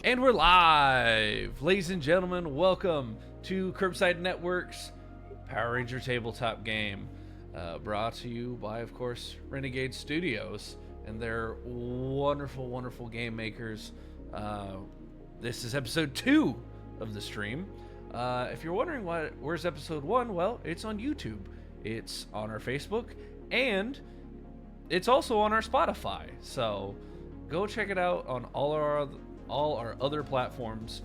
And we're live! Ladies and gentlemen, welcome to Kirbside Network's Power Ranger tabletop game. Brought to you by, of course, Renegade Studios and their wonderful, wonderful game makers. This is episode 2 of the stream. If you're wondering where's episode 1, well, it's on YouTube. It's on our Facebook, and it's also on our Spotify. So go check it out on all our other platforms.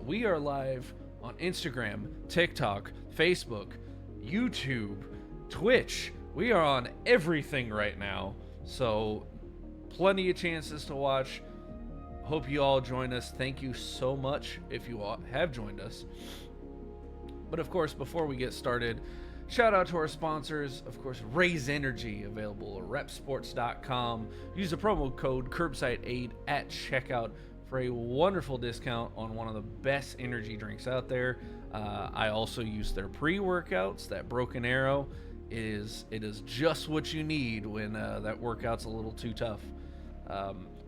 We are live on Instagram, TikTok, Facebook, YouTube, Twitch. We are on everything right now, so plenty of chances to watch. Hope you all join us. Thank you so much if you all have joined us. But of course, before we get started, shout out to our sponsors, of course, Raise Energy, available at repsports.com. Use the promo code Kirbside8 at checkout for a wonderful discount on one of the best energy drinks out there. I also use their pre-workouts, that Broken Arrow. It is just what you need when that workout's a little too tough.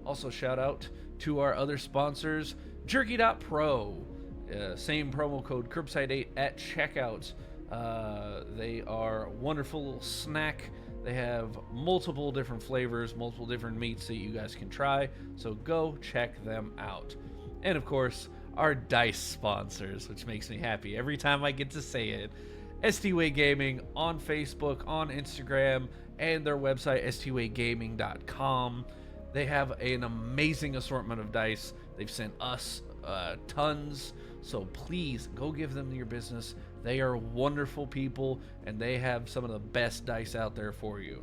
Also, shout out to our other sponsors, Jerky.pro. Same promo code Kirbside8 at checkout. They are a wonderful little snack. They have multiple different flavors, multiple different meats that you guys can try, so go check them out. And of course, our dice sponsors, which makes me happy every time I get to say it. STWay Gaming on Facebook, on Instagram, and their website, stwaygaming.com. They have an amazing assortment of dice. They've sent us tons, so please go give them your business. They are wonderful people, and they have some of the best dice out there for you.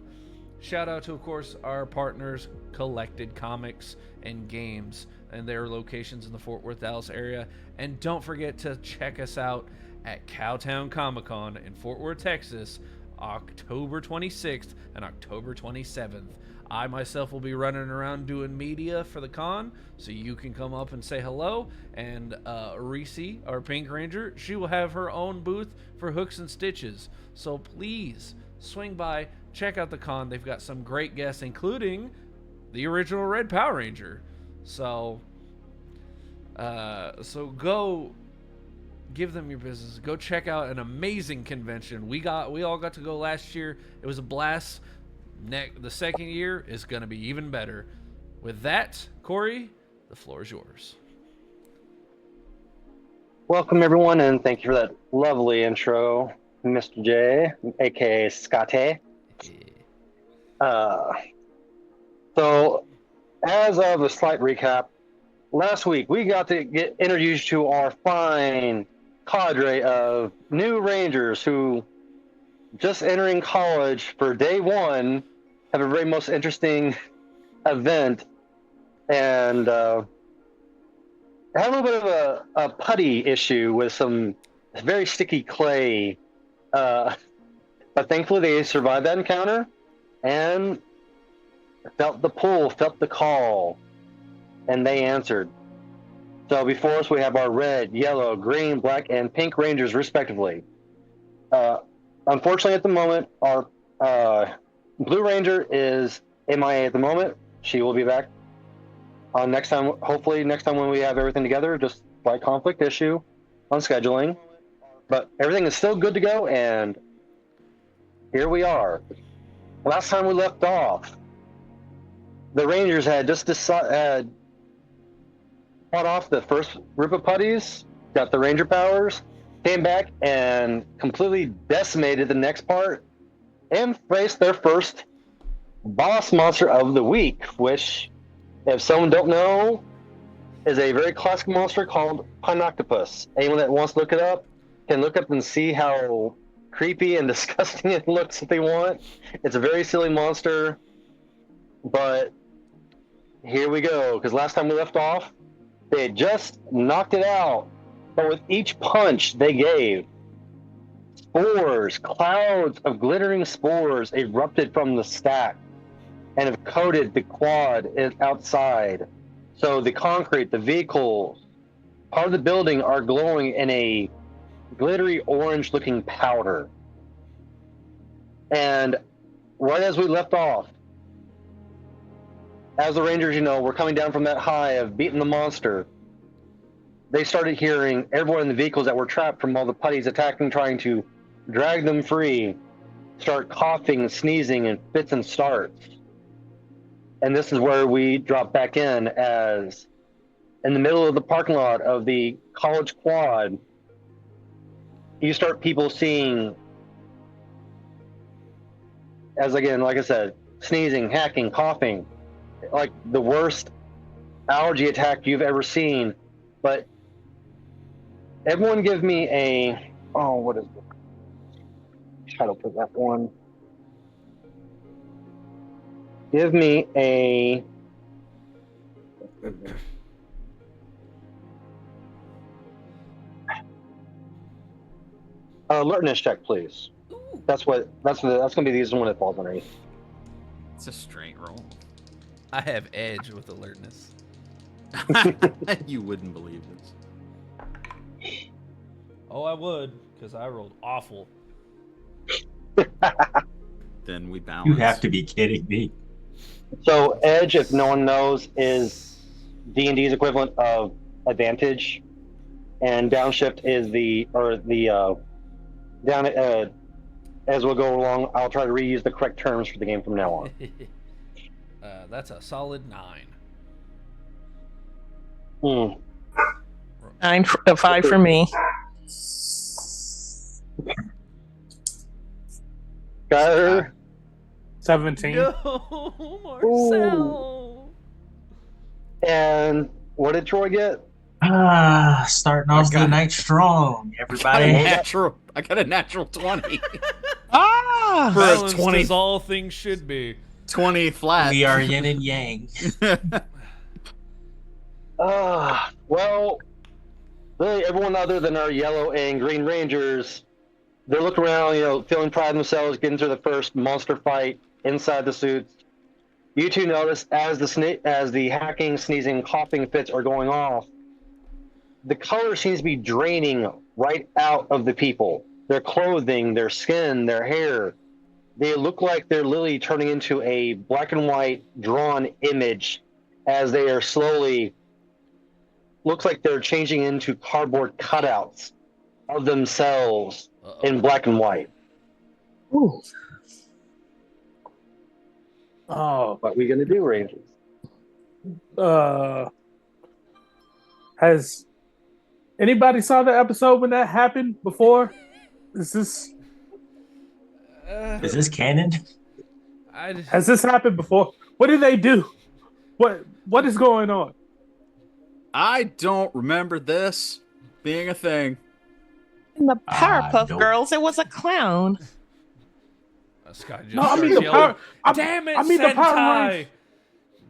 Shout out to, of course, our partners, Collected Comics and Games, and their locations in the Fort Worth, Dallas area. And don't forget to check us out at Cowtown Comic-Con in Fort Worth, Texas, October 26th and October 27th. I myself will be running around doing media for the con, so you can come up and say hello. And Reese, our Pink Ranger, she will have her own booth for hooks and stitches. So please swing by, check out the con. They've got some great guests, including the original Red Power Ranger. So go give them your business. Go check out an amazing convention. We all got to go last year. It was a blast. The second year is going to be even better. With that, Corey, the floor is yours. Welcome, everyone, and thank you for that lovely intro, Mr. J, aka Scotty. So, as of a slight recap, last week we got to get introduced to our fine cadre of new Rangers who, just entering college for day one, have a very most interesting event, and had a little bit of a putty issue with some very sticky clay, but thankfully they survived that encounter and felt the pull, felt the call, and they answered. So before us we have our red, yellow, green, black, and pink Rangers respectively. Unfortunately, at the moment, our Blue Ranger is MIA at the moment. She will be back next time, hopefully next time when we have everything together. Just slight conflict issue on scheduling. But everything is still good to go, and here we are. Last time we left off, the Rangers had just had fought off the first group of putties, got the Ranger powers, came back and completely decimated the next part, and faced their first boss monster of the week, which, if someone don't know, is a very classic monster called Pinoctopus. Anyone that wants to look it up can look up and see how creepy and disgusting it looks if they want. It's a very silly monster, but here we go, because last time we left off, they had just knocked it out. But with each punch they gave, spores, clouds of glittering spores erupted from the stack and have coated the quad outside. So the concrete, the vehicles, part of the building are glowing in a glittery orange looking powder. And right as we left off, as the Rangers, we're coming down from that high of beating the monster. they started hearing everyone in the vehicles that were trapped from all the putties attacking, trying to drag them free, start coughing, sneezing, and fits and starts. And this is where we drop back in, as in the middle of the parking lot of the college quad, you start people seeing, as again, like I said, sneezing, hacking, coughing, like the worst allergy attack you've ever seen. But everyone give me a, oh, what is it? Try to put that one. Give me a alertness check, please. Ooh. That's going to be the easy one that falls underneath. It's a straight roll. I have edge with alertness. You wouldn't believe this. Oh, I would, because I rolled awful. Then we balance. You have to be kidding me. So edge, if no one knows, is D&D's equivalent of advantage, and downshift is down. As we'll go along, I'll try to reuse the correct terms for the game from now on. That's a solid 9. Hmm. 5 for me. Skyler, 17. No, Marcel. and what did Troy get? Starting off the night strong, everybody. I got a natural 20. Ah! For a Balanced 20. as all things should be. 20 flat. We are yin and yang. Well, really, everyone other than our yellow and green rangers, they're looking around, feeling pride in themselves, getting through the first monster fight inside the suits. You two notice as the hacking, sneezing, coughing fits are going off, the color seems to be draining right out of the people. Their clothing, their skin, their hair. They look like they're literally turning into a black and white drawn image as they are slowly, looks like they're changing into cardboard cutouts of themselves in black and white. Ooh. Oh, What are we going to do, Rangers? has anybody saw the episode when that happened before? Is this Is this canon? has this happened before? What did they do? What is going on? I don't remember this being a thing. In the Powerpuff nope. Girls, it was a clown. Scott just No, I mean starts the yelling, power. Damn it, I mean the Power Sentai!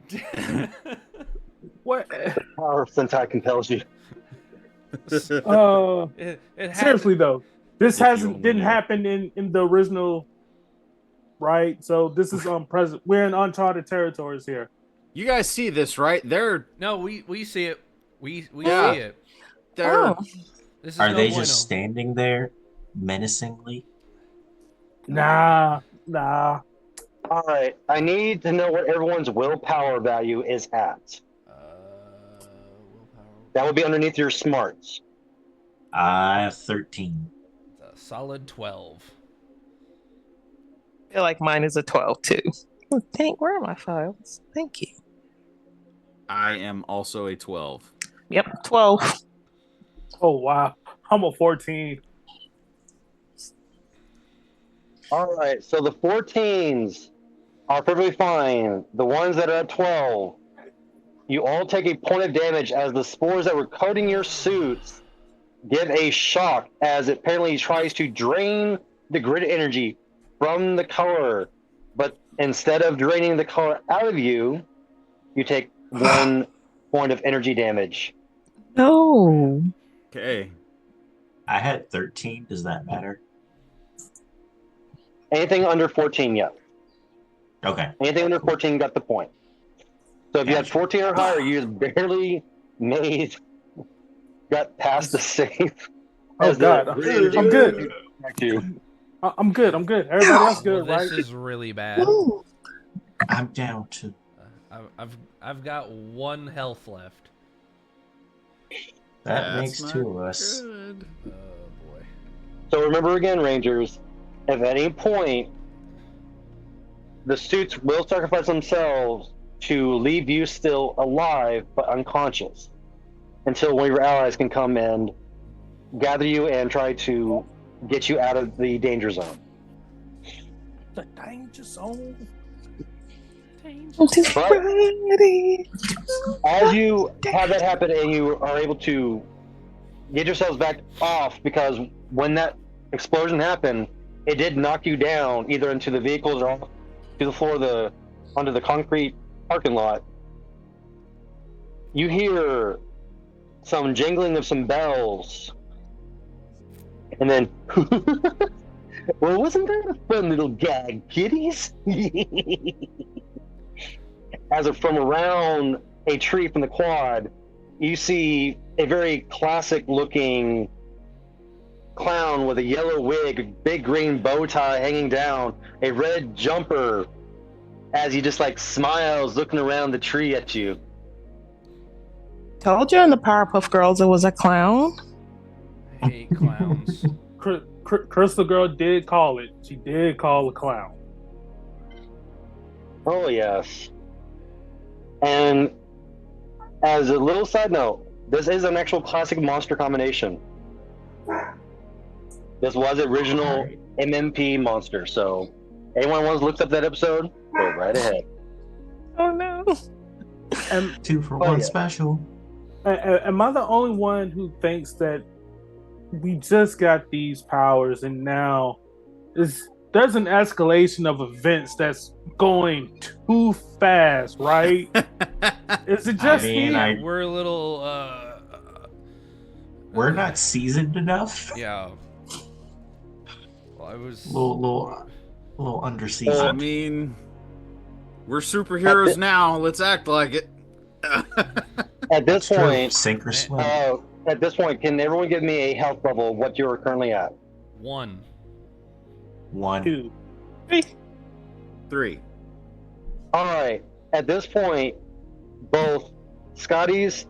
Rangers. What? Power of Sentai compels you. It Seriously though, this If you only didn't knew. happen in the original, right? So this is present. We're in uncharted territories here. You guys see this, right? No, we see it. We Yeah. see it. They're Oh, This is Are no they bueno. just standing there menacingly? Nah. All right, I need to know what everyone's willpower value is at. Willpower. That would be underneath your smarts. I have 13. A solid 12. I feel like mine is a 12 too. Oh, dang, where are my files? Thank you. I am also a 12. Yep, 12. Oh wow, I'm a 14. All right, so the 14s are perfectly fine. The ones that are at 12, you all take a point of damage as the spores that were coating your suits give a shock as it apparently tries to drain the grid energy from the color. But instead of draining the color out of you, you take 1 point of energy damage. No. Okay. I had 13. Does that matter? Anything under 14, yes. Okay. Anything under 14 got the point. So if you had Gotcha. 14 or higher, you just barely got past the save. Oh As the god, grid energy I'm good. back to you. I'm good. Everybody else Well, good, right? this is really bad. Ooh. I'm down to. I've got 1 health left. That That's makes not 2 of us. good. Oh boy. So remember again, Rangers, if at any point the suits will sacrifice themselves to leave you still alive but unconscious until one of your allies can come and gather you and try to get you out of the danger zone. The danger zone. But Ready. as you have that happen and you are able to get yourselves back off, because when that explosion happened, it did knock you down either into the vehicles or off to the floor of the onto the concrete parking lot. You hear some jingling of some bells, and then, well, wasn't that a fun little gag, kiddies? As if from around a tree from the quad, you see a very classic-looking clown with a yellow wig, big green bow tie hanging down, a red jumper, as he just like smiles, looking around the tree at you. Told you in the Powerpuff Girls it was a clown. I hate clowns. Crystal Girl did call it. She did call a clown. Oh yes. And as a little side note, this is an actual classic monster combination. This was original MMP monster, so anyone wants to look up that episode, go right ahead. Oh no. And 2 for Oh, 1 yeah. special. am I the only one who thinks that we just got these powers and now there's an escalation of events that's going too fast, right? Is it just mean, me? We're a little We're not seasoned enough. yeah. Well, I was A little I underseasoned. mean, we're superheroes now. Let's act like it. At this True. point, Sink or swim. at this point, can everyone give me a health level of what you're currently at? 1. 1. 2. 3. All right. At this point, both Scotty's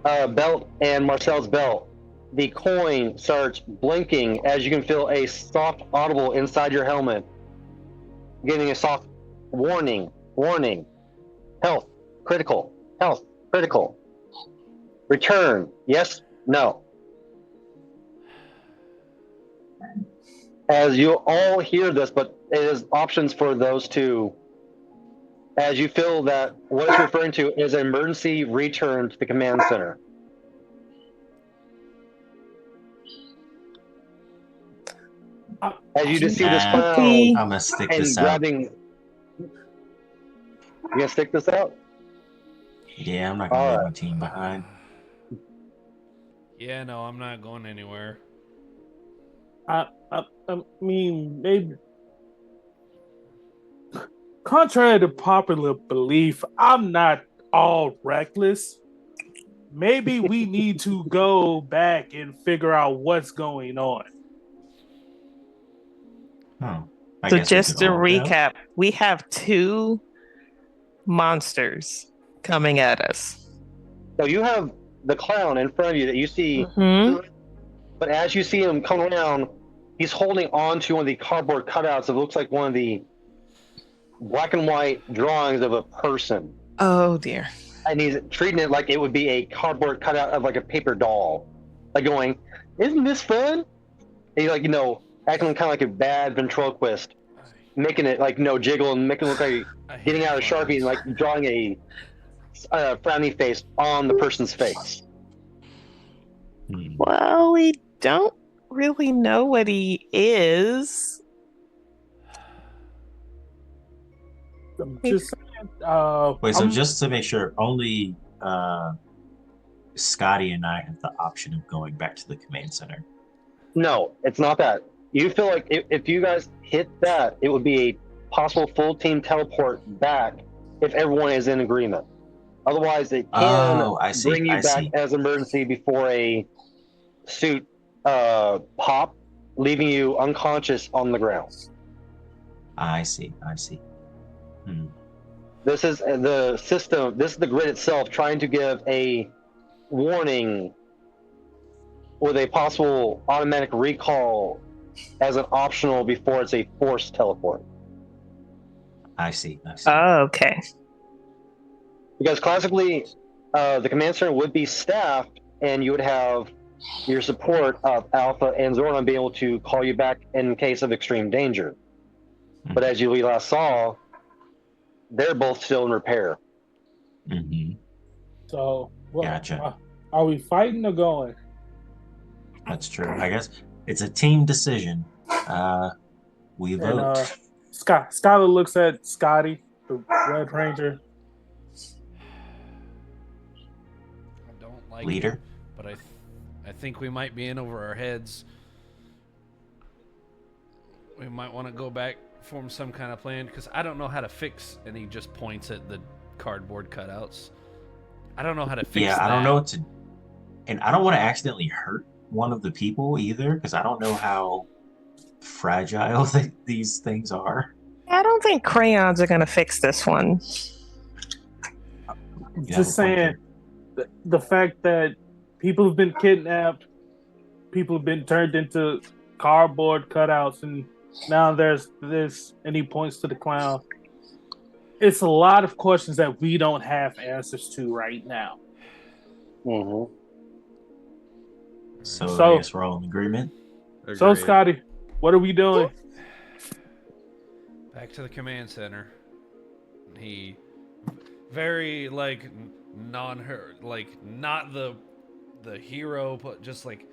belt and Marcel's belt, the coin starts blinking as you can feel a soft audible inside your helmet, giving a soft warning, health, critical, return, yes, no. As you all hear this, but it is options for those two. As you feel that what it's referring to is an emergency return to the command center. As you just see this clown Happy. I'm gonna stick and this out. grabbing. You gonna stick this out? Yeah, I'm not gonna leave Alright. my team behind. Yeah, no, I'm not going anywhere. I mean, maybe. Contrary to popular belief, I'm not all reckless. Maybe we need to go back and figure out what's going on. Oh, I So guess we just could to all go. recap, we have 2 monsters coming at us. So you have the clown in front of you that you see, Mhm. but as you see him come around, he's holding on to one of the cardboard cutouts. It looks like one of the black and white drawings of a person, Oh dear. and he's treating it like it would be a cardboard cutout of like a paper doll, like going, "Isn't this fun?" And he's like, acting kind of like a bad ventriloquist, making it like jiggle and making it look like I hate getting out a Sharpie and clowns. like drawing a frowny face on the person's face. Well, we don't really know what he is. I'm just saying. Wait, so I'm- just to make sure, only Scotty and I have the option of going back to the command center. No, it's not that. You feel like if you guys hit that, it would be a possible full team teleport back if everyone is in agreement. Otherwise, it can Oh, I see. bring you I back see. as emergency before a suit pop, leaving you unconscious on the ground. I see. This is the system. This is the grid itself trying to give a warning with a possible automatic recall as an optional before it's a forced teleport. I see. Oh, okay. Because classically, the command center would be staffed, and you would have your support of Alpha and Zordon being able to call you back in case of extreme danger. But as we last saw, they're both still in repair. Mm-hmm. So, Gotcha. Are we fighting or going? That's true. I guess it's a team decision. We vote. And Skylar looks at Scotty, the Red Ranger. I don't like Leader. it, but I think we might be in over our heads. We might want to go back, form some kind of plan, because I don't know how to fix, and he just points at the cardboard cutouts. I don't know how to fix that. I don't know what to, and I don't want to accidentally hurt one of the people either, because I don't know how fragile these things are. I don't think crayons are going to fix this one. Just saying, the fact that people have been kidnapped, people have been turned into cardboard cutouts, and now there's this, and he points to the clown. It's a lot of questions that we don't have answers to right now. Mm-hmm. So I guess we're all in agreement. Agreed. So, Scotty, what are we doing? Back to the command center. He very like not the hero, but just like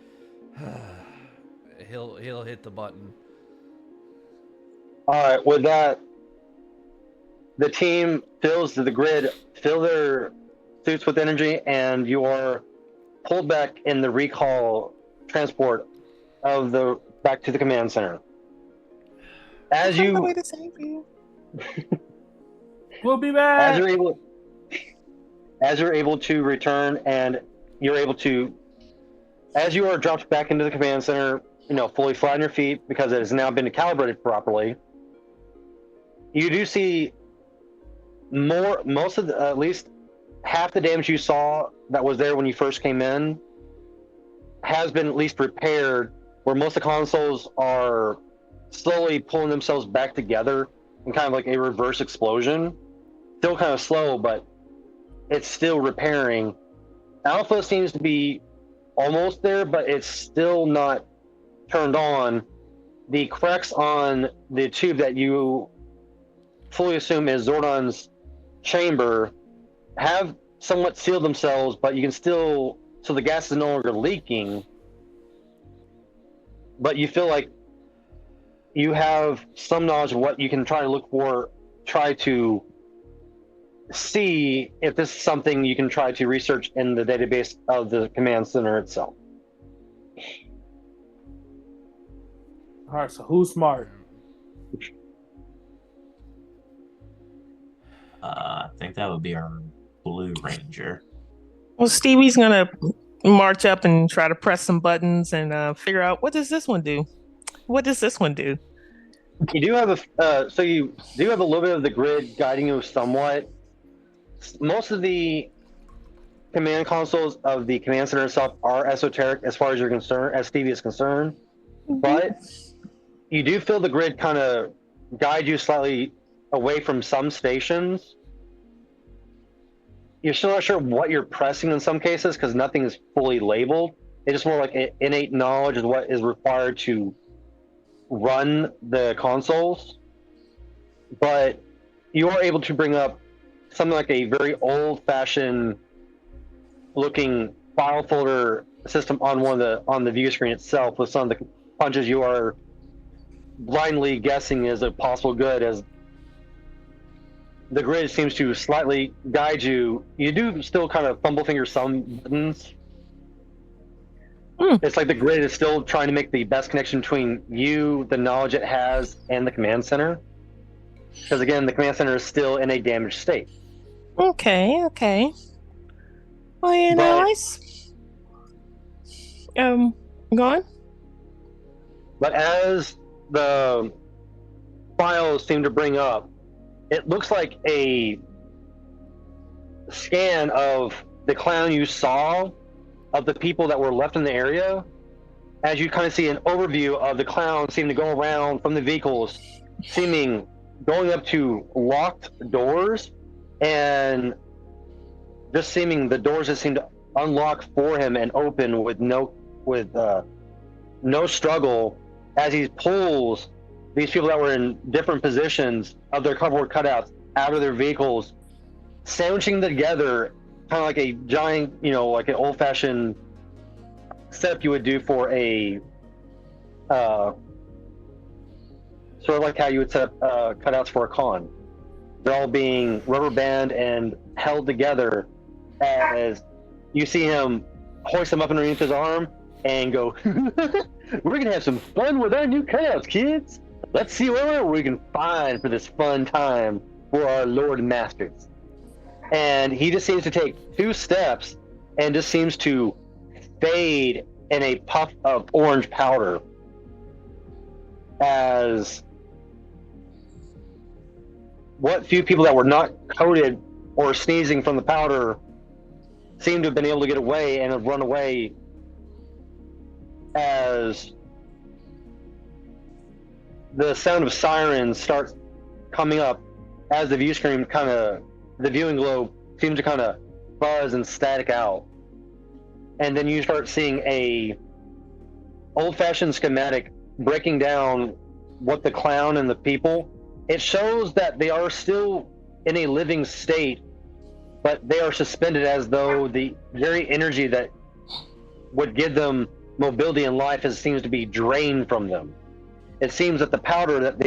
he'll hit the button. All right, with that, the team fills the grid, fill their suits with energy, and you are pulled back in the recall transport of the back to the command center. As you, way to save you. We'll be back. as you're able to return, and you're able to, as you are dropped back into the command center, fully flat on your feet because it has now been calibrated properly. You do see most of at least half the damage you saw that was there when you first came in has been at least repaired, where most of the consoles are slowly pulling themselves back together in kind of like a reverse explosion. Still kind of slow, but it's still repairing. Alpha seems to be almost there, but it's still not turned on. The cracks on the tube that you fully assume is Zordon's chamber have somewhat sealed themselves, but you can still, so the gas is no longer leaking, but you feel like you have some knowledge of what you can try to look for, try to see if this is something you can try to research in the database of the command center itself. All right, so who's smart? I think that would be our Blue Ranger. Well, Stevie's going to march up and try to press some buttons and figure out, what does this one do? What does this one do? You do have you do have a little bit of the grid guiding you somewhat. Most of the command consoles of the command center itself are esoteric as far as you're concerned, as Stevie is concerned. Mm-hmm. But you do feel the grid kind of guide you slightly away from some stations. You're still not sure what you're pressing in some cases because nothing is fully labeled. It's just more like innate knowledge of what is required to run the consoles. But you are able to bring up something like a very old-fashioned looking file folder system on the view screen itself, with some of the punches you are blindly guessing is a possible good, as the grid seems to slightly guide you. You do still kind of fumble finger some buttons. It's like the grid is still trying to make the best connection between you, the knowledge it has, and the command center. Because again, the command center is still in a damaged state. Okay. Well, go on. But as the files seem to bring up, it looks like a scan of the clown you saw, of the people that were left in the area, as you kind of see an overview of the clowns seem to go around from the vehicles, going up to locked doors, and just seeming the doors that seem to unlock for him and open with no struggle, as he pulls these people that were in different positions of their cardboard cutouts out of their vehicles, sandwiching together kind of like a giant, like an old-fashioned setup you would do for a sort of like how you would set up cutouts for a con. They're all being rubber band and held together as you see him hoist them up underneath his arm and go, we're going to have some fun with our new cutouts, kids. Let's see what we can find for this fun time for our Lord and Masters. And he just seems to take 2 steps and just seems to fade in a puff of orange powder as what few people that were not coated or sneezing from the powder seem to have been able to get away and have run away, as the sound of sirens starts coming up as the view screen the viewing globe seems to kind of buzz and static out. And then you start seeing a old-fashioned schematic breaking down what the clown and the people. It shows that they are still in a living state, but they are suspended as though the very energy that would give them mobility in life seems to be drained from them. It seems that the powder that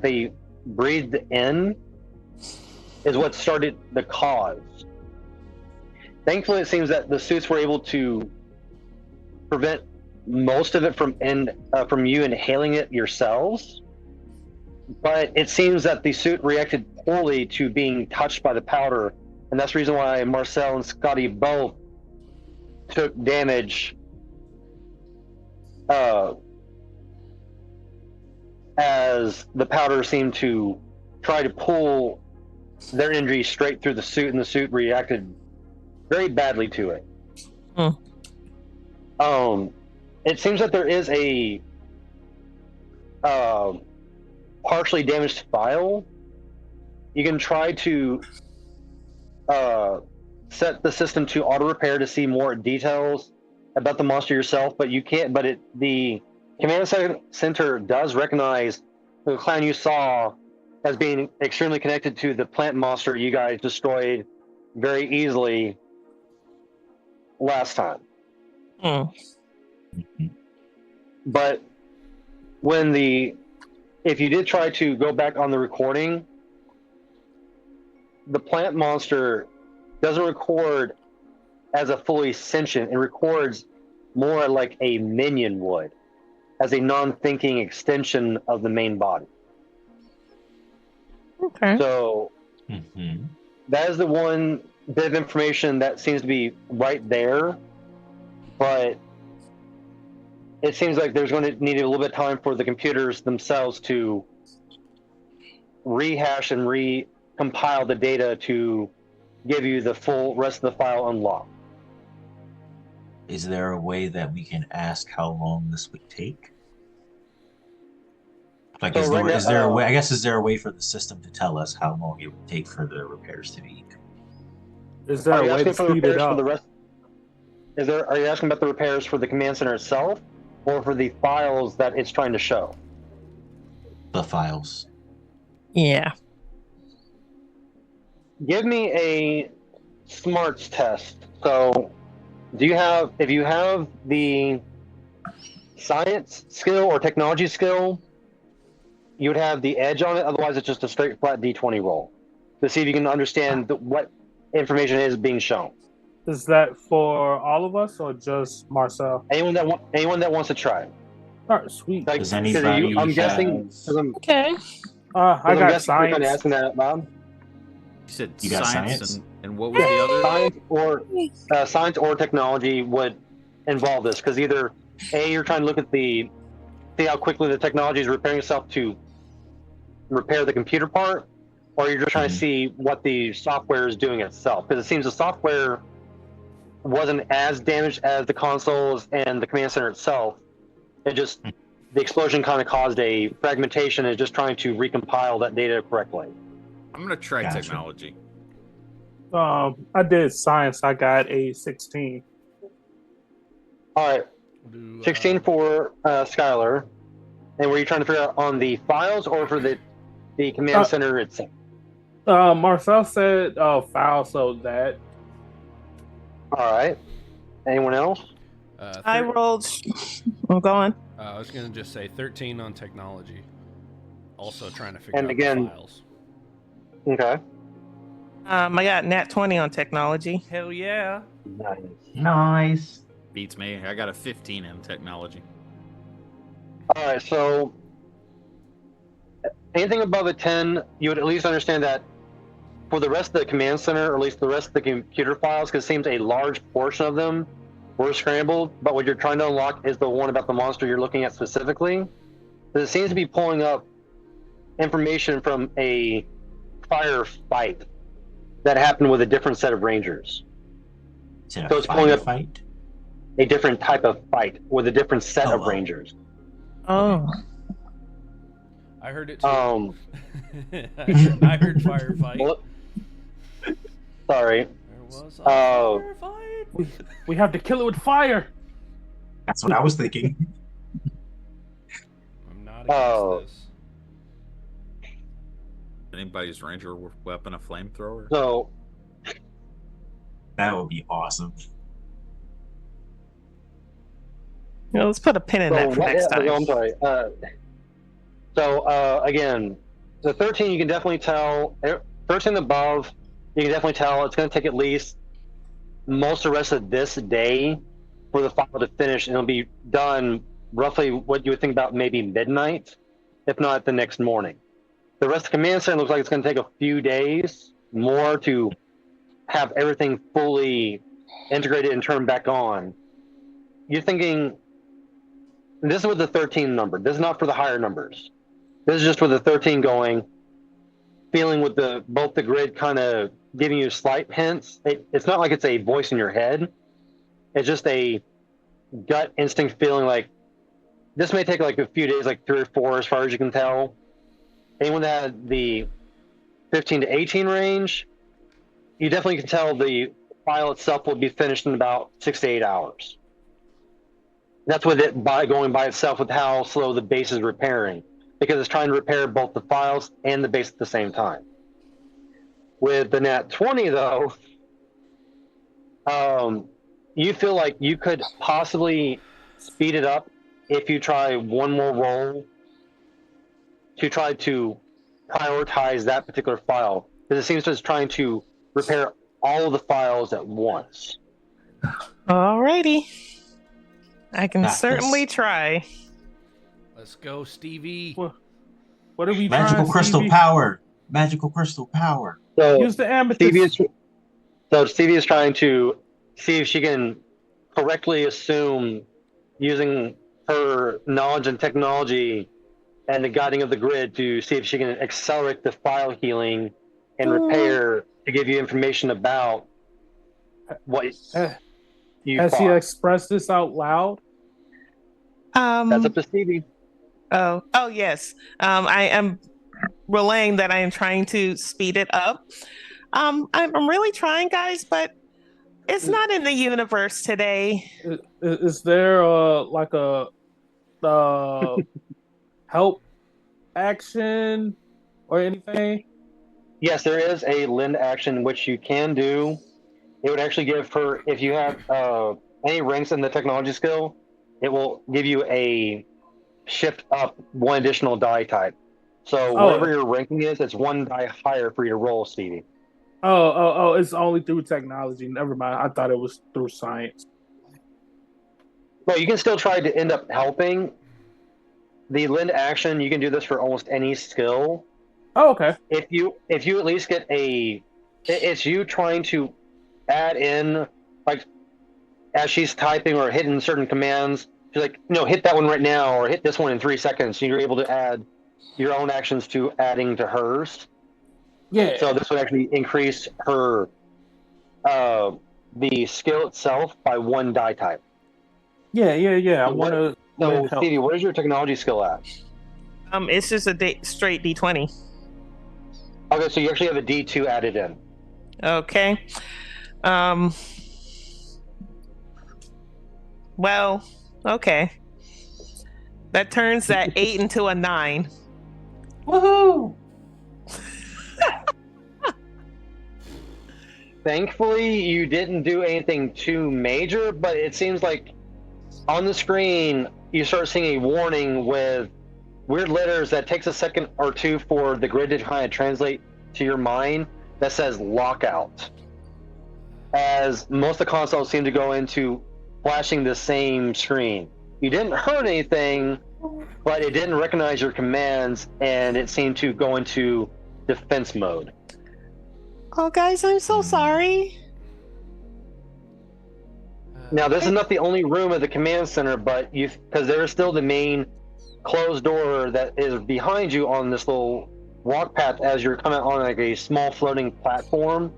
they breathed in is what started the cause. Thankfully, it seems that the suits were able to prevent most of it from you inhaling it yourselves. But it seems that the suit reacted poorly to being touched by the powder, and that's the reason why Marcel and Scotty both took damage as the powder seemed to try to pull their injury straight through the suit, and the suit reacted very badly to it. It seems that there is a partially damaged file. You can try to set the system to auto repair to see more details about the monster yourself, but you can't. But the command center does recognize the clown you saw as being extremely connected to the plant monster you guys destroyed very easily last time. But if you did try to go back on the recording, the plant monster doesn't record as a fully sentient. It records more like a minion would, as a non-thinking extension of the main body. Okay. So that is the one bit of information that seems to be right there, but it seems like there's going to need a little bit of time for the computers themselves to rehash and recompile the data to give you the full rest of the file unlocked. Is there a way that we can ask how long this would take? Like, So is there a way? I guess is there a way for the system to tell us how long it would take for the repairs to be? Is there a way to speed it up? Are you asking about the repairs for the command center itself, or for the files that it's trying to show? The files. Yeah. Give me a smarts test. So, if you have the science skill or technology skill, you would have the edge on it. Otherwise, it's just a straight flat D20 roll to see if you can understand what information is being shown. Is that for all of us or just Marcel? Anyone that wants to try it. All right, sweet. Like, Does anybody I'm guessing. Okay. I got science. Kind of asking that, Bob. You said You got science? and what was the other? Science or technology would involve this, because either you're trying to look at see how quickly the technology is repairing itself to repair the computer part, or you're just trying to see what the software is doing itself, because it seems the software wasn't as damaged as the consoles and the command center itself, It just the explosion kind of caused a fragmentation. And just trying to recompile that data correctly. I'm gonna try Gotcha. technology. I did science. I got a 16. All right, Do, 16 for Skylar. And were you trying to figure out on the files or for the command center itself? Marcel said foul, so that. All right. Anyone else? I rolled. I'm going. I was going to just say 13 on technology. Also trying to figure And out again- the files. Okay. I got nat 20 on technology. Hell yeah. Nice. Beats me. I got a 15 in technology. All right. So anything above a 10, you would at least understand that for the rest of the command center, or at least the rest of the computer files, because it seems a large portion of them were scrambled. But what you're trying to unlock is the one about the monster you're looking at specifically. Because it seems to be pulling up information from a firefight that happened with a different set of rangers. Is it So a it's pulling up- fight? A different type of fight with a different set of Oh. rangers. Oh. I heard it too. Um, I heard firefight. well, sorry. There was a Oh. firefight. We have to kill it with fire. That's what I was thinking. I'm not against Oh. this. Anybody's ranger weapon a flamethrower? So That would be awesome. You know, let's put a pin in that for next time. I'm sorry. Again, the 13 you can definitely tell. 13 above, you can definitely tell it's going to take at least most of the rest of this day for the file to finish, and it'll be done roughly what you would think about maybe midnight, if not the next morning. The rest of the command center looks like it's going to take a few days more to have everything fully integrated and turned back on. You're thinking, this is with the 13 number. This is not for the higher numbers. This is just with the 13 going, feeling with both the grid kind of giving you slight hints. It's not like it's a voice in your head. It's just a gut instinct feeling like this may take like a few days, like 3 or 4 as far as you can tell. Anyone that had the 15 to 18 range, you definitely can tell the file itself will be finished in about 6 to 8 hours. That's with it going by itself with how slow the base is repairing, because it's trying to repair both the files and the base at the same time. With the nat 20 though, you feel like you could possibly speed it up if you try one more roll to try to prioritize that particular file, because it seems to be trying to repair all of the files at once. Alrighty. I can Got certainly this. try. Let's go, Stevie. What are we Magical trying, crystal Stevie? power. Magical crystal power. So Use the amethyst. Stevie is trying to see if she can correctly assume, using her knowledge and technology and the guiding of the grid, to see if she can accelerate the file healing and repair to give you information about what you Has he fought. expressed this out loud? That's up to Stevie. Oh yes. I am relaying that I am trying to speed it up. I'm really trying, guys, but it's not in the universe today. Is there like a help action or anything? Yes, there is a lend action which you can do. It would actually give her, if you have any ranks in the technology skill, it will give you a shift up 1 additional die type. So whatever your ranking is, it's 1 die higher for your roll, Stevie. Oh, it's only through technology. Never mind. I thought it was through science. Well, you can still try to end up helping. The lend action, you can do this for almost any skill. Oh, okay. If you at least get it's you trying to add in, like, as she's typing or hitting certain commands, she's like, no, hit that one right now, or hit this one in 3 seconds. So you're able to add your own actions to adding to hers. Yeah. So this would actually increase her the skill itself by 1 die type. Yeah. I want to So, With help. Stevie, what is your technology skill at? It's just a straight D20. Okay, so you actually have a D2 added in. Okay. Well, okay. That turns that 8 into a 9. Woohoo! Thankfully, you didn't do anything too major, but it seems like on the screen you start seeing a warning with weird letters that takes a second or two for the grid to kind of translate to your mind that says lockout. As most of the consoles seem to go into flashing the same screen. You didn't hurt anything, but it didn't recognize your commands and it seemed to go into defense mode. Oh, guys, I'm so sorry. Now, this is not the only room at the command center, but because there is still the main closed door that is behind you on this little walk path as you're coming on like a small floating platform.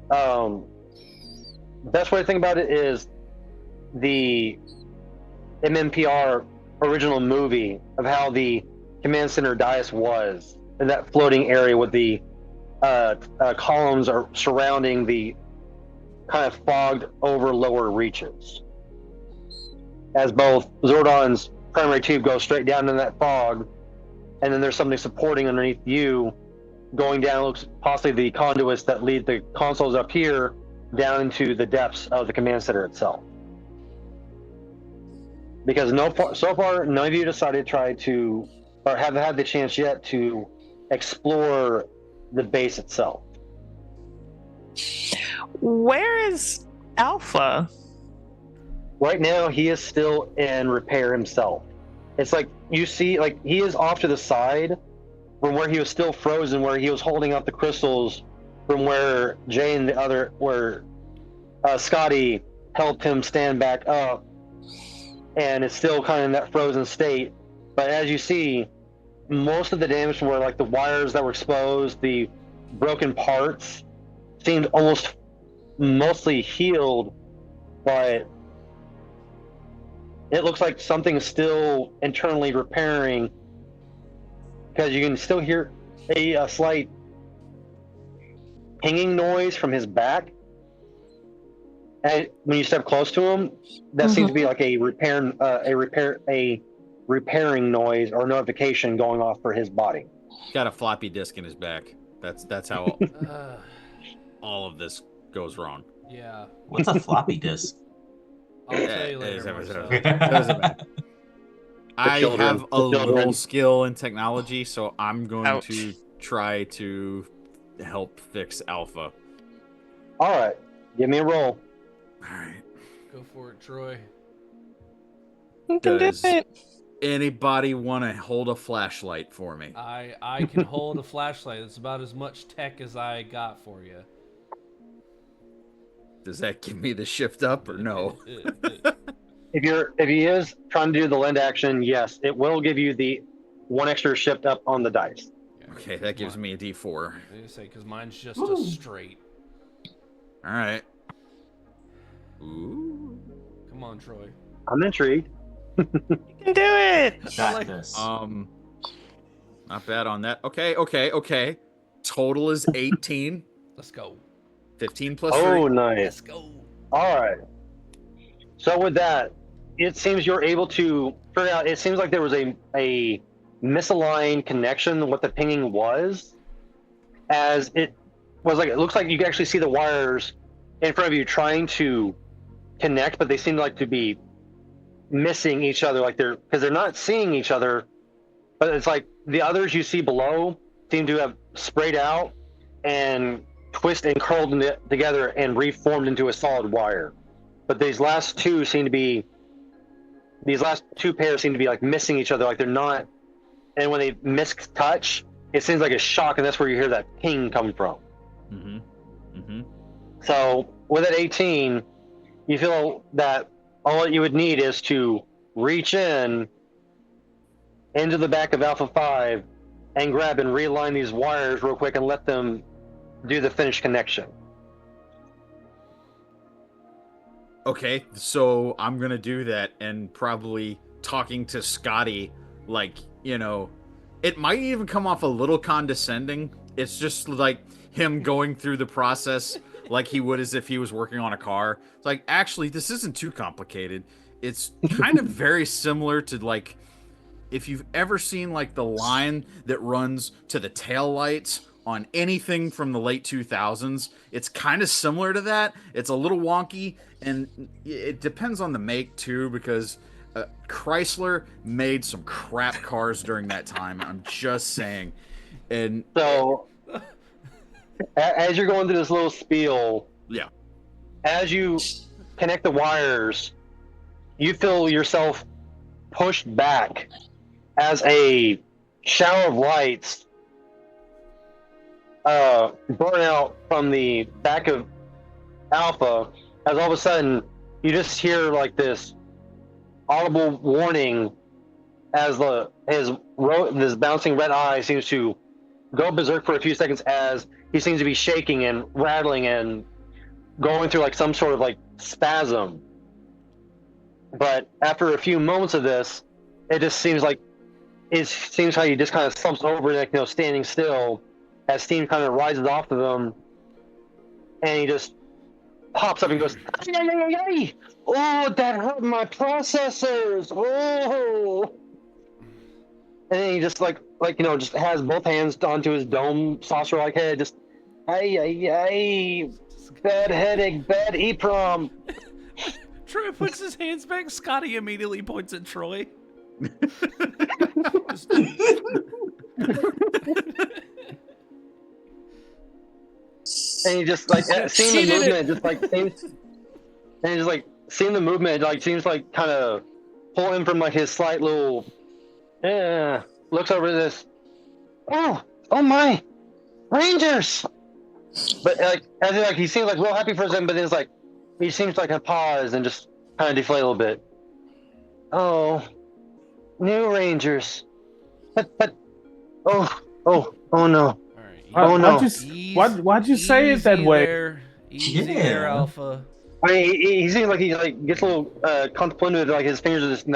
Best way to think about it is the MMPR original movie of how the command center dais was in that floating area with the columns are surrounding the kind of fogged over lower reaches. As both Zordon's primary tube goes straight down in that fog, and then there's something supporting underneath you, going down, looks possibly the conduits that lead the consoles up here down into the depths of the command center itself. Because so far, none of you decided to try to, or haven't had the chance yet to explore the base itself. Where is Alpha? Right now, he is still in repair himself. It's like you see, like he is off to the side from where he was still frozen, where he was holding out the crystals from where Jay and the other, where Scotty helped him stand back up, and it's still kind of in that frozen state. But as you see, most of the damage from where like the wires that were exposed, the broken parts, seemed almost mostly healed, but it looks like something's still internally repairing, because you can still hear a slight pinging noise from his back. And when you step close to him, that seems to be like a repairing noise or notification going off for his body. Got a floppy disk in his back. That's how all of this goes wrong. Yeah. What's a floppy disk? I'll tell you later. Marcel. Doesn't matter. I children. have a The children. little skill in technology, so I'm going Ouch. to try to help fix Alpha. All right, give me a roll. All right. Go for it, Troy. You can do Does it. anybody want to hold a flashlight for me? I can hold a flashlight. It's about as much tech as I got for you. Does that give me the shift up or no? If he is trying to do the lend action, yes, it will give you the one extra shift up on the dice. Okay, that gives me a D4. I was gonna say, because mine's just a straight. All right. Ooh. Come on, Troy. I'm intrigued. You can do it. Got this. Not bad on that. Okay. Total is 18. Let's go. 15 plus Oh, 3. nice. Let's go. All right. So with that, it seems you're able to figure out. It seems like there was a misaligned connection. What the pinging was, as it was like, it looks like you can actually see the wires in front of you trying to connect, but they seem like to be missing each other. Like because they're not seeing each other, but it's like the others you see below seem to have sprayed out and twisted and curled together and reformed into a solid wire. But these last two pairs seem to be like missing each other, like they're not. And when they touch, it seems like a shock, and that's where you hear that ping come from. So with that 18, you feel that all that you would need is to reach into the back of Alpha 5 and grab and realign these wires real quick and let them do the finished connection. okay, so I'm gonna do that, and probably talking to Scotty, like, it might even come off a little condescending. It's just like him going through the process like he would as if he was working on a car. It's like, actually, this isn't too complicated. It's kind of very similar to, like, if you've ever seen, like, the line that runs to the tail lights on anything from the late 2000s, it's kind of similar to that. It's a little wonky, and it depends on the make too, because Chrysler made some crap cars during that time. I'm just saying. And So, as you're going through this little spiel, yeah, as you connect the wires, you feel yourself pushed back as a shower of lights burn out from the back of Alpha, as all of a sudden you just hear like this audible warning as this bouncing red eye seems to go berserk for a few seconds, as he seems to be shaking and rattling and going through like some sort of like spasm. But after a few moments of this, it just seems like how he just kind of slumps over, like, standing still, as steam kind of rises off of him, and he just pops up and goes, "Ay, ay, ay, ay, ay. Oh, that hurt my processors! Oh!" And then he just just has both hands onto his dome saucer-like head, just, "Ay, ay, ay, bad headache, bad EPROM." Troy puts his hands back. Scotty immediately points at Troy. And he just seeing the movement, seeing the movement, like seems like kind of pull him from like his slight little, looks over this, oh my, Rangers! But he seems like real happy for a second, but then it's like he seems like a pause and just kind of deflate a little bit. Oh, new Rangers, but oh no. Oh no! Why'd you say it that way? Easy there, Alpha. I mean, he seems like he gets a little contemplative. Like his fingers are just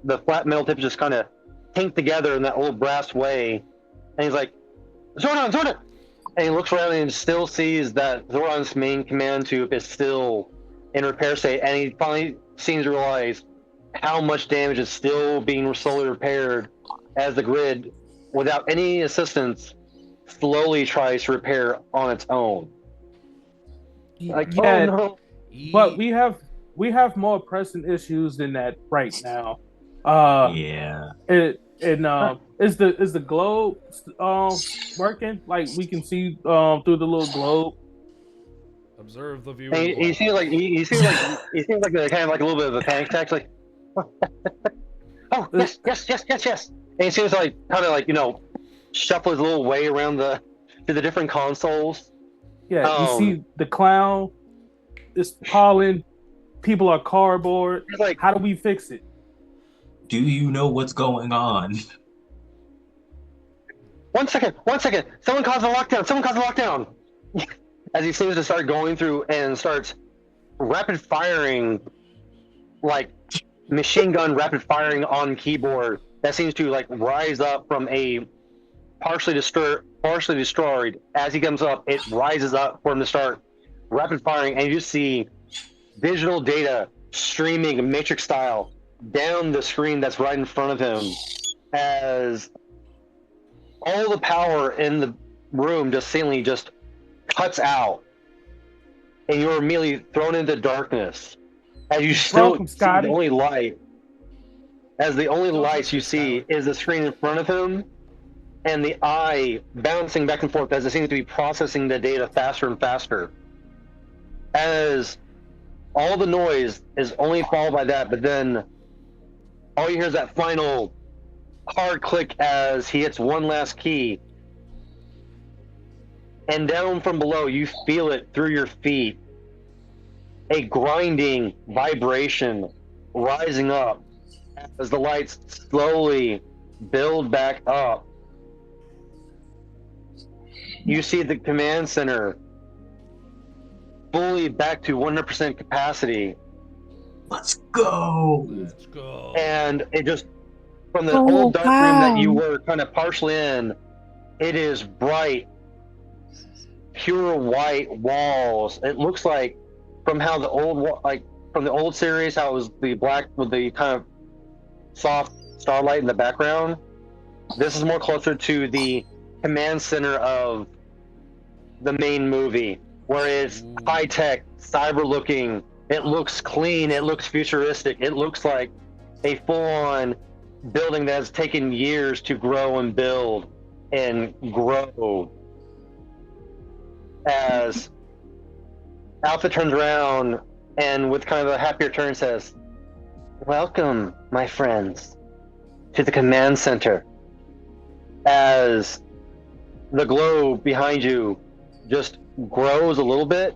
the flat metal tips just kind of hang together in that old brass way, and he's like, "Zordon!" And he looks around and still sees that Zordon's main command tube is still in repair state, and he finally seems to realize how much damage is still being slowly repaired as the grid, without any assistance, slowly tries to repair on its own. Like, yeah, oh no. But we have more pressing issues than that right now. Yeah. Is the globe working? Like we can see through the little globe. Observe the view. He seems like he seems like a kind of like a little bit of a panic attack. Like, oh yes. And he seems like kind of like shuffle his little way around to the different consoles. Yeah, you see the clown is calling. People are cardboard. Like, how do we fix it? Do you know what's going on? One second. Someone caused a lockdown. As he seems to start going through and starts rapid firing, like machine gun rapid firing on keyboard. That seems to like rise up from a partially destroyed. As he comes up, it rises up for him to start rapid firing, and you just see digital data streaming matrix style down the screen that's right in front of him, as all the power in the room just suddenly just cuts out, and you're immediately thrown into darkness. As you still see the only light, lights you see is the screen in front of him, and the eye bouncing back and forth as it seems to be processing the data faster and faster. As all the noise is only followed by that, but then all you hear is that final hard click as he hits one last key. And down from below, you feel it through your feet. A grinding vibration rising up as the lights slowly build back up. You see the command center fully back to 100% capacity, Let's go. Let's go. And it just, from the Oh, old dark room that you wow. were kind of partially in, it is bright, pure white walls. It looks like from how the from the old series, how it was the black with the kind of soft starlight in the background. This is more closer to the command center of the main movie, where it's high tech, cyber looking. It looks clean. It looks futuristic. It looks like a full on building that has taken years to grow and build and grow. As Alpha turns around and with kind of a happier turn says, "Welcome, my friends, to the command center." As the glow behind you just grows a little bit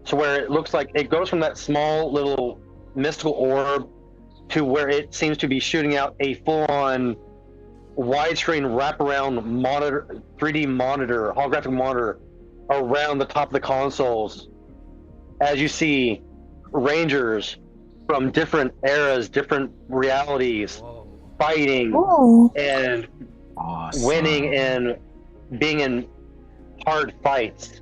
to where it looks like it goes from that small little mystical orb to where it seems to be shooting out a full-on widescreen wraparound monitor, 3D monitor, holographic monitor around the top of the consoles. As you see Rangers from different eras, different realities, Whoa. fighting Oh. and Awesome. winning and being in hard fights.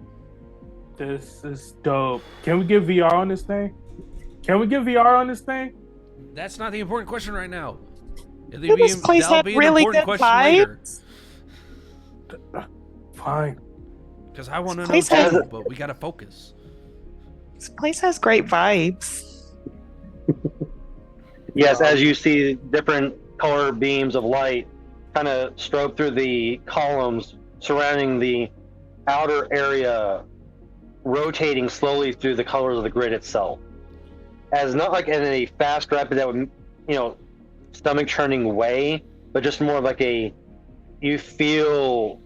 This is dope. Can we get VR on this thing? Can we get VR on this thing? That's not the important question right now. This place had really good vibes. Fine. Because I want to know Place has- too, but we gotta focus. This place has great vibes. Yes, as you see different color beams of light kind of strobe through the columns surrounding the outer area, rotating slowly through the colors of the grid itself. As not like in a fast, rapid, that would, stomach churning way, but just more like you feel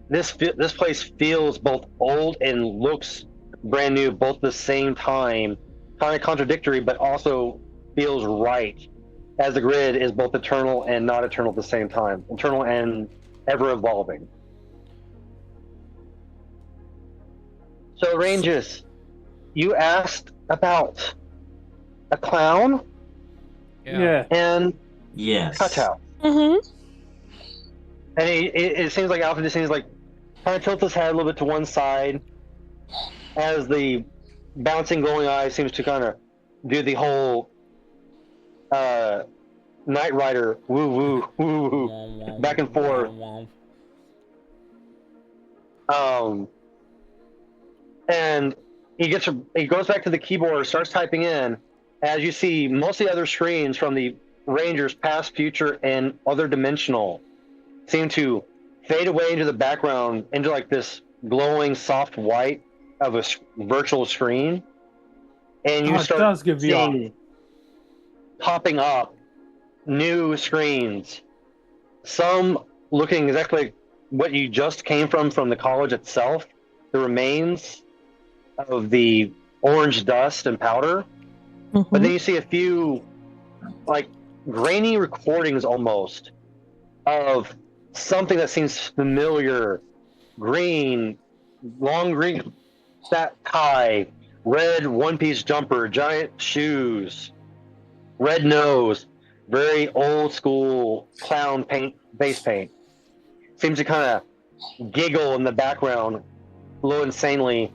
this place feels both old and looks brand new both at the same time, kind of contradictory, but also feels right, as the grid is both eternal and not eternal at the same time, eternal and ever evolving. So Rangers, you asked about a clown Yeah. and Yes. cutout. Mm-hmm. And it seems like Alpha just seems like kind of tilts his head a little bit to one side as the bouncing glowing eye seems to kind of do the whole Knight Rider woo woo woo woo back and forth. And he goes back to the keyboard, starts typing in. As you see, most of the other screens from the Rangers, past, future, and other dimensional, seem to fade away into the background into like this glowing soft white of a virtual screen, and you Oh, it start does give you seeing popping up new screens, some looking exactly like what you just came from the college itself, the remains of the orange dust and powder. But then you see a few like grainy recordings almost of something that seems familiar. Green, long green fat tie, red one-piece jumper, giant shoes, red nose, very old school clown paint, face paint. Seems to kind of giggle in the background, a little insanely,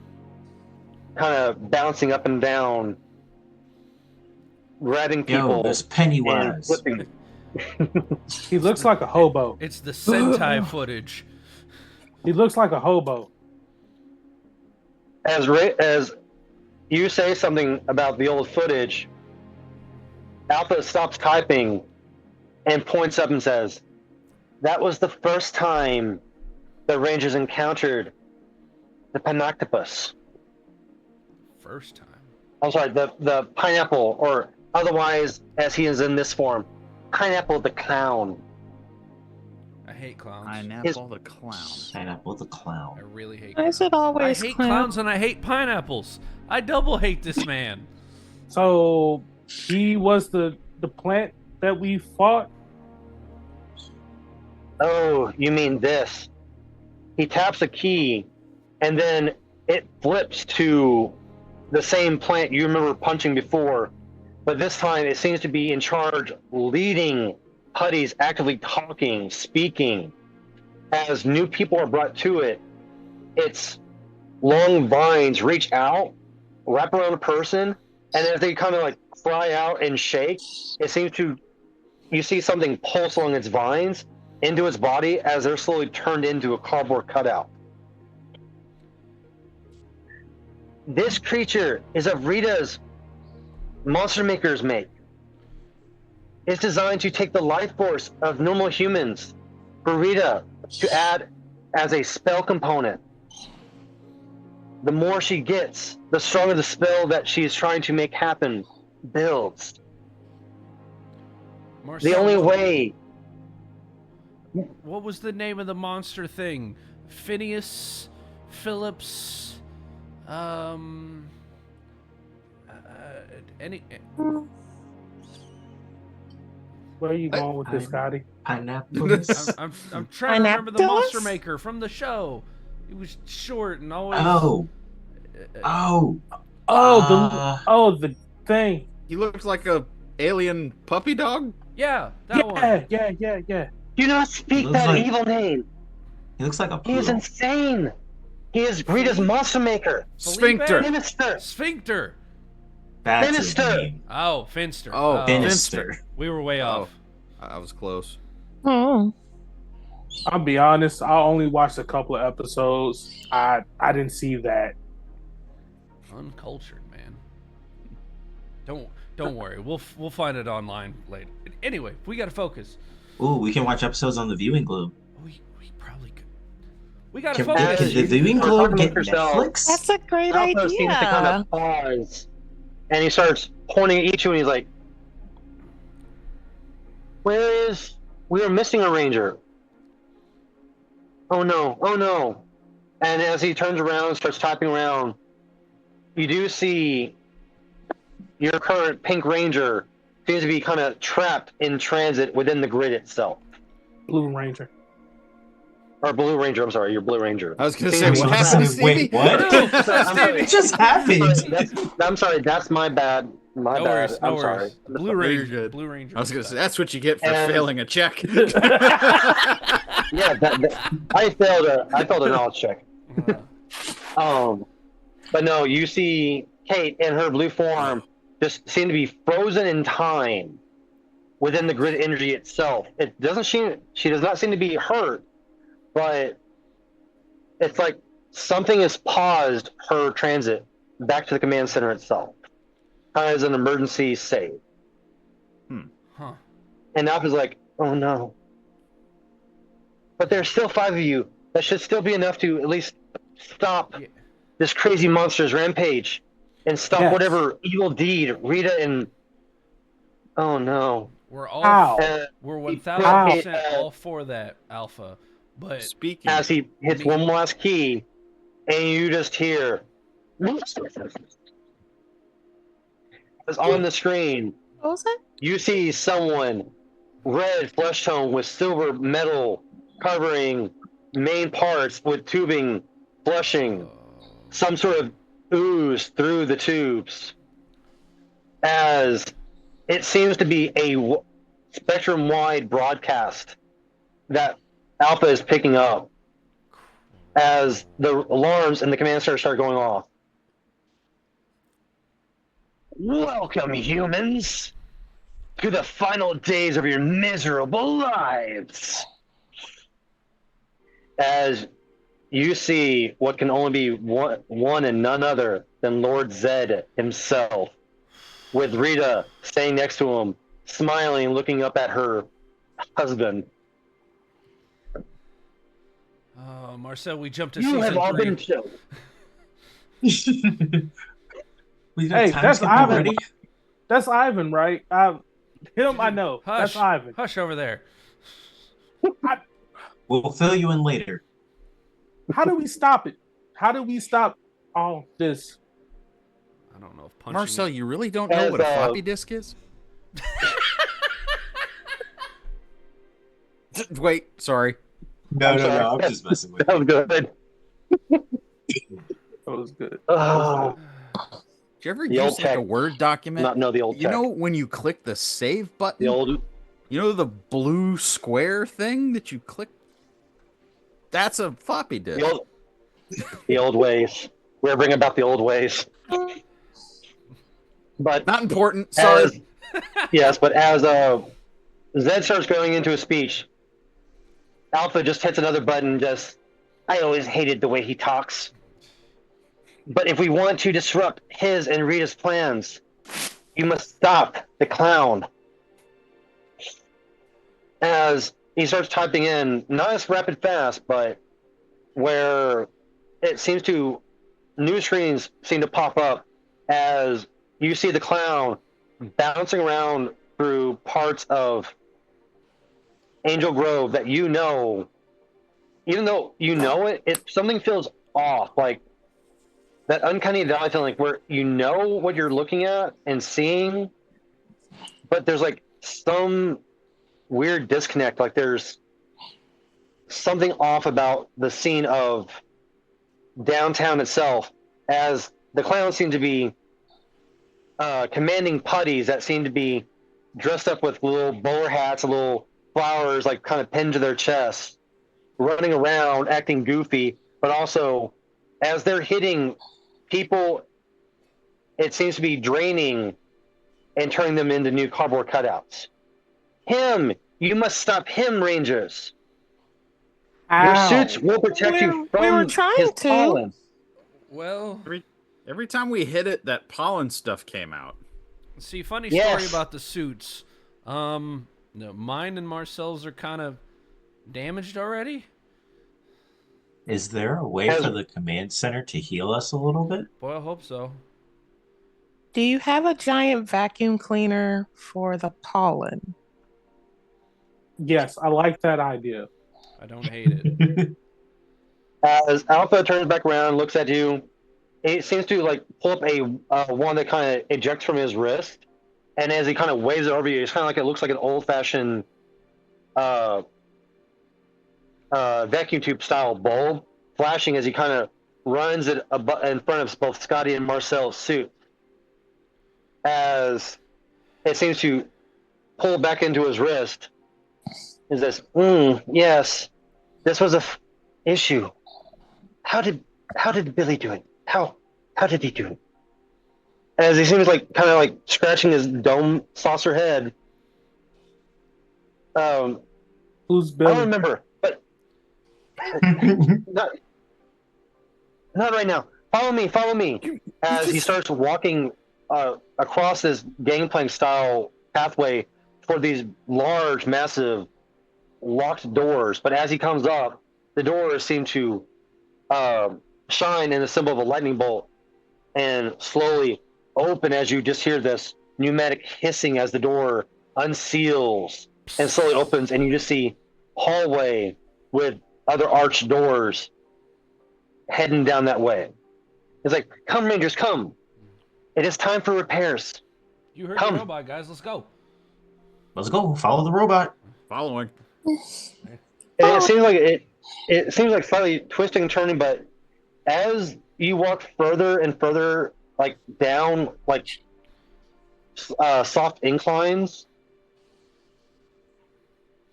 kind of bouncing up and down, grabbing people. Yo, this and Pennywise. flipping. He looks like a hobo. It's the Sentai footage. He looks like a hobo. As you say something about the old footage, Alpha stops typing and points up and says, "That was the first time the Rangers encountered the Panoctopus." First time. I'm sorry, the pineapple, or otherwise, as he is in this form, Pineapple the Clown. I hate clowns. Pineapple the clown. Pineapple the I Clown. really hate Why clowns. is it always I hate clown? clowns and I hate pineapples. I double hate this man. So he was the plant that we fought. Oh, you mean this? He taps a key, and then it flips to the same plant you remember punching before, but this time it seems to be in charge, leading putties, actively talking, speaking. As new people are brought to it, its long vines reach out, wrap around a person, and as they kind of like cry out and shake, it seems to, you see something pulse along its vines into its body as they're slowly turned into a cardboard cutout. This creature is of Rita's Monster Maker's make. It's designed to take the life force of normal humans for Rita to add as a spell component. The more she gets, the stronger the spell that she is trying to make happen builds. Marcel, The only way. What was the name of the monster thing? Phineas Phillips. Any. Where are you going with this, Scotty? Pineapples. I'm trying to remember the Pineapples? Monster Maker from the show. He was short and always. Oh, The thing. He looks like a alien puppy dog. Yeah, that one. Yeah. Do not speak Looks that like- evil name. he looks like a He is poodle. insane. He is Rita's Monster Maker. Sphincter. Minister. Sphincter. That's his Minister. name. Oh, Finster. Oh, Minister. We were way off. I was close. Hmm. I'll be honest. I only watched a couple of episodes. I didn't see that. Uncultured, man. Don't worry. We'll find it online later. Anyway, we gotta focus. Ooh, we can watch episodes on the Viewing Globe. We probably could. We gotta Can focus. the Viewing We're Globe talking get about yourself. Netflix? That's a great Alpha seems to kind idea. of pause, and he starts pointing at each of you, and he's like, "Where is? We are missing a ranger. Oh no! Oh no!" And as he turns around and starts typing around, you do see your current pink ranger seems to be kind of trapped in transit within the grid itself. Blue Ranger. Or blue ranger. I'm sorry, your blue ranger. I was gonna See, say, what's what happening? happened, Stevie? Wait, what? I'm sorry. What just happened? I'm sorry. That's my bad. My No bad. worries. No I'm sorry. worries. Blue You're Ranger. good. Blue Ranger. I was gonna say that's what you get for And- failing a check. Yeah, I failed a knowledge check. But no, you see Kate in her blue form just seem to be frozen in time within the grid energy itself. It doesn't she does not seem to be hurt, but it's like something has paused her transit back to the command center itself. Kind of as an emergency save. Huh. And Alpha's like, oh no. But there's still 5 of you. That should still be enough to at least stop Yeah. this crazy monster's rampage and stop Yes. whatever evil deed Rita and. Oh no. We're all. Ow. We're He 1000% put- all for that, Alpha. But Speaking, As he hits one last key, and you just hear. As on the screen, What was it? you see someone, red flesh tone with silver metal covering main parts with tubing, flushing, some sort of ooze through the tubes. As it seems to be a spectrum-wide broadcast that Alpha is picking up as the alarms in the command center start going off. Welcome, humans, to the final days of your miserable lives. As you see what can only be one and none other than Lord Zed himself, with Rita staying next to him, smiling, looking up at her husband. Marcel, we jumped to You season have all 3. been killed. We got Hey, time that's skip Ivan. already? That's Ivan, right? Him, I know. Hush. That's Ivan. Hush over there. We'll fill you in later. How do we stop it? How do we stop all this? I don't know if punching. Marcel, you really don't know As, what a floppy disk is? Wait, sorry. No, I'm sorry. I'm just messing with That was good. That was good. Oh, you ever The use old like a tech. Word document? Not know the old You tech. know when you click the save button? The old, You know the blue square thing that you click? That's a floppy disk. the old ways. We're bringing back the old ways. But Not important. Sorry. yes, but as Zed starts going into a speech, Alpha just hits another button. I always hated the way he talks. But if we want to disrupt his and Rita's plans, you must stop the clown. As he starts typing in, not as rapid fast, but where it seems to, new screens seem to pop up as you see the clown bouncing around through parts of Angel Grove that you know, even though you know it something feels off, like that uncanny valley feeling where you know what you're looking at and seeing, but there's like some weird disconnect, like there's something off about the scene of downtown itself, as the clowns seem to be commanding putties that seem to be dressed up with little bowler hats and little flowers like kind of pinned to their chests, running around acting goofy, but also as they're hitting people, it seems to be draining and turning them into new cardboard cutouts. You must stop him, Rangers. Your Ow. suits will protect you from we were trying his to. pollen. Well, Every time we hit it, that pollen stuff came out. see, funny Yes. story about the suits. No, mine and Marcel's are kind of damaged already. Is there a way for the command center to heal us a little bit? Boy, I hope so. Do you have a giant vacuum cleaner for the pollen? Yes, I like that idea. I don't hate it. As Alpha turns back around, looks at you, it seems to like pull up a wand that kind of ejects from his wrist, and as he kind of waves it over you, it's kind of like it looks like an old-fashioned vacuum tube style bulb flashing as he kind of runs it in front of both Scotty and Marcel's suit, as it seems to pull back into his wrist. Is this? Yes, this was a issue. How did Billy do it? How did he do it? As he seems like kind of like scratching his dome saucer head. Who's I Billy? don't remember, but not right now. Follow me. As he starts walking across this gangplank style pathway toward these large, massive, locked doors. But as he comes up, the doors seem to shine in the symbol of a lightning bolt and slowly open as you just hear this pneumatic hissing as the door unseals and slowly opens, and you just see hallway with other arched doors heading down that way. It's like, come Rangers, come. It is time for repairs. You heard Come. the robot, guys. Let's go. Let's go. Follow the robot. Following. And it seems like slightly twisting and turning, but as you walk further and further, like down, like soft inclines,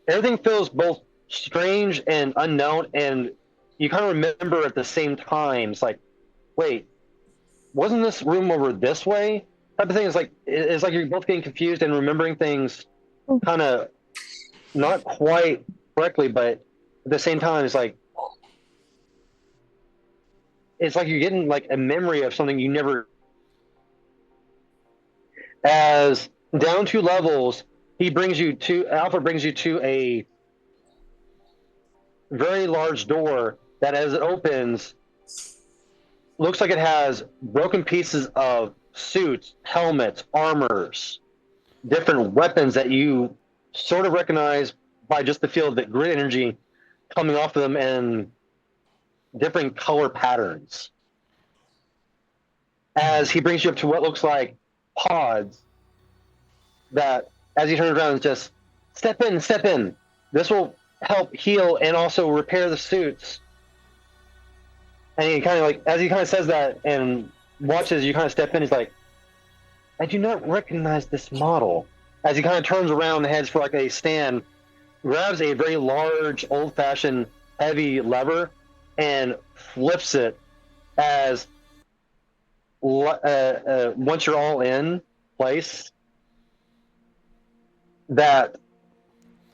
everything feels both strange and unknown, and you kind of remember at the same time. It's like, wait, wasn't this room over this way? Type of thing. It's like you're both getting confused and remembering things kind of not quite correctly, but at the same time, it's like you're getting like a memory of something you never. As down 2 levels, Alpha brings you to a very large door that, as it opens, looks like it has broken pieces of suits, helmets, armors, different weapons that you sort of recognize by just the feel of the grid energy coming off of them and different color patterns. As he brings you up to what looks like pods that, as he turns around, is just step in. This will help heal and also repair the suits. And he kind of like, as he kind of says that and watches you kind of step in, he's like, I do not recognize this model. As he kind of turns around and heads for like a stand, grabs a very large, old-fashioned, heavy lever and flips it as once you're all in place, that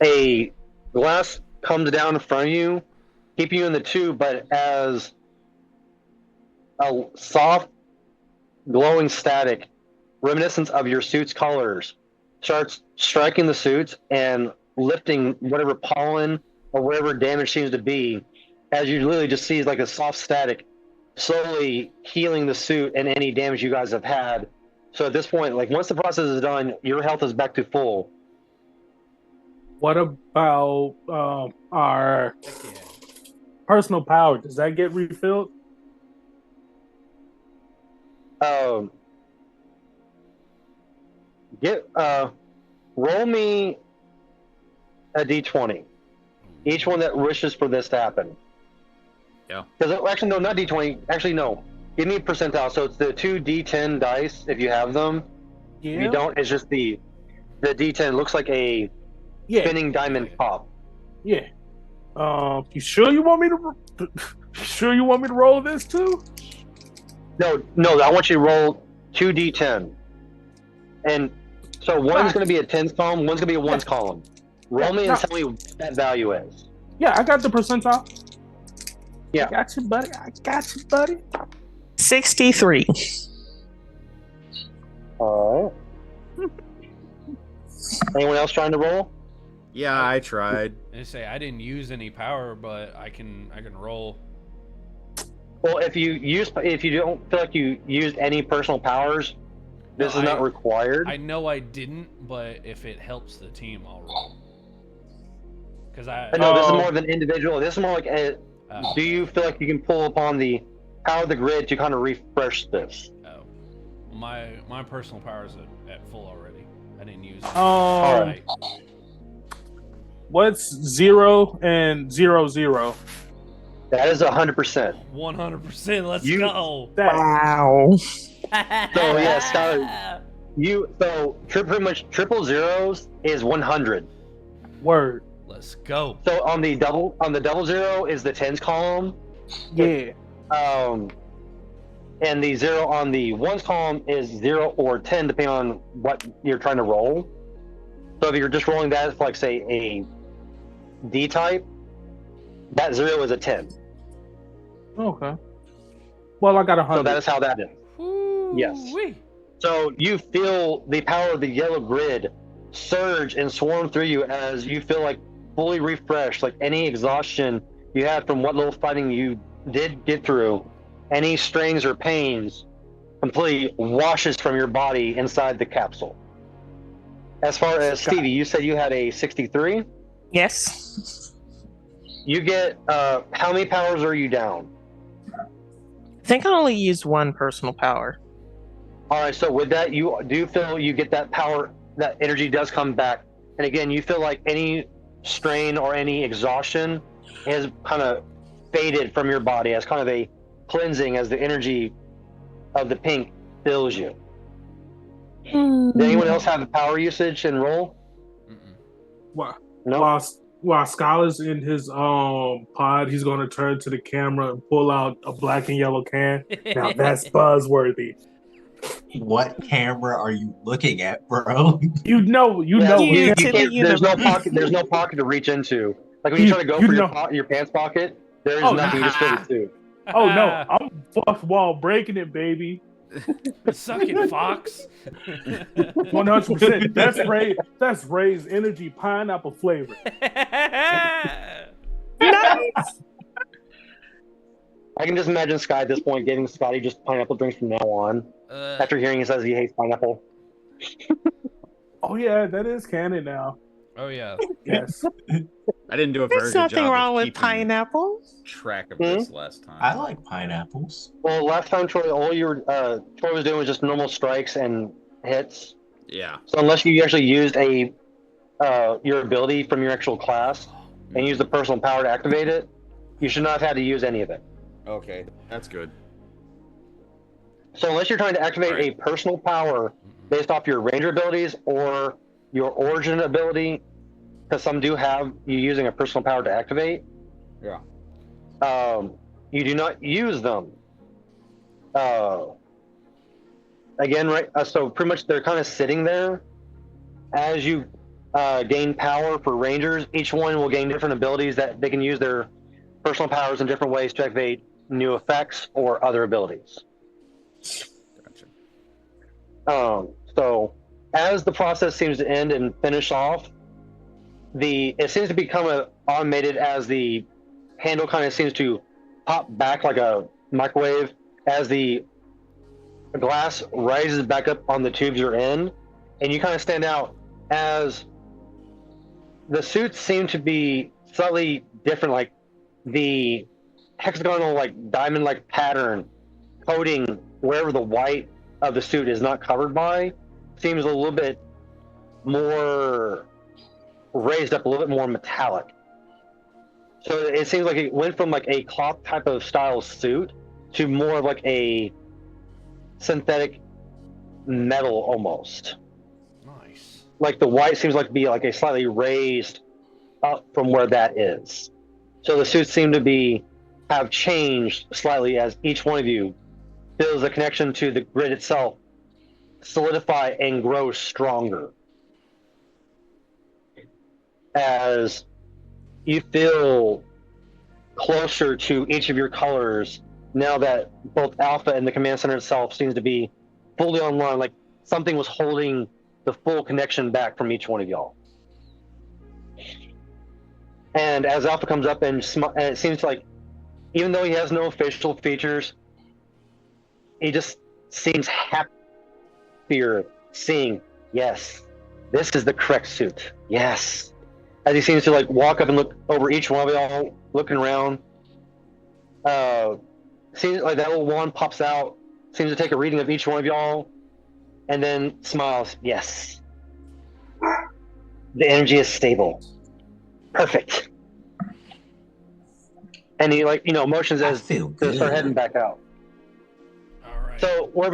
a glass comes down in front of you, keeping you in the tube, but as a soft, glowing static, reminiscent of your suit's colors, starts striking the suits and lifting whatever pollen or whatever damage seems to be, as you literally just see like a soft static slowly healing the suit and any damage you guys have had. So at this point, like once the process is done, your health is back to full. What about our personal power? Does that get refilled? Roll me a d20. Each one that wishes for this to happen. Yeah. Because actually, no, not d20. Actually, no. Give me a percentile. So it's the 2 d10 dice if you have them. Yeah. If you don't, it's just the d10. Looks like a spinning diamond top. Yeah. You sure you want me to? Sure you want me to roll this too? No. I want you to roll 2 d10. And so one's going to be a tens column, one's going to be a ones column. Roll me and tell me what that value is. Yeah, I got the percentile. Yeah. I got you, buddy. 63. All right. Anyone else trying to roll? Yeah, I tried. I say I didn't use any power, but I can roll. Well, if you don't feel like you used any personal powers, this is not required. I know I didn't, but if it helps the team, I'll roll. Because No, this is more of an individual. This is more like do you feel like you can pull upon the power of the grid to kind of refresh this? Oh, my personal power is at full already. I didn't use it. All right. What's 0 and 0 0? That is 100%. 100%. Let's go. Wow. So yeah, Skylar, pretty much triple zeros is 100. Word. Let's go. So on the double zero is the tens column. Yeah. And the 0 on the ones column is 0 or 10 depending on what you're trying to roll. So if you're just rolling that for like say a D type, that 0 is a 10. Okay. Well, I got 100. So that is how that is. Yes. So you feel the power of the yellow grid surge and swarm through you as you feel like fully refreshed, like any exhaustion you had from what little fighting you did get through, any strains or pains completely washes from your body inside the capsule. As far as Stevie, you said you had a 63? Yes. You get, how many powers are you down? I think I only used one personal power. All right, so with that, you do feel you get that power, that energy does come back. And again, you feel like any strain or any exhaustion has kind of faded from your body as kind of a cleansing as the energy of the pink fills you. Does anyone else have the power usage and roll? Well, No. While Skylar's in his pod, he's going to turn to the camera and pull out a black and yellow can. Now that's buzzworthy. What camera are you looking at, bro? You know. You can't, there's no pocket. There's no pocket to reach into. Like when you try to go for your pants pocket, there is nothing. You just fit it too. Oh no, I'm fourth wall breaking it, baby. Suck it, Fox. 100%. That's Ray's energy pineapple flavor. Nice. I can just imagine Sky at this point giving Scotty just pineapple drinks from now on. After hearing he says he hates pineapple. Oh yeah, that is canon now. Oh yeah. Yes. I didn't do a very There's good nothing job wrong of with keeping pineapple. track of this last time. I like pineapples. Well, last time Troy, all Troy was doing was just normal strikes and hits. Yeah. So unless you actually used your ability from your actual class and used the personal power to activate it, you should not have had to use any of it. Okay, that's good. So unless you're trying to activate a personal power based off your ranger abilities or your origin ability, because some do have you using a personal power to activate. Yeah. You do not use them. Again, right? So pretty much they're kind of sitting there. As you gain power for rangers, each one will gain different abilities that they can use their personal powers in different ways to activate new effects or other abilities. Gotcha. So as the process seems to end and finish off, it seems to become automated as the handle kind of seems to pop back like a microwave as the glass rises back up on the tubes you're in, and you kind of stand out as the suits seem to be slightly different, like the hexagonal, like diamond-like pattern coating wherever the white of the suit is not covered by seems a little bit more raised up, a little bit more metallic. So it seems like it went from like a cloth type of style suit to more of like a synthetic metal almost. Nice. Like the white seems like to be like a slightly raised up from where that is. So the suits seem to have changed slightly as each one of you feels a connection to the grid itself solidify and grow stronger. As you feel closer to each of your colors now that both Alpha and the command center itself seems to be fully online, like something was holding the full connection back from each one of y'all. And as Alpha comes up and it seems like, even though he has no facial features, he just seems happier seeing, yes, this is the correct suit. Yes. As he seems to like walk up and look over each one of y'all, looking around. Seems like that little wand pops out, seems to take a reading of each one of y'all, and then smiles. Yes. The energy is stable. Perfect. And he motions as feel to start good. heading back out. All right. So where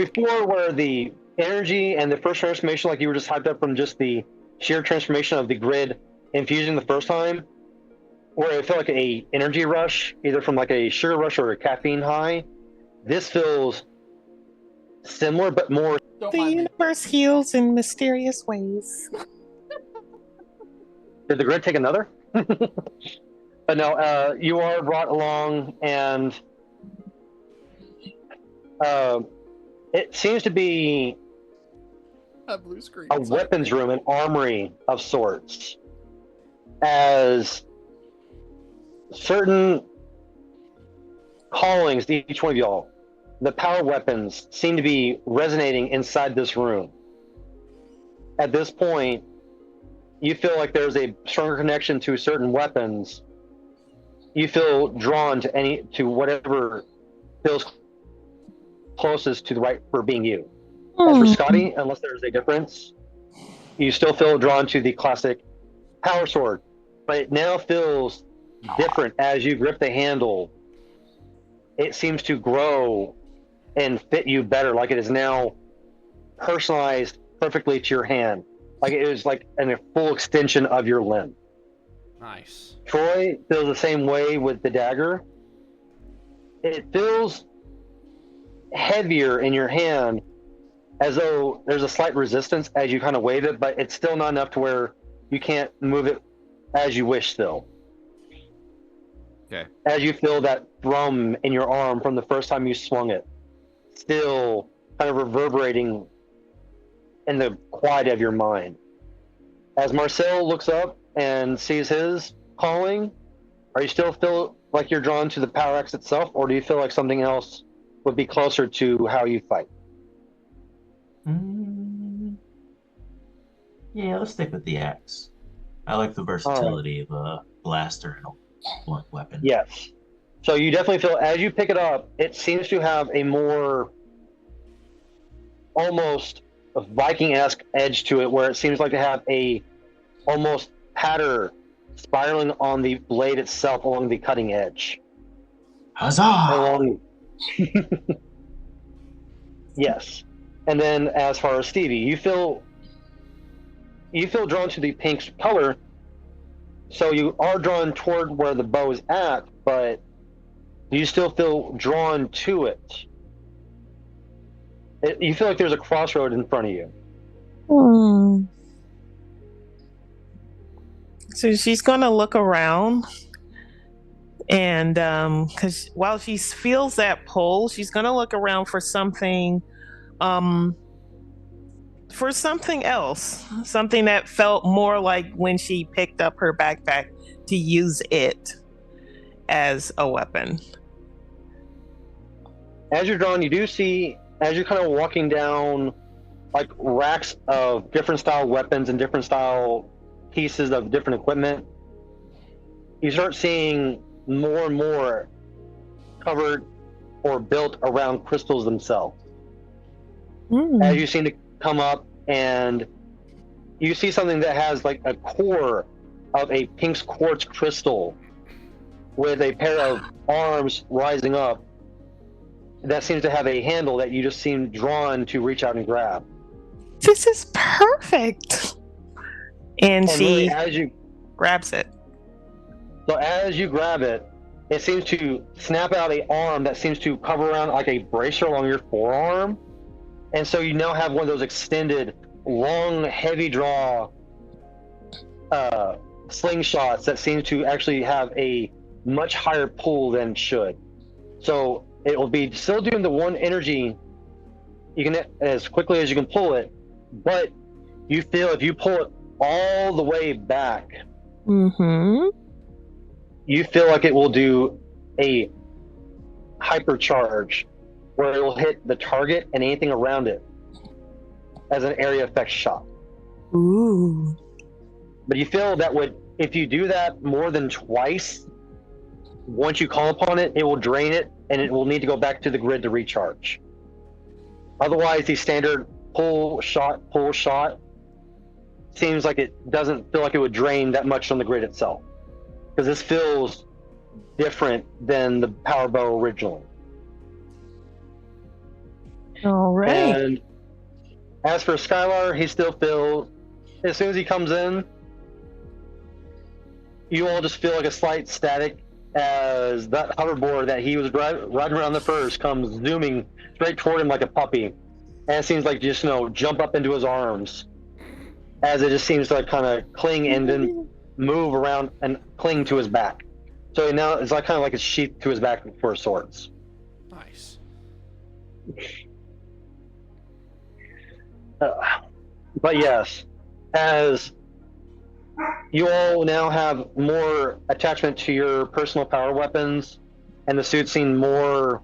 the energy and the first transformation, like you were just hyped up from just the sheer transformation of the grid infusing the first time, where it felt like a energy rush, either from like a sugar rush or a caffeine high, this feels similar but more. The universe heals in mysterious ways. Did the grid take another? But no, you are brought along, and it seems to be A blue screen. a weapons room, an armory of sorts, as certain callings to each one of y'all, the power weapons seem to be resonating inside this room. At this point, you feel like there's a stronger connection to certain weapons. You feel drawn to whatever feels closest to the right for being you. As for Scotty, unless there's a difference, you still feel drawn to the classic power sword, but it now feels different as you grip the handle. It seems to grow and fit you better, like it is now personalized perfectly to your hand, like it is like a full extension of your limb. Nice. Troy feels the same way with the dagger. It feels heavier in your hand, as though there's a slight resistance as you kind of wave it, but it's still not enough to where you can't move it as you wish still. Okay. As you feel that thrum in your arm from the first time you swung it, still kind of reverberating in the quiet of your mind. As Marcel looks up and sees his calling, are you still feel like you're drawn to the Power X itself, or do you feel like something else would be closer to how you fight? Yeah, let's stick with the axe. I like the versatility of a blaster and a blunt weapon. Yes. So you definitely feel, as you pick it up, it seems to have a more almost Viking-esque edge to it, where it seems like to have a almost pattern spiraling on the blade itself along the cutting edge. Huzzah! Along... Yes. And then as far as Stevie, you feel drawn to the pink color, so you are drawn toward where the bow is at, but you still feel drawn to it. You feel like there's a crossroad in front of you. Hmm. So she's gonna look around, and because while she feels that pull, she's gonna look around for something else, something that felt more like when she picked up her backpack to use it as a weapon. As you're drawn, you do see, as you're kind of walking down like racks of different style weapons and different style pieces of different equipment, you start seeing more and more covered or built around crystals themselves. As you seem to come up, and you see something that has like a core of a pink quartz crystal with a pair of arms rising up that seems to have a handle that you just seem drawn to reach out and grab. This is perfect. And she really, as you grabs it. So as you grab it, it seems to snap out an arm that seems to cover around like a bracer along your forearm. And so you now have one of those extended, long, heavy draw slingshots that seem to actually have a much higher pull than it should. So it will be still doing the one energy you can as quickly as you can pull it, but you feel if you pull it all the way back, you feel like it will do a hypercharge where it will hit the target and anything around it as an area effect shot. Ooh. But you feel that if you do that more than twice, once you call upon it, it will drain it and it will need to go back to the grid to recharge. Otherwise, the standard pull shot seems like it doesn't feel like it would drain that much on the grid itself, because this feels different than the power bow originally. All right. And as for Skylar, he still feels, as soon as he comes in, you all just feel like a slight static as that hoverboard that he was riding around the first comes zooming straight toward him like a puppy. And it seems like just, jump up into his arms as it just seems to like kind of cling and then move around and cling to his back. So now it's like kind of like a sheath to his back for swords. Nice. But yes, as you all now have more attachment to your personal power weapons, and the suits seem more.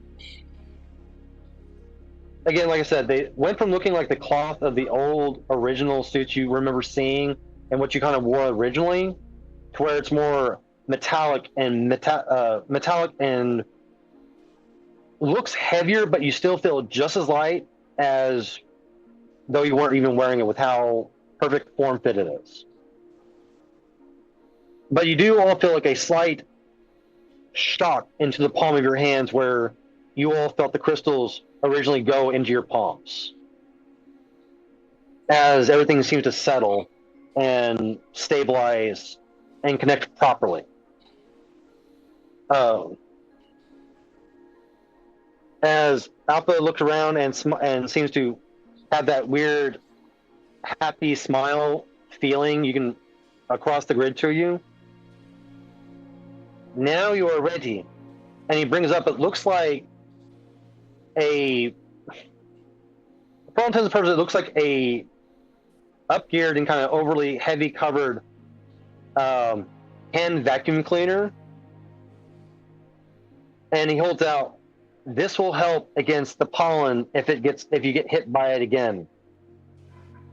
Again, like I said, they went from looking like the cloth of the old original suits you remember seeing and what you kind of wore originally, to where it's more metallic and looks heavier, but you still feel just as light as though you weren't even wearing it, with how perfect form fit it is. But you do all feel like a slight shock into the palm of your hands, where you all felt the crystals originally go into your palms, as everything seems to settle and stabilize and connect properly. As Alpha looks around and seems to have that weird happy smile feeling you can across the grid to you. Now you are ready. And he brings up, it looks like for all intents and purposes, it looks like a up-geared and kind of overly heavy covered hand vacuum cleaner. And he holds out, this will help against the pollen if you get hit by it again.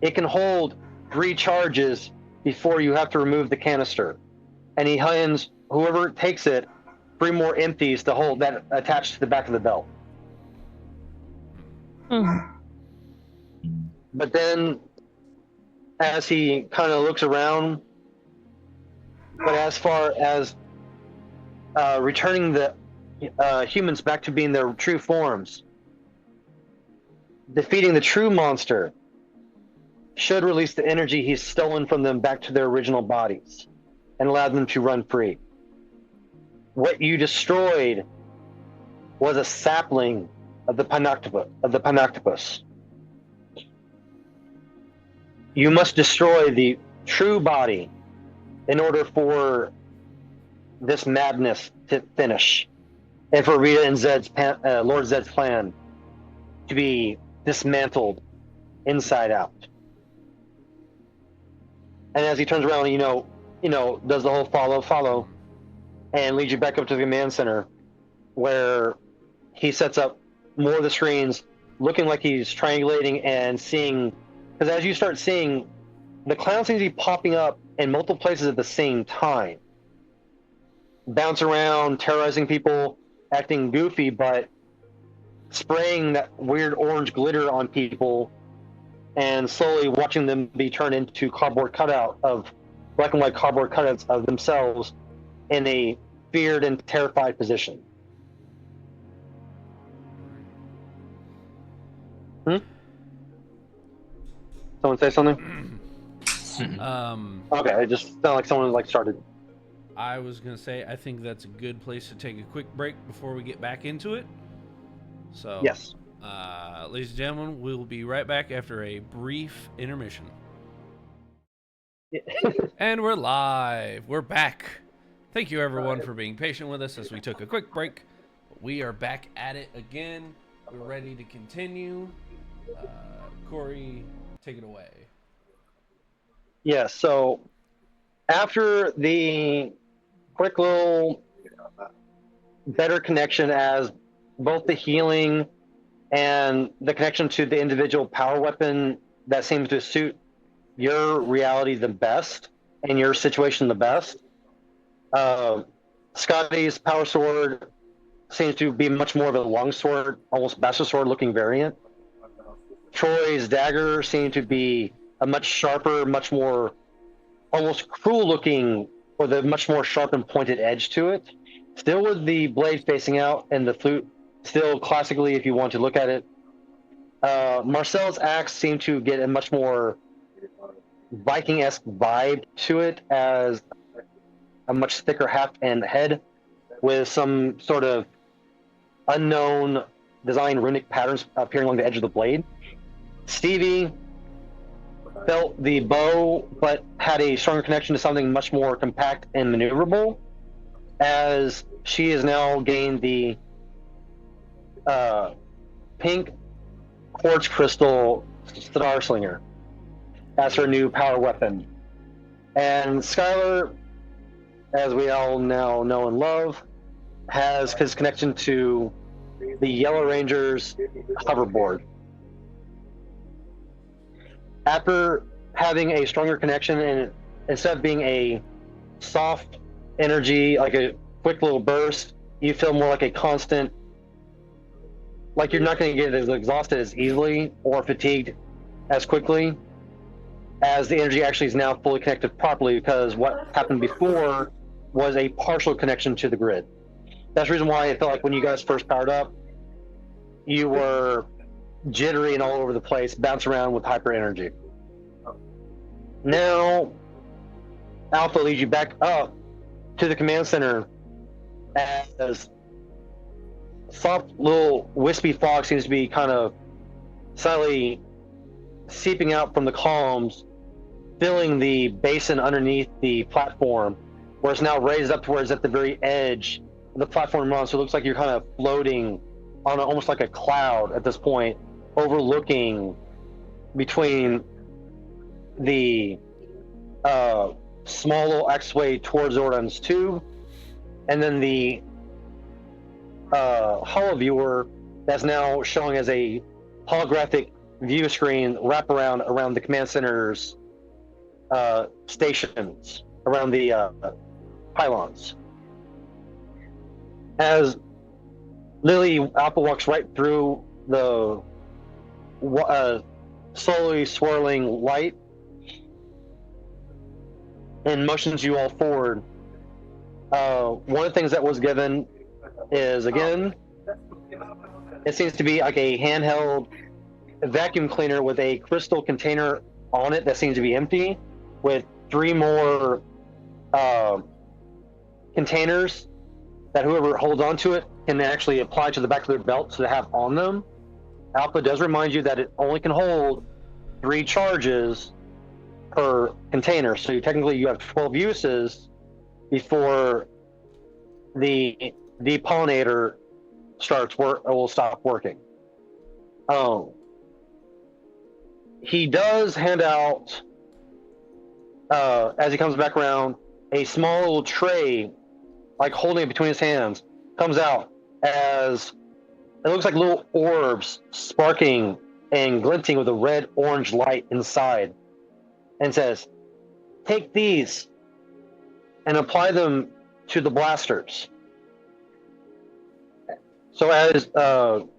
It can hold 3 charges before you have to remove the canister. And he hands whoever takes it 3 more empties to hold that attached to the back of the belt. But then, as he kind of looks around, but as far as returning the humans back to being their true forms, defeating the true monster should release the energy he's stolen from them back to their original bodies and allow them to run free. What you destroyed was a sapling of the Panoctopus. You must destroy the true body in order for this madness to finish, and for Rita and Lord Zed's plan to be dismantled inside out. And as he turns around, does the whole follow, and leads you back up to the command center, where he sets up more of the screens, looking like he's triangulating and seeing. Because as you start seeing, the clown seems to be popping up in multiple places at the same time, bounce around, terrorizing people, acting goofy, but spraying that weird orange glitter on people, and slowly watching them be turned into black and white cardboard cutouts of themselves in a feared and terrified position. Someone say something? Okay, it just sounded like someone started. I was gonna say I think that's a good place to take a quick break before we get back into it. So Yes. Ladies and gentlemen, we'll be right back after a brief intermission. And we're live. We're back. Thank you everyone for being patient with us as we took a quick break. We are back at it again. We're ready to continue. Corey, take it away. Yeah, so after the quick little better connection, as both the healing and the connection to the individual power weapon that seems to suit your reality the best and your situation the best, Scotty's power sword seems to be much more of a longsword, almost bastard sword looking variant. Troy's dagger seemed to be a much sharper, much more almost cruel looking, with a much more sharp and pointed edge to it. Still with the blade facing out and the flute still classically, if you want to look at it. Marcel's axe seemed to get a much more Viking-esque vibe to it, as a much thicker haft and head with some sort of unknown design runic patterns appearing along the edge of the blade. Stevie felt the bow, but had a stronger connection to something much more compact and maneuverable, as she has now gained the pink quartz crystal Star Slinger as her new power weapon. And Skylar, as we all now know and love, has his connection to the Yellow Rangers hoverboard. After having a stronger connection, and instead of being a soft energy, like a quick little burst, you feel more like a constant, like you're not going to get as exhausted as easily or fatigued as quickly, as the energy actually is now fully connected properly, because what happened before was a partial connection to the grid. That's the reason why I felt like when you guys first powered up, you were jittery and all over the place, bounce around with hyper energy. Now, Alpha leads you back up to the command center, as soft little wispy fog seems to be kind of slightly seeping out from the columns, filling the basin underneath the platform, where it's now raised up to where it's at the very edge of the platform run. So it looks like you're kind of floating on almost like a cloud at this point, overlooking between the small little X-way towards Zordon's tube, and then the holo viewer that's now showing as a holographic view screen wraparound around the command center's stations, around the pylons. As Lily Alpha walks right through the slowly swirling light and motions you all forward, one of the things that was given is, again, it seems to be like a handheld vacuum cleaner with a crystal container on it that seems to be empty, with 3 more containers that whoever holds onto it can actually apply to the back of their belt to have on them. Alpha does remind you that it only can hold 3 charges per container, so technically you have 12 uses before the pollinator will stop working. He does hand out, as he comes back around, a small little tray, like holding it between his hands, comes out as it looks like little orbs sparking and glinting with a red-orange light inside, and says, "Take these and apply them to the blasters." So as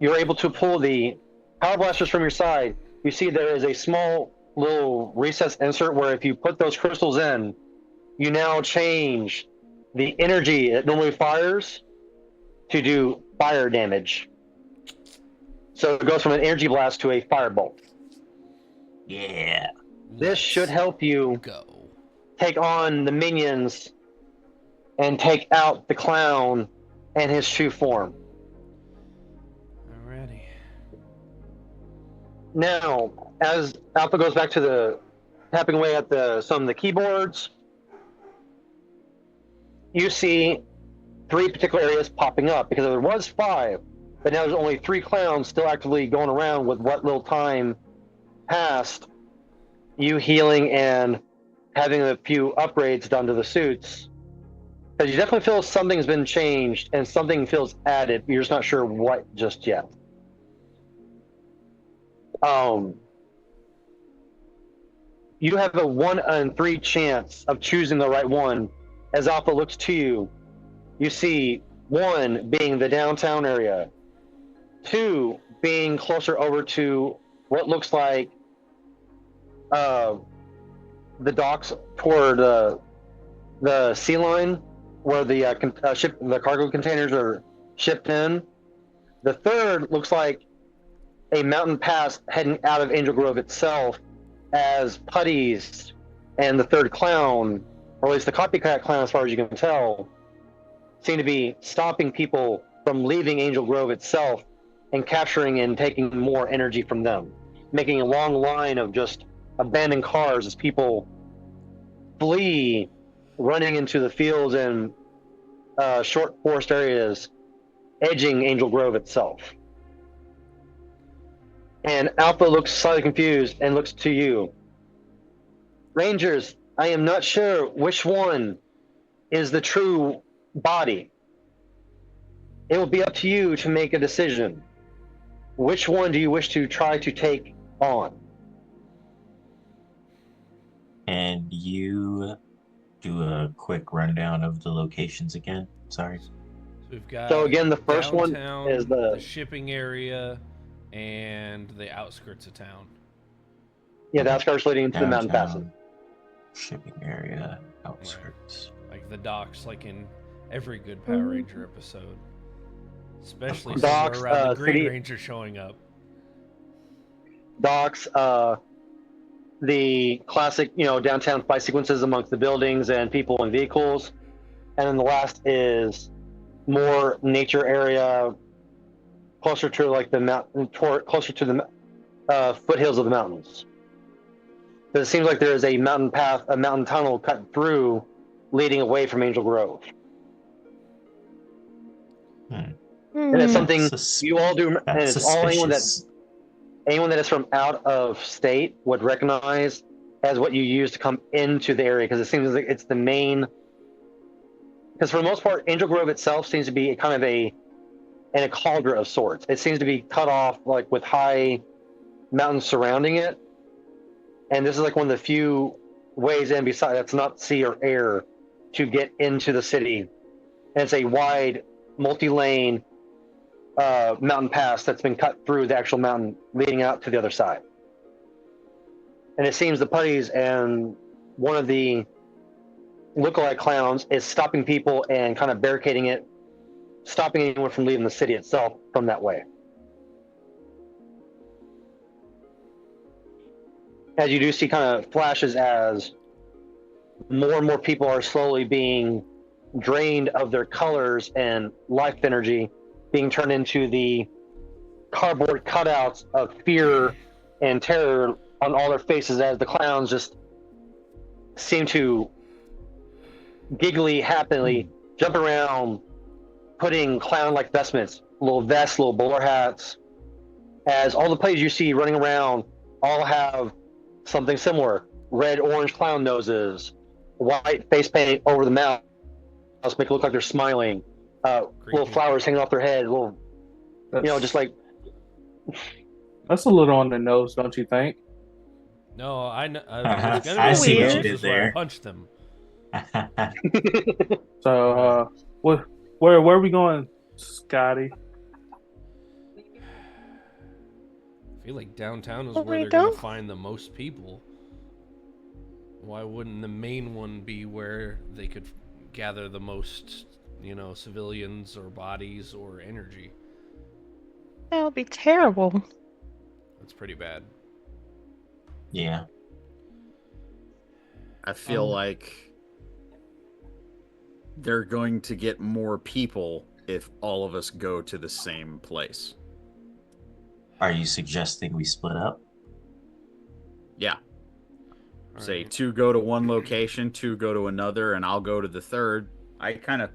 you're able to pull the power blasters from your side, you see there is a small little recessed insert where if you put those crystals in, you now change the energy it normally fires to do fire damage. So it goes from an energy blast to a firebolt. Yeah. This should help you Go. take on the minions and take out the clown and his true form. Alrighty. Now, as Alpha goes back to the tapping away at some of the keyboards, you see 3 particular areas popping up, because there was 5, but now there's only 3 clowns still actively going around with what little time passed, you healing and having a few upgrades done to the suits. Because you definitely feel something's been changed and something feels added. You're just not sure what just yet. You have a 1 in 3 chance of choosing the right one. As Alpha looks to you, you see 1 being the downtown area, 2 being closer over to what looks like the docks toward the sea line, where the cargo containers are shipped in. The 3rd looks like a mountain pass heading out of Angel Grove itself, as putties and the 3rd clown, or at least the copycat clown as far as you can tell, seem to be stopping people from leaving Angel Grove itself and capturing and taking more energy from them, making a long line of just abandoned cars as people flee, running into the fields and short forest areas edging Angel Grove itself. And Alpha looks slightly confused and looks to you. Rangers, I am not sure which one is the true body. It will be up to you to make a decision. Which one do you wish to try to take on? And you do a quick rundown of the locations again. Sorry. So we've got So again, the first one downtown, is the shipping area and the outskirts of town. Yeah, the outskirts leading into the mountain passes. Downtown, shipping area, outskirts. Like the docks, like in every good Power Ranger episode. Especially Docks, somewhere around the Green city- Ranger showing up. Docks, the classic, downtown fight sequences amongst the buildings and people and vehicles. And then the last is more nature area, closer to like the mountain, closer to the foothills of the mountains. But it seems like there is a mountain path, a mountain tunnel cut through, leading away from Angel Grove. And it's something you all do, and it's all anyone that is from out of state would recognize as what you use to come into the area, because it seems like it's the main. Because for the most part, Angel Grove itself seems to be kind of in a cauldron of sorts. It seems to be cut off like with high mountains surrounding it, and this is like one of the few ways in beside that's not sea or air to get into the city. And it's a wide, multi-lane mountain pass that's been cut through the actual mountain, leading out to the other side. And it seems the putties and one of the lookalike clowns is stopping people and kind of barricading it, stopping anyone from leaving the city itself from that way. as you do see kind of flashes as more and more people are slowly being drained of their colors and life energy, being turned into the cardboard cutouts of fear and terror on all their faces as the clowns just seem to giggly happily jump around, putting clown-like vestments, little vests, little bowler hats, as all the players you see running around all have something similar: red, orange clown noses, white face paint over the mouth, make it look like they're smiling, little flowers hanging off their head, little, just like. That's a little on the nose, don't you think? No, I know. I see what you did there. I punched him. So, where are we going, Scotty? I feel like downtown is Where where we they're going to go? find the most people. Why wouldn't the main one be where they could gather the most, civilians or bodies or energy? That would be terrible. That's pretty bad. Yeah. I feel like they're going to get more people if all of us go to the same place. Are you suggesting we split up? Yeah. All Say right. 2 go to one location, 2 go to another, and I'll go to the third. I can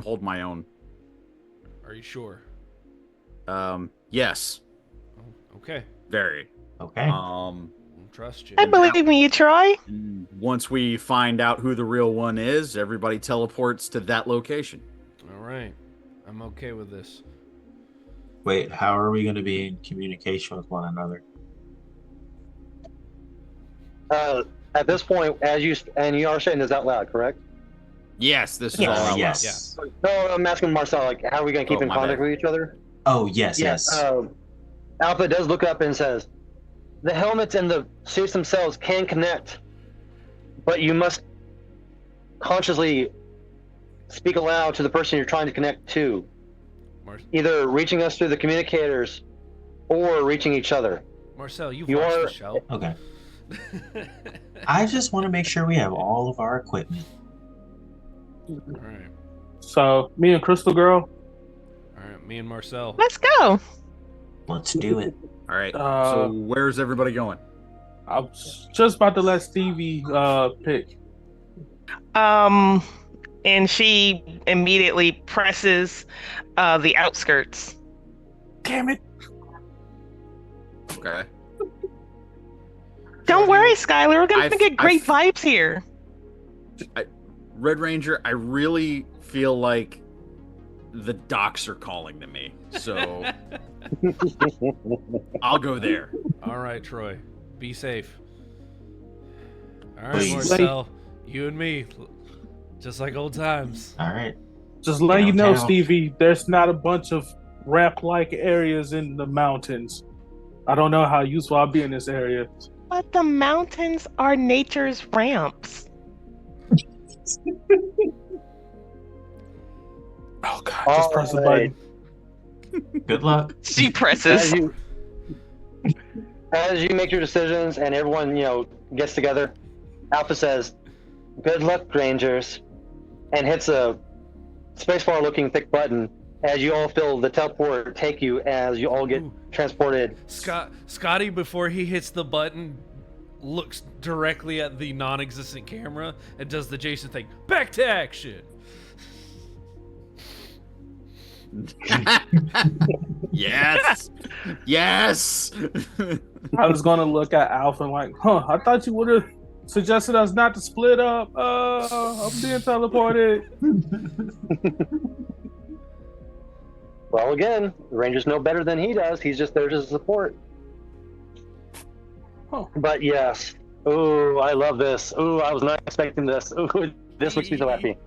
hold my own. Are you sure? Yes. Oh, okay. Very. Okay. I'll trust you. I believe in you, Troy. And once we find out who the real one is, everybody teleports to that location. All right. I'm okay with this. Wait, how are we going to be in communication with one another? At this point, you are saying this out loud, correct? Yes, this is all out loud. Yes. No, I'm asking Marcel, like, how are we going to keep in my contact bad. with each other? Oh, yes. Alpha does look up and says, the helmets and the suits themselves can connect, but you must consciously speak aloud to the person you're trying to connect to, either reaching us through the communicators or reaching each other. Marcel, you've You watched are- the show. Okay. I just want to make sure we have all of our equipment. All right. So, me and Crystal Girl. All right. Me and Marcel. Let's go. Let's do it. All right. So where's everybody going? I was just about to let Stevie pick. And she immediately presses the outskirts. Damn it! Okay. Don't worry, Skylar. We're gonna get great I've- vibes here. Red Ranger, I really feel like the docks are calling to me. So I'll go there. All right, Troy. Be safe. All right, Please. Marcel. You and me. Just like old times. All right. Just letting you know, Downtown. Stevie, there's not a bunch of ramp-like areas in the mountains. I don't know how useful I'll be in this area. But the mountains are nature's ramps. Oh God! Just press the button. Good luck. She presses. As you make your decisions and everyone, gets together, Alpha says, "Good luck, Rangers," and hits a spacebar-looking thick button as you all feel the teleport take you as you all get transported. Scotty, before he hits the button, looks directly at the non-existent camera and does the Jason thing. Back to action. Yes. Yes. I was gonna look at Alpha and like, I thought you would have suggested us not to split up. I'm being teleported. Well, again, the Rangers know better than he does. He's just there to support. Oh. But yes. Ooh, I love this. Ooh, I was not expecting this. Ooh, this makes me so happy.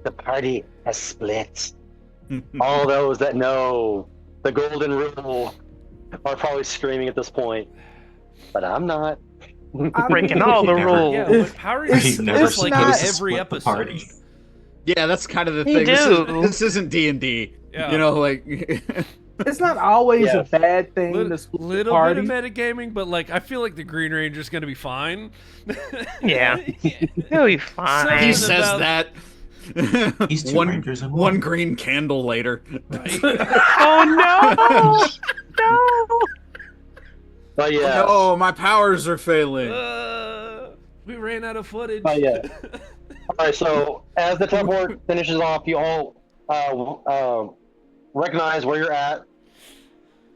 The party has split. All those that know the golden rule are probably screaming at this point. But I'm not. Breaking all the Never. rules. Yeah, but Power Rangers We've do never this like in supposed to every split the episode. party. Yeah, that's kind of the You thing. do. This isn't D&D. Yeah. You know, like It's not always Yes. a bad thing to split the Little party. bit of metagaming, but like I feel like the Green Ranger's gonna be fine. Yeah. He'll be fine. He Something says about- that. He's two Rangers in one one. green candle later. Right? Oh no! No! But yeah. No, my powers are failing. We ran out of footage. But yeah. All right. So as the teleport finishes off, you all recognize where you're at.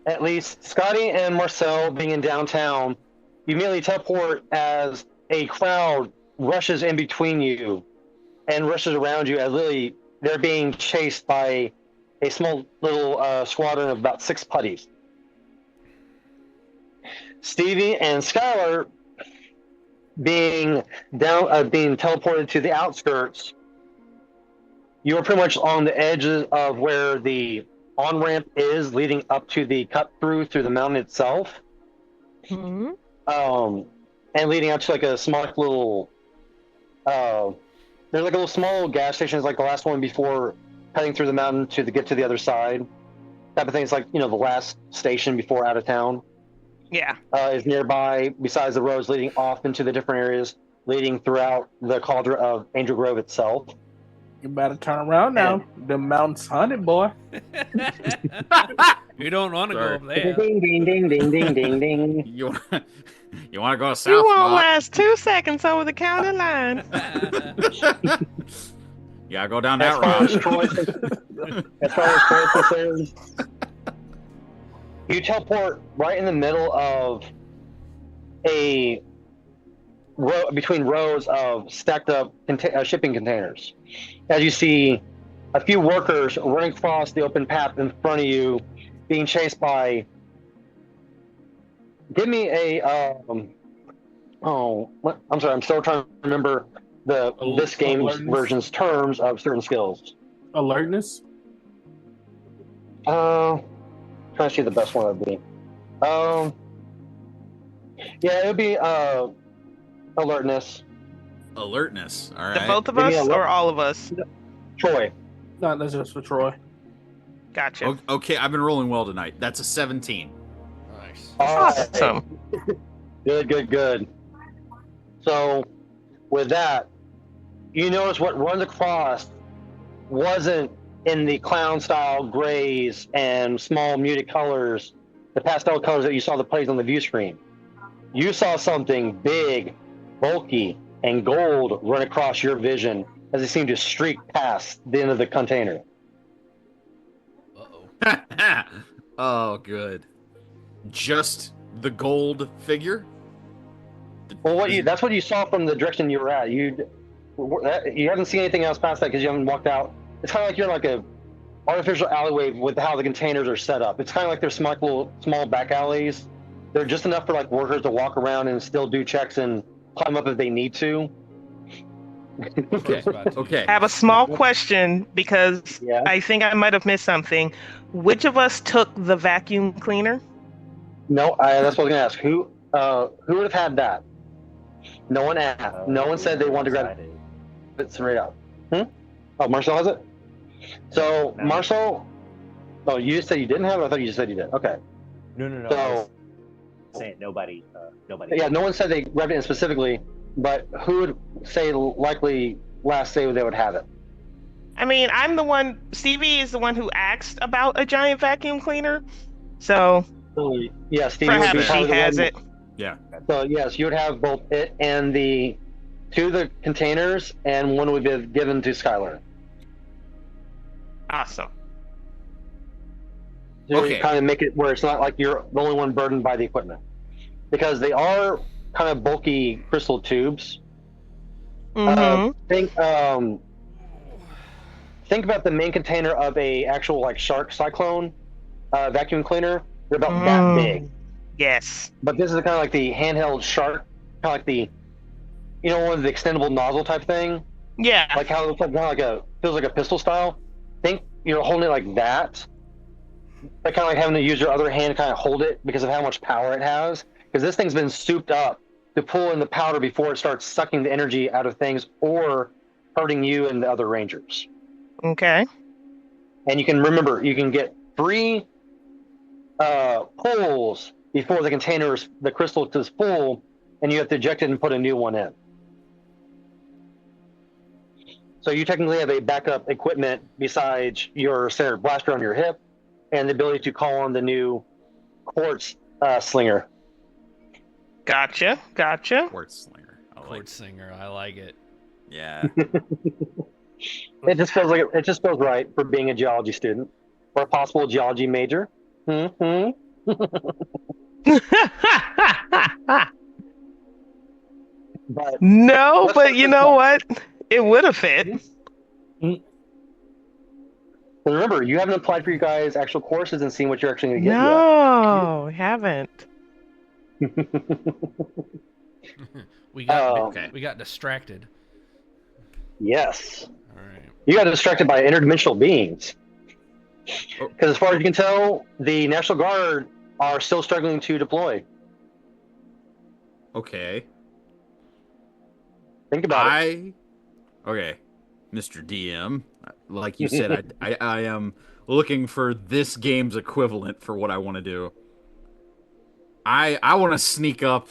At least Scotty and Marcel being in downtown, you immediately teleport as a crowd rushes in between you and rushes around you as literally they're being chased by a small little squadron of about 6 putties. Stevie and Skylar being teleported to the outskirts. You are pretty much on the edges of where the on-ramp is leading up to the cut through the mountain itself. Mhm. And leading out to like a small little there's like a little small gas station. It's like the last one before cutting through the mountain to get to the other side. Type of thing. It's like, you know, the last station before out of town Yeah. is nearby, besides the roads leading off into the different areas leading throughout the cauldron of Angel Grove itself. You better turn around now. The mountain's haunted, boy. You don't want to go Sorry. up there. Ding ding ding ding ding ding ding. You want to go south? You won't Mott? last 2 seconds over the county line. Yeah, go down As that far as road. Troy, as far as Troy is concerned, you teleport right in the middle of a row between rows of stacked up shipping containers. As you see a few workers running across the open path in front of you, being chased by. Give me a. I'm sorry. I'm still trying to remember this game's Alertness? version's terms of certain skills. Alertness? Trying to see the best one would be. Yeah, it would be alertness. Alertness. All The right. both of Give me us a look. or all of us? Troy. No, that's just for Troy. Gotcha. Okay, I've been rolling well tonight. That's a 17. Nice. Awesome. Good. So, with that, you notice what runs across wasn't in the clown style grays and small muted colors, the pastel colors that you saw the plays on the view screen. You saw something big, bulky, and gold run across your vision as it seemed to streak past the end of the container. Uh-oh. Oh, good. Just the gold figure? Well, that's what you saw from the direction you were at. You haven't seen anything else past that because you haven't walked out. It's kind of like you're in like a artificial alleyway with how the containers are set up. It's kind of like they're small back alleys. They're just enough for like workers to walk around and still do checks and climb up if they need to. Okay. Okay. I have a small question because Yeah. I think I might have missed something. Which of us took the vacuum cleaner? No, that's what I was gonna ask. Who would have had that? No one asked. No one said they wanted to grab it straight up. Oh, Marcel has it. So No. Marcel, oh, you said you didn't have it. I thought you just said you did. Okay. No. I was So saying nobody. Nobody. yeah, no one said they grabbed it in specifically, but who would say likely last say they would have it? I mean, I'm the one. Stevie is the one who asked about a giant vacuum cleaner, so Yeah, Stevie would be perhaps she probably the has one. it. So yes, you would have both it and the containers, and one would be given to Skylar. Awesome. To Okay. kind of make it where it's not like you're the only one burdened by the equipment, because they are kind of bulky crystal tubes. Mm-hmm. Think about the main container of a actual like shark cyclone vacuum cleaner. They're about that big. Yes. But this is kind of like the handheld shark, kind of like the, one of the extendable nozzle type thing. Yeah. Like how it looks like feels like a pistol style. Think you're holding it like that. Like kind of like having to use your other hand to kind of hold it because of how much power it has. Because this thing's been souped up to pull in the powder before it starts sucking the energy out of things or hurting you and the other rangers. Okay. And you can get free pulls before the crystal is full, and you have to eject it and put a new one in. So you technically have a backup equipment besides your standard blaster on your hip, and the ability to call on the new quartz slinger. Gotcha. Quartz slinger. I like Chord it. singer, I like it. Yeah. It just feels like it just feels right for being a geology student or a possible geology major. Mm-hmm. But No, let's but start you this know one. what? It would have fit. And remember, you haven't applied for you guys' actual courses and seen what you're actually going to get No, haven't. yet. We got Okay. we got distracted. Yes. All right. You got distracted by interdimensional beings. Oh. Because as far as you can tell, the National Guard are still struggling to deploy. Okay. Think about it. Okay, Mr. DM. Like you said, I am looking for this game's equivalent for what I want to do. I want to sneak up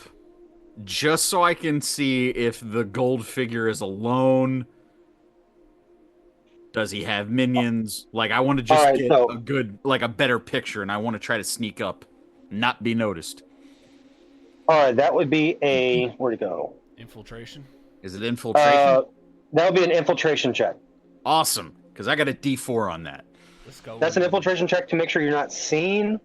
just so I can see if the gold figure is alone. Does he have minions? Like, I want to just Alright, get so- a good, like a better picture, and I want to try to sneak up, not be noticed. All right, that would be a where'd it go? Infiltration. Is it infiltration? That would be an infiltration check. Awesome, because I got a D4 on that. Let's go. That's an infiltration check to make sure you're not seen,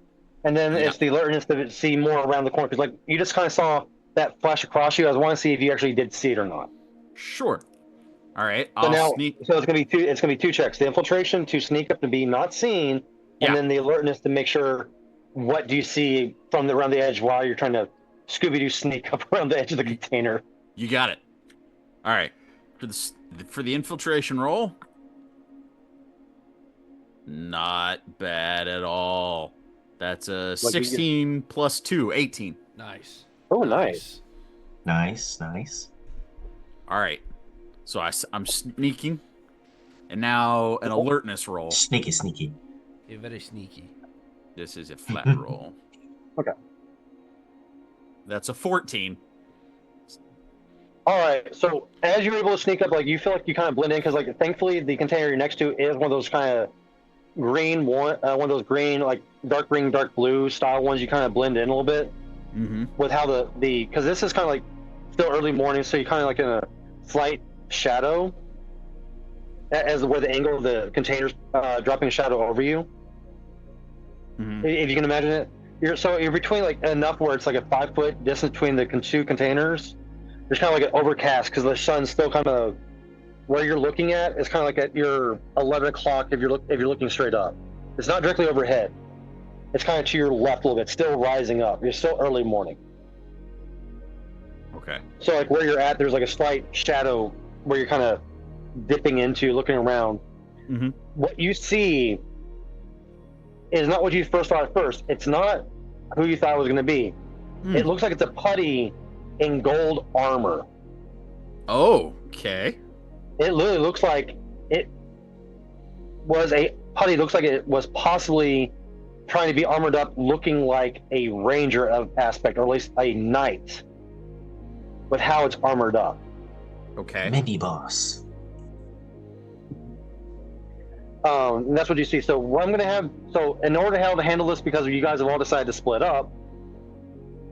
and then it's the alertness to see more around the corner. Because like you just kind of saw that flash across you. I want to see if you actually did see it or not. Sure. All right, So I'll now, sneak. so it's gonna be two. It's gonna be two checks: the infiltration to sneak up to be not seen, Yeah. and then the alertness to make sure what do you see from around the edge while you're trying to Scooby-Doo sneak up around the edge of the container. You got it. All right, for the infiltration roll, not bad at all. That's a Like you 16 plus 2, 18. Nice. Oh, nice. Nice. All right, so I'm sneaking, and now an alertness roll. Sneaky. You're very sneaky. This is a flat roll. Okay. That's a 14. All right. So as you're able to sneak up, like you feel like you kind of blend in because, like, thankfully the container you're next to is one of those kind of green one of those green, like dark green, dark blue style ones. You kind of blend in a little bit Mm-hmm. with how the because this is kind of like still early morning, so you're kind of like in a slight shadow as where the angle of the container's dropping a shadow over you. Mm-hmm. If you can imagine it, you're between like enough where it's like a 5 foot distance between the two containers. There's kind of like an overcast because the sun's still kind of where you're looking at. It's kind of like at your 11 o'clock if you're looking straight up. It's not directly overhead. It's kind of to your left a little bit, still rising up. You're still early morning. Okay. So like where you're at, there's like a slight shadow where you're kind of dipping into, looking around. Mm-hmm. What you see is not what you first thought at first. It's not who you thought it was going to be. Hmm. It looks like it's a putty in gold armor. Oh, okay. It literally looks like it was a putty. It looks like it was possibly trying to be armored up, looking like a ranger of aspect, or at least a knight, with how it's armored up. Okay. Mini boss. And that's what you see. So what I'm going to have, so in order to handle this, because you guys have all decided to split up,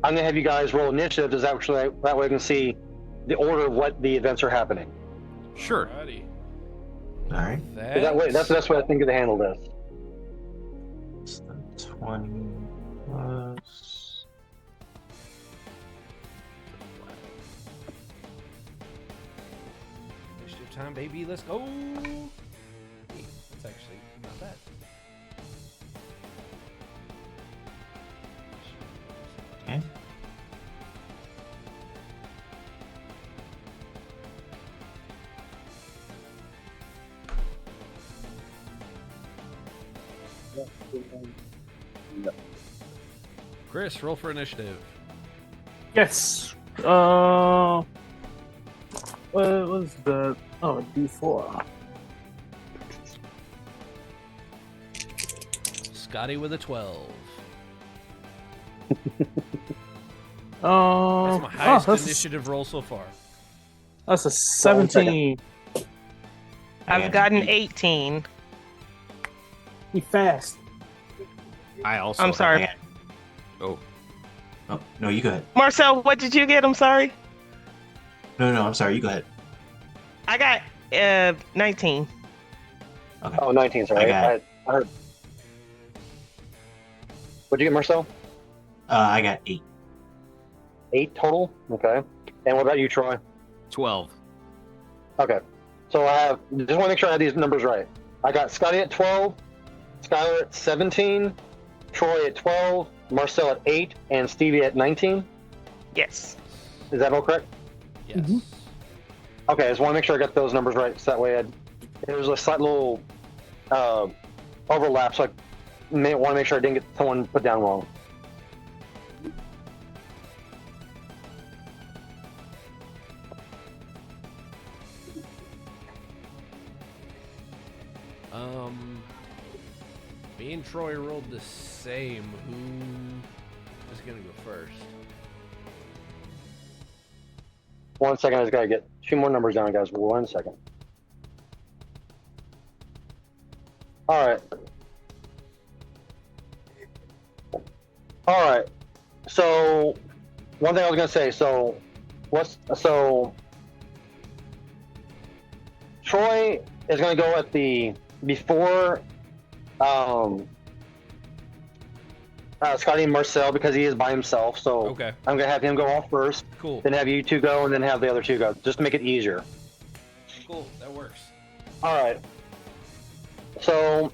I'm going to have you guys roll initiative. Is actually that way I can see the order of what the events are happening. Sure. Alrighty. All right. So that way, that's the best way I think to handle this. It's the 20 plus. Initiative time, baby. Let's go. Hey, that's actually not bad. Okay. Chris, roll for initiative. Yes. What was the D4? Scotty with a 12. That's my highest that's initiative roll so far. That's a 17. I've gotten 18. He fast. I also. I'm sorry. Man. Oh, Oh, no, you go ahead. Marcel, what did you get? I'm sorry. No, I'm sorry. You go ahead. I got 19. Okay. Oh, 19, sorry. I got- I heard. What'd you get, Marcel? I got 8. 8 total? Okay. And what about you, Troy? 12. Okay. So I have, just want to make sure I have these numbers right. I got Scotty at 12, Skylar at 17, Troy at 12, Marcel at 8, and Stevie at 19. Yes. Is that all correct? Yes. Mhm. Okay, I just want to make sure I got those numbers right, so that way there's a slight little overlap, so I want to make sure I didn't get someone put down wrong. Me and Troy rolled the same. Who is gonna go first? 1 second, I just gotta get 2 more numbers down, guys. 1 second. All right. All right. So, one thing I was gonna say. So, Troy is gonna go at the before Scotty and Marcel because he is by himself. So Okay. I'm gonna have him go off first, Cool. then have you two go, and then have the other two go, just to make it easier. Cool. That works. All right. So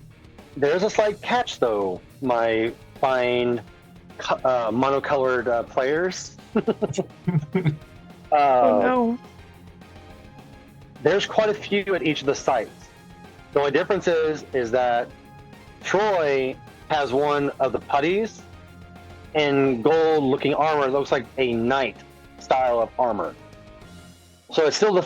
there's a slight catch, though, my fine monocolored players. Oh no. There's quite a few at each of the sites. The only difference is that Troy has one of the putties in gold-looking armor. It looks like a knight style of armor. So it's still the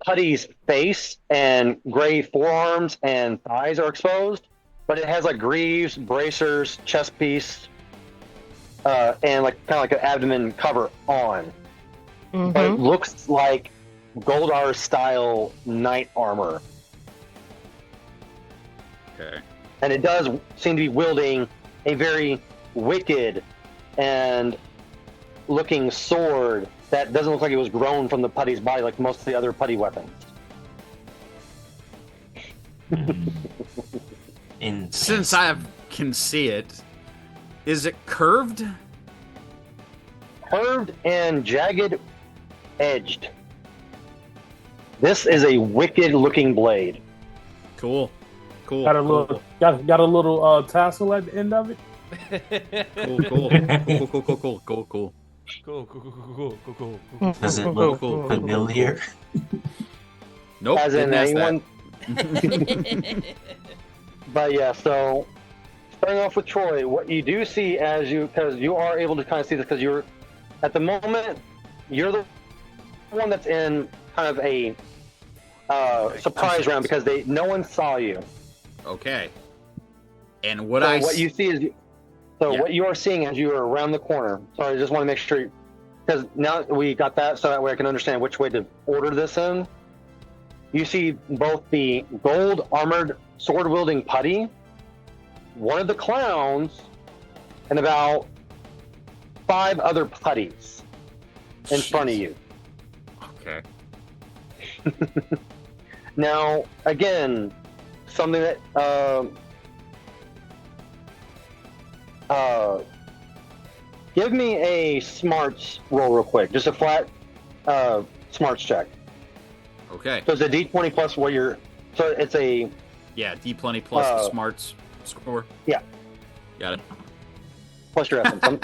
putty's face and gray forearms and thighs are exposed, but it has like greaves, bracers, chest piece, and like kind of like an abdomen cover on. But it looks like Goldar style knight armor. Okay. And it does seem to be wielding a very wicked and looking sword that doesn't look like it was grown from the putty's body like most of the other putty weapons. Since I can see it, is it curved? Curved and jagged edged. This is a wicked looking blade. Cool. Cool. Got a cool, little, got a little tassel at the end of it. cool, cool, cool, cool, cool, cool, cool, cool. Cool. Does it look Cool. familiar? Nope. As in didn't ask anyone. But yeah, so starting off with Troy, what you do see because you are able to kind of see this because you're at the moment you're the one that's in kind of a surprise round because no one saw you. Okay. And what So what you see is Yeah. what you are seeing as you are around the corner. Sorry, I just want to make sure because now we got that so that way I can understand which way to order this in. You see both the gold armored sword wielding putty, one of the clowns, and about 5 other putties in front of you. Okay. Now, again, something that give me a smarts roll real quick, just a flat smarts check. Okay. So it's a D20 plus what you're. So it's a Yeah, D20 plus the smarts score. Yeah. Got it. plus your essence.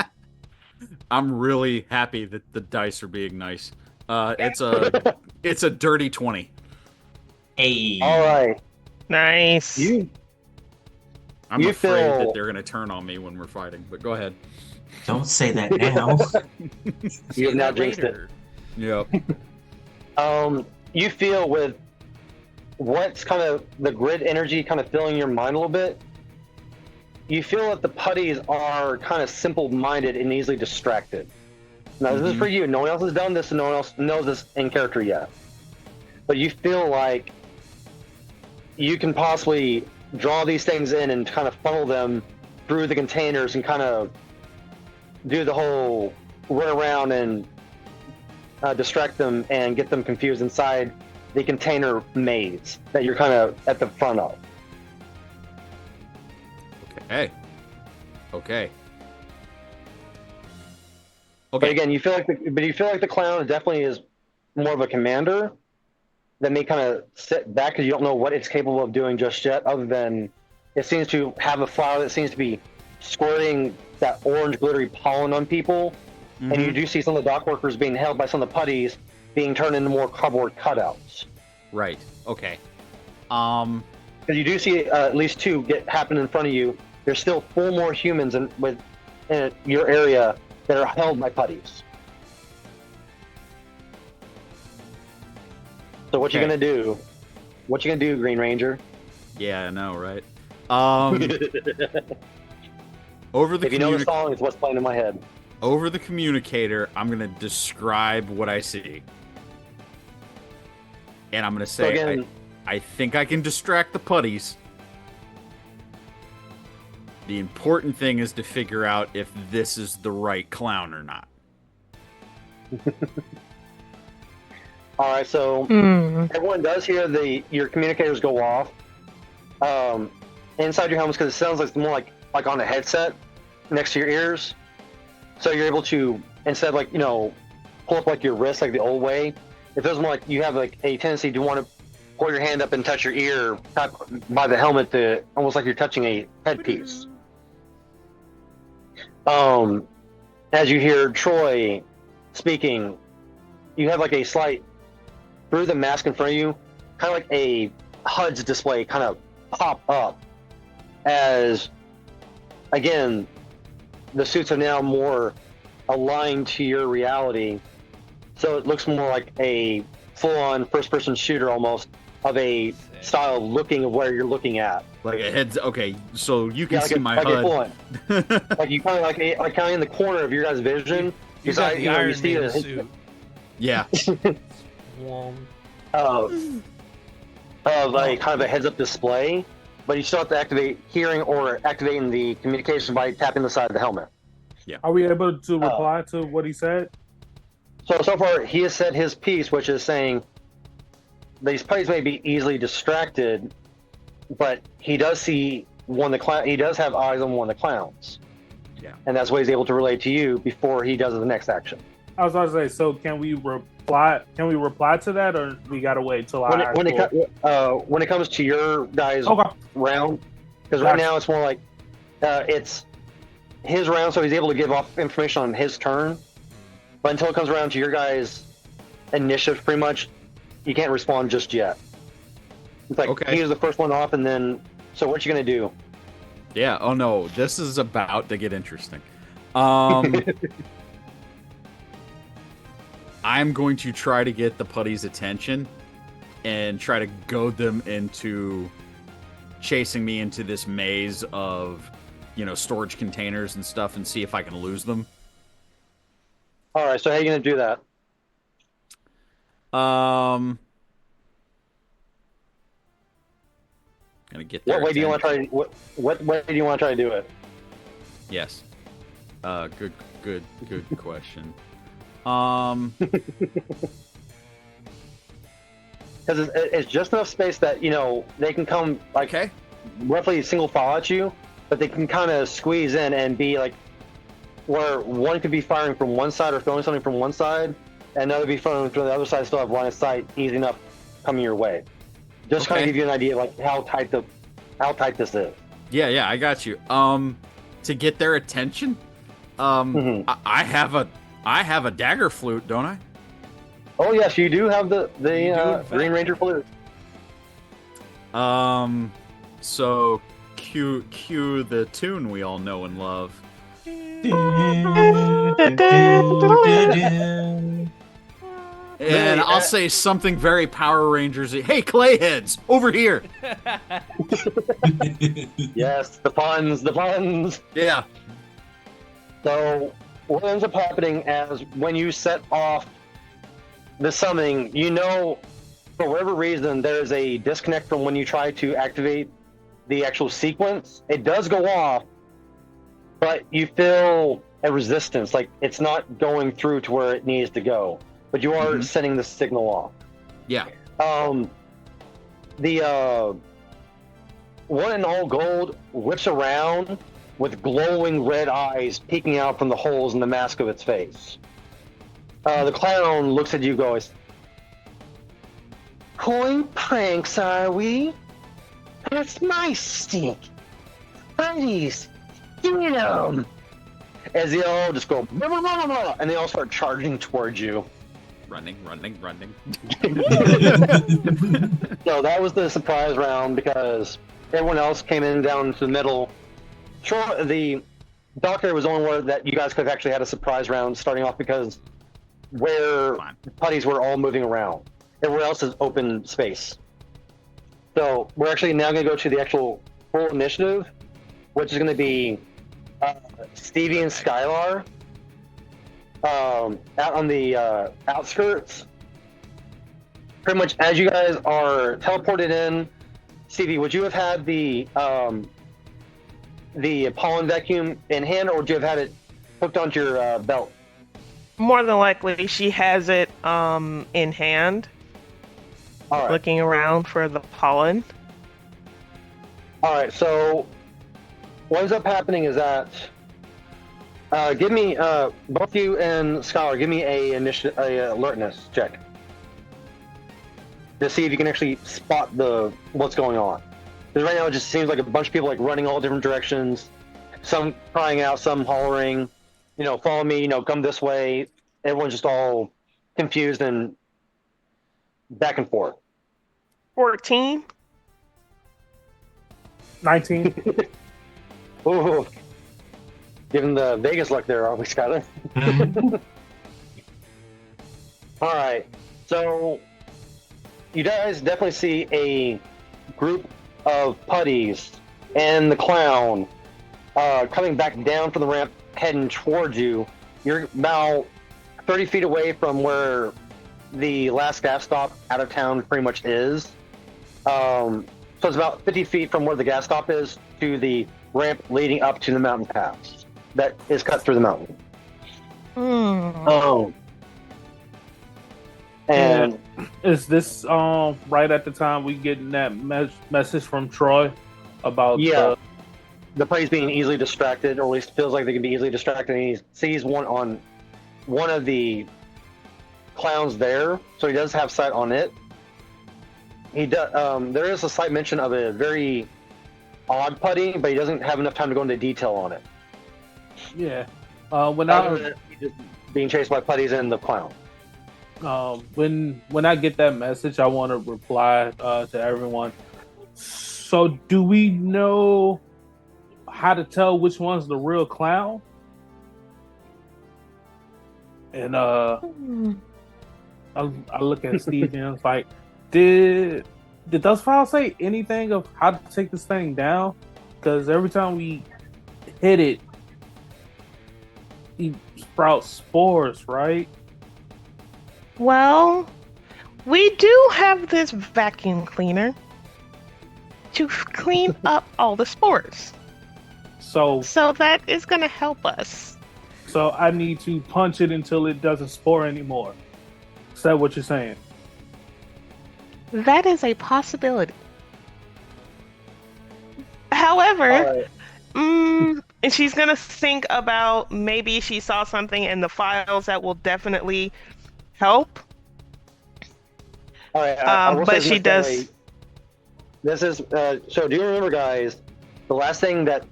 I'm really happy that the dice are being nice. It's a dirty 20. Hey. All right, Nice. I'm You afraid feel- that they're gonna turn on me when we're fighting, but go ahead. Don't say that now. you have now jinxed it. Yep. You feel with what's kind of the grid energy kind of filling your mind a little bit. you feel that the putties are kind of simple-minded and easily distracted. Now, this is for you. No one else has done this, and no one else knows this in character yet. But you feel like you can possibly draw these things in and kind of funnel them through the containers and kind of do the whole run around and distract them and get them confused inside the container maze that you're kind of at the front of. Okay. But again, you feel like the clown definitely is more of a commander that may kind of sit back because you don't know what it's capable of doing just yet, other than it seems to have a flower that seems to be squirting that orange glittery pollen on people. And you do see some of the dock workers being held by some of the putties being turned into more cardboard cutouts. Right. Okay. Because you do see at least two happen in front of you. There's still 4 more humans in your area that are held by putties. So what you gonna do? What you gonna do, Green Ranger? Yeah, I know, right? Over the if you know the song, it's what's playing in my head. Over the communicator, I'm gonna describe what I see, and I'm gonna say, again, I think I can distract the putties. The important thing is to figure out if this is the right clown or not. All right, so everyone does hear your communicators go off inside your helmets because it sounds like it's more like on a headset next to your ears. So you're able to, instead of pull up like your wrist like the old way, it feels more like you have like a tendency to want to pull your hand up and touch your ear by the helmet, to almost like you're touching a headpiece. As you hear Troy speaking, you have like a slight, through the mask in front of you, kind of like a HUD's display kind of pop up as, again, the suits are now more aligned to your reality. So it looks more like a full-on first-person shooter almost, of a style of looking of where you're looking at. Like a heads. Okay, so you can see my like HUD. Like you kind of like kind of in the corner of your guys' vision. You got the Iron Man suit. Yeah. Like kind of a heads-up display, but you still have to activate hearing or activating the communication by tapping the side of the helmet. Yeah. Are we able to reply to what he said? So far, he has said his piece, which is saying these putties may be easily distracted, but he does see he does have eyes on one of the clowns. Yeah. And that's what he's able to relate to you before he does the next action. I was about to say, so can we reply? Can we reply to that, or we gotta wait till when it comes to your guys' round? Because right now it's more like it's his round, so he's able to give off information on his turn. But until it comes around to your guys' initiative, pretty much, you can't respond just yet. It's like he was the first one off, and then so what you gonna do? Yeah. Oh no, this is about to get interesting. I'm going to try to get the putties' attention and try to goad them into chasing me into this maze of, storage containers and stuff, and see if I can lose them. All right. So how are you gonna do that? Gonna get there. What way do you want to try? What way do you want to try to do it? Yes. Good question. Because it's just enough space that they can come roughly single file at you, but they can kind of squeeze in and be like where one could be firing from one side or throwing something from one side, and another be firing from the other side, still have line of sight easy enough coming your way. Just kind of give you an idea of like how tight this is. Yeah, I got you. To get their attention, I have a dagger flute, don't I? Oh yes, you do have the Green Ranger flute. So cue the tune we all know and love. And Really, I'll say something very Power Rangers. Hey, Clayheads, over here. yes, the puns. Yeah. So what ends up happening as when you set off the summoning, you know, for whatever reason, there's a disconnect from when you try to activate the actual sequence. It does go off, but you feel a resistance, like it's not going through to where it needs to go. But you are sending the signal off. Yeah. The one and all gold whips around with glowing red eyes peeking out from the holes in the mask of its face. The clown looks at you, goes, "Pulling pranks, are we? That's my stick. Buddies, get 'em!" As they all just go, blah, blah, blah, blah, and they all start charging towards you. Running. So that was the surprise round because everyone else came in down to the middle. Sure, the doctor was the only one that you guys could have actually had a surprise round starting off because where putties were all moving around. Everywhere else is open space. So we're actually now going to go to the actual full initiative, which is going to be Stevie and Skylar out on the outskirts. Pretty much as you guys are teleported in, Stevie, would you have had the pollen vacuum in hand, or would you have had it hooked onto your belt? More than likely, she has it in hand, All right. looking around for the pollen. All right. So what ends up happening is that give me both you and Skylar, give me a alertness check to see if you can actually spot what's going on. Because right now it just seems like a bunch of people like running all different directions, some crying out, some hollering, follow me, come this way. Everyone's just all confused and back and forth. 14. 19. Ooh. Given the Vegas luck there, are we, Skylar? All right. So you guys definitely see a group of putties and the clown coming back down from the ramp, heading towards you. You're about 30 feet away from where the last gas stop out of town pretty much is. So it's about 50 feet from where the gas stop is to the ramp leading up to the mountain pass that is cut through the mountain. And is this right at the time we getting that message from Troy about the play's being easily distracted, or at least feels like they can be easily distracted, and he sees one of the clowns there, so he does have sight on it. He does. There is a slight mention of a very odd putty, but he doesn't have enough time to go into detail on it. Yeah. He's just being chased by putties and the clown. When I get that message, I want to reply to everyone. So, do we know how to tell which one's the real clown? And I look at Steve and it's like, did those files say anything of how to take this thing down? Because every time we hit it, he sprouts spores, right? Well, we do have this vacuum cleaner to clean up all the spores. So that is going to help us. So I need to punch it until it doesn't spore anymore. Is that what you're saying? That is a possibility. However, and she's going to think about maybe she saw something in the files that will definitely help. All right, but she does. This is so. Do you remember, guys? The last thing that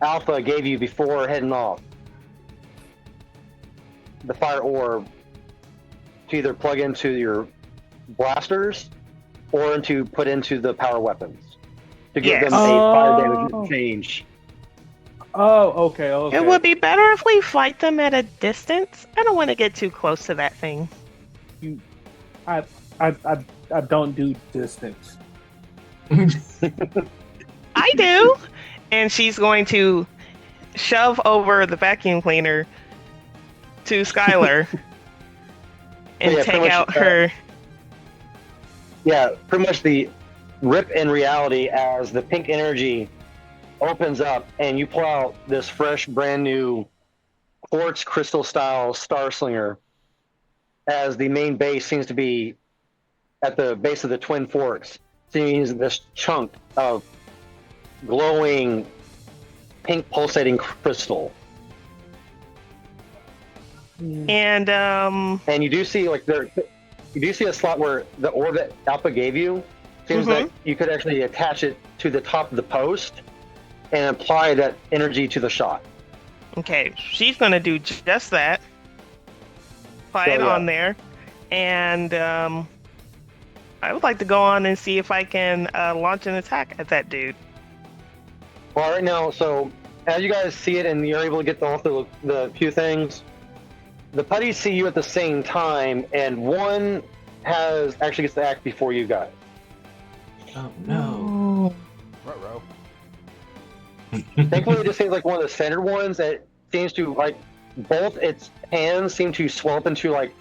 Alpha gave you before heading off, the fire orb, to either plug into your blasters or to put into the power weapons to give them a fire damage change. Oh, okay. It would be better if we fight them at a distance. I don't want to get too close to that thing. you, I don't do distance. I do. And she's going to shove over the vacuum cleaner to Skylar and Yeah, take pretty out much, her. Yeah, pretty much the rip in reality as the pink energy opens up and you pull out this fresh, brand new quartz crystal style Star Slinger as the main base seems to be at the base of the Twin Forks. Seeing this chunk of glowing pink pulsating crystal. And And you do see you do see a slot where the orb that Alpha gave you seems that you could actually attach it to the top of the post and apply that energy to the shot. okay, she's going to do just that. Apply it on there. And I would like to go on and see if I can launch an attack at that dude. Well, right now, so as you guys see it and you're able to get off the few things, the putties see you at the same time, and one actually gets to act before you guys. Oh no. Ruh-roh. Thankfully, it just seems like one of the center ones that seems to, like, both its hands seem to swell up into, like,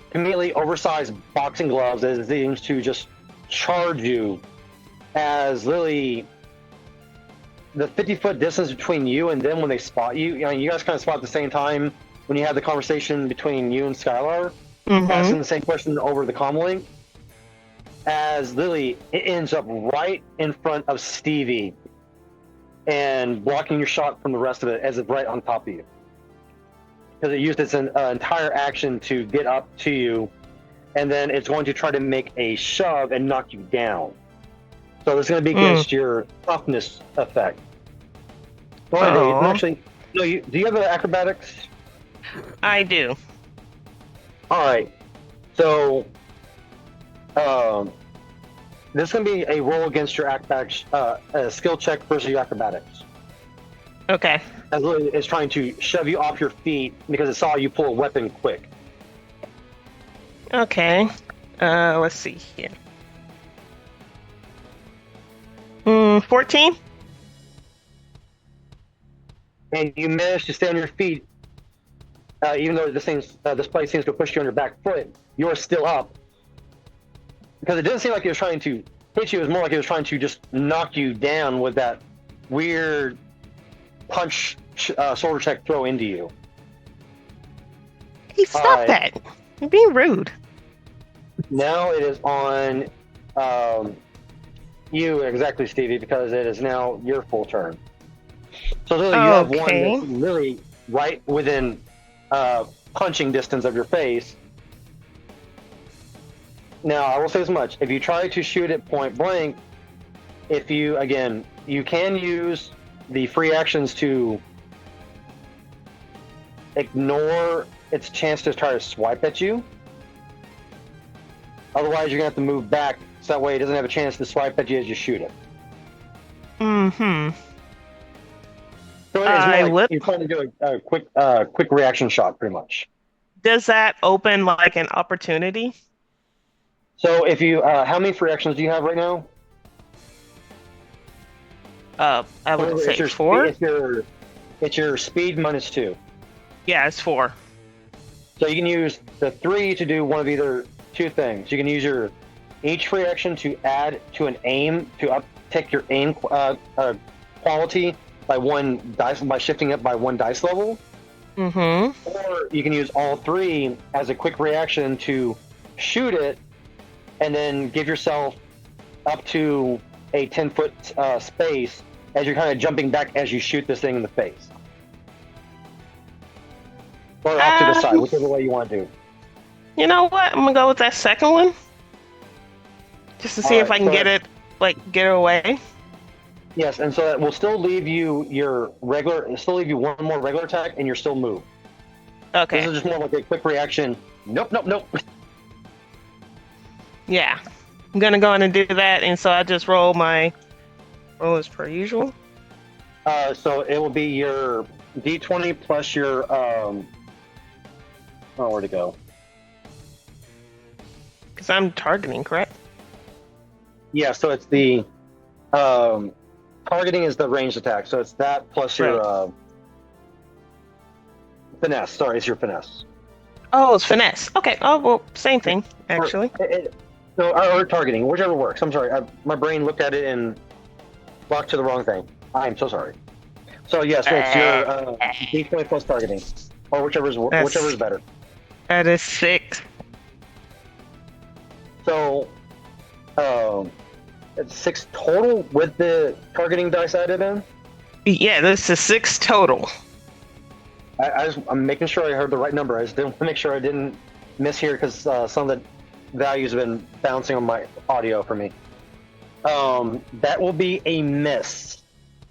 conveniently oversized boxing gloves as it seems to just charge you as literally the 50-foot distance between you and them when they spot you. You know, you guys kind of spot at the same time when you have the conversation between you and Skylar, asking the same question over the comm link, as literally it ends up right in front of Stevie and blocking your shot from the rest of it as it's right on top of you. Because it used its entire action to get up to you, and then it's going to try to make a shove and knock you down. So it's going to be against your toughness effect. Well, actually, no. Do you have the acrobatics? I do. All right. So, this is going to be a roll against your acrobatics, a skill check versus your acrobatics. Okay. As literally it's trying to shove you off your feet because it saw you pull a weapon quick. Okay. Let's see here. 14? And you manage to stay on your feet, even though this place seems to push you on your back foot. You're still up because it doesn't seem like it was trying to hit you. It was more like it was trying to just knock you down with that weird punch shoulder check throw into you. Hey, stop that! You're being rude. Now it is on you exactly, Stevie, because it is now your full turn. So really, you have one that's really right within punching distance of your face. Now, I will say as much. If you try to shoot it point blank, you can use the free actions to ignore its chance to try to swipe at you. Otherwise, you're going to have to move back so that way it doesn't have a chance to swipe at you as you shoot it. Mm-hmm. So it's more like you're trying to do a quick reaction shot, pretty much. Does that open like an opportunity? So if you, how many free actions do you have right now? I would say 4. It's your speed -2. Yeah, it's 4. So you can use the 3 to do one of either two things. You can use your each free action to add to an aim to uptick your aim quality by 1 dice by shifting it by 1 dice level. Mm-hmm. Or you can use all 3 as a quick reaction to shoot it, and then give yourself up to a 10-foot space as you're kind of jumping back as you shoot this thing in the face. Or off to the side, whichever way you want to do. You know what? I'm going to go with that second one. Just to see if I can get it away. Yes, and so that will still leave you one more regular attack, and you're still moved. Okay. This is just more like a quick reaction. Nope. Yeah. I'm going to go in and do that, and so I just roll my roll as per usual. So it will be your D20 plus your where'd it go? Because I'm targeting, correct? Yeah, so it's the targeting is the ranged attack. So it's that plus your finesse. Sorry, it's your finesse. Oh, it's finesse. Okay. Oh, well, same thing, actually. Or targeting, whichever works. I'm sorry, my brain looked at it and blocked to the wrong thing. I'm so sorry. So yes, it's your D20 plus targeting, or whichever is better. That is 6. So, it's 6 total with the targeting dice added in. Yeah, this is 6 total. I'm making sure I heard the right number. I just didn't want to make sure I didn't mishear because some of the values have been bouncing on my audio for me. That will be a miss.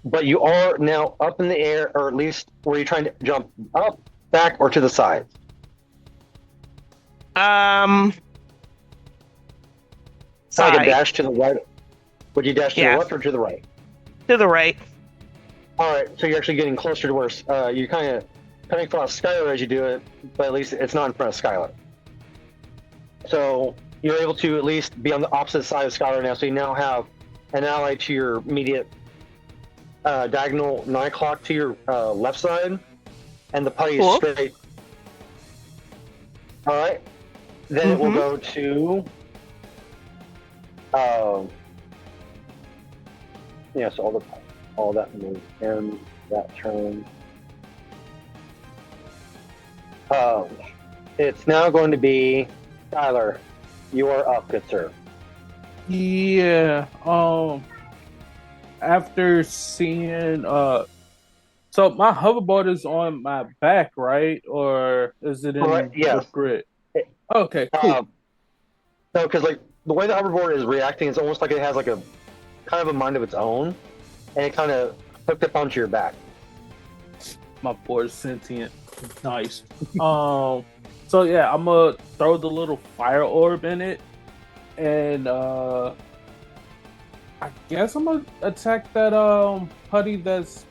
But you are now up in the air, or at least were you trying to jump up, back, or to the side? Side. Like a dash to the right. Would you dash to the left or to the right? To the right. All right, so you're actually getting closer to where you're kind of coming across Skylar as you do it, but at least it's not in front of Skylar. So you're able to at least be on the opposite side of Skylar now, so you now have an ally to your immediate diagonal 9 o'clock to your left side, and the putty is straight. All right, then it will go to yes, all that moves in that turn. It's now going to be Tyler. You are up, good sir. Yeah. After seeing so my hoverboard is on my back, right? Or is it in the grid? Okay, cool. No, because like the way the hoverboard is reacting, it's almost like it has like a kind of a mind of its own, and it kind of hooked up onto your back. My board is sentient. Nice. So yeah, I'm gonna throw the little fire orb in it, and I guess I'm gonna attack that putty that's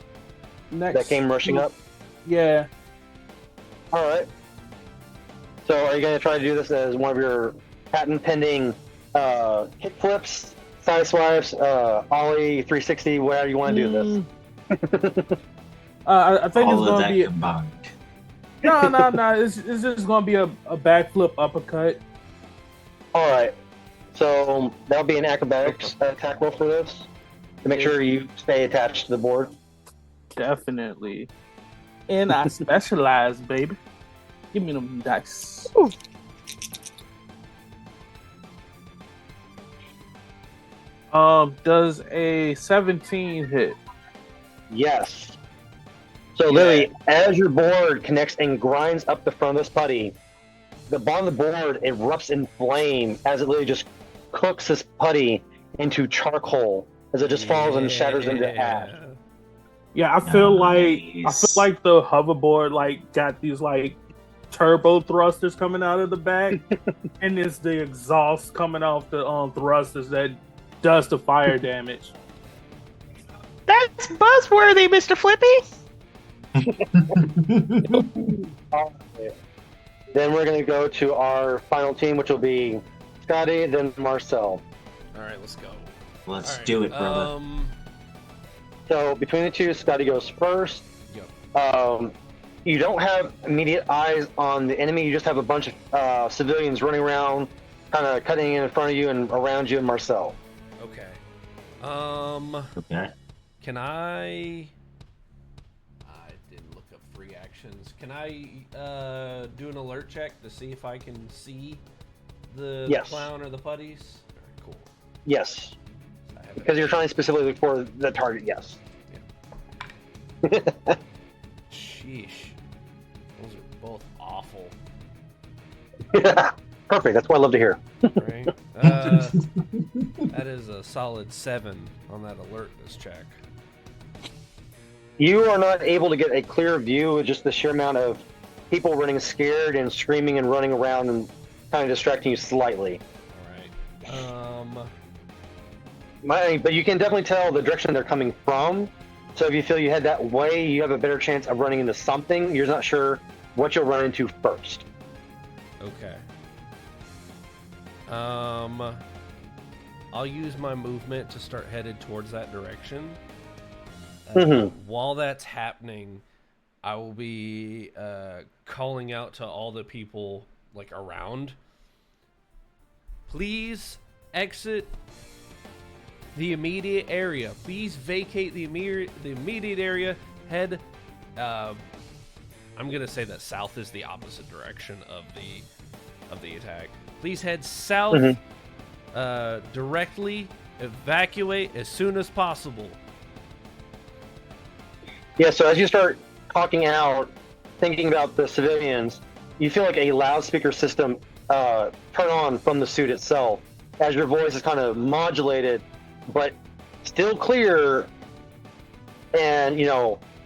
next. That came rushing up? Yeah. Alright. So are you gonna try to do this as one of your patent pending kick flips, side swipes, ollie, 360, whatever you want to do this? I think all it's gonna be combined. No. It's just gonna be a backflip uppercut. Alright. So that'll be an acrobatics attack roll for this to make sure you stay attached to the board. Definitely. And I specialize, baby. Give me them dice. Does a 17 hit? Yes. So literally, as your board connects and grinds up the front of this putty, the bottom of the board erupts in flame as it literally just cooks this putty into charcoal as it just falls and shatters into ash. Yeah, I feel like the hoverboard like got these like turbo thrusters coming out of the back, and it's the exhaust coming off the thrusters that does the fire damage. That's buzzworthy, Mr. Flippy. Then we're going to go to our final team, which will be Scotty, then Marcel. All right, let's go. Let's do it, brother. So between the two, Scotty goes first. Yep. You don't have immediate eyes on the enemy. You just have a bunch of civilians running around, kind of cutting in front of you and around you and Marcel. Okay. Okay. Can I didn't look up free actions. Can I do an alert check to see if I can see the clown or the putties? All right, cool. Yes. Because you're trying specifically for the target, yes. Yeah. Sheesh. Those are both awful. Perfect. That's what I love to hear. Right? That is a solid 7 on that alertness check. You are not able to get a clear view with just the sheer amount of people running scared and screaming and running around and kind of distracting you slightly. All right. But you can definitely tell the direction they're coming from. So if you feel you head that way, you have a better chance of running into something. You're not sure what you'll run into first. Okay. I'll use my movement to start headed towards that direction. While that's happening, I will be calling out to all the people like around. Please exit the immediate area. Please vacate the immediate area. Head. I'm gonna say that south is the opposite direction of the attack. Please head south. Directly evacuate as soon as possible. Yeah, so as you start talking out, thinking about the civilians, you feel like a loudspeaker system turn on from the suit itself as your voice is kind of modulated, but still clear, and,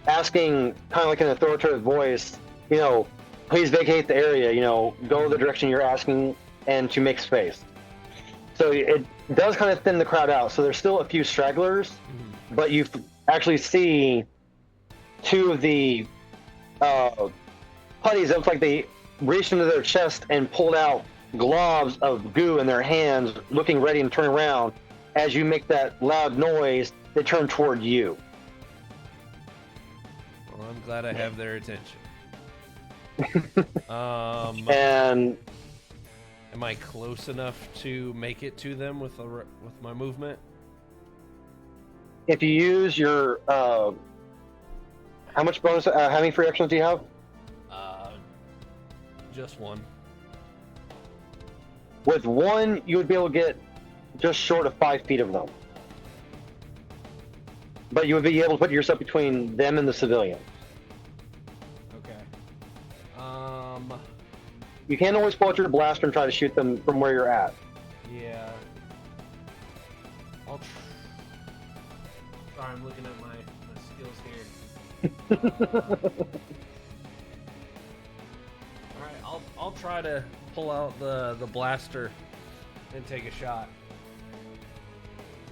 asking kind of like an authoritative voice, please vacate the area, go the direction you're asking and to make space. So it does kind of thin the crowd out. So there's still a few stragglers, but you actually see two of the putties. It looks like they reached into their chest and pulled out globs of goo in their hands, looking ready and turn around. As you make that loud noise, they turn toward you. Well, I'm glad I have their attention. And am I close enough to make it to them with my movement? if you use your how much bonus? How many free actions do you have? Just one. With one, you would be able to get just short of 5 feet of them. But you would be able to put yourself between them and the civilian. Okay. You can always pull out your blaster and try to shoot them from where you're at. Yeah. Sorry, I'm looking at my skills here. Alright, I'll try to pull out the blaster and take a shot.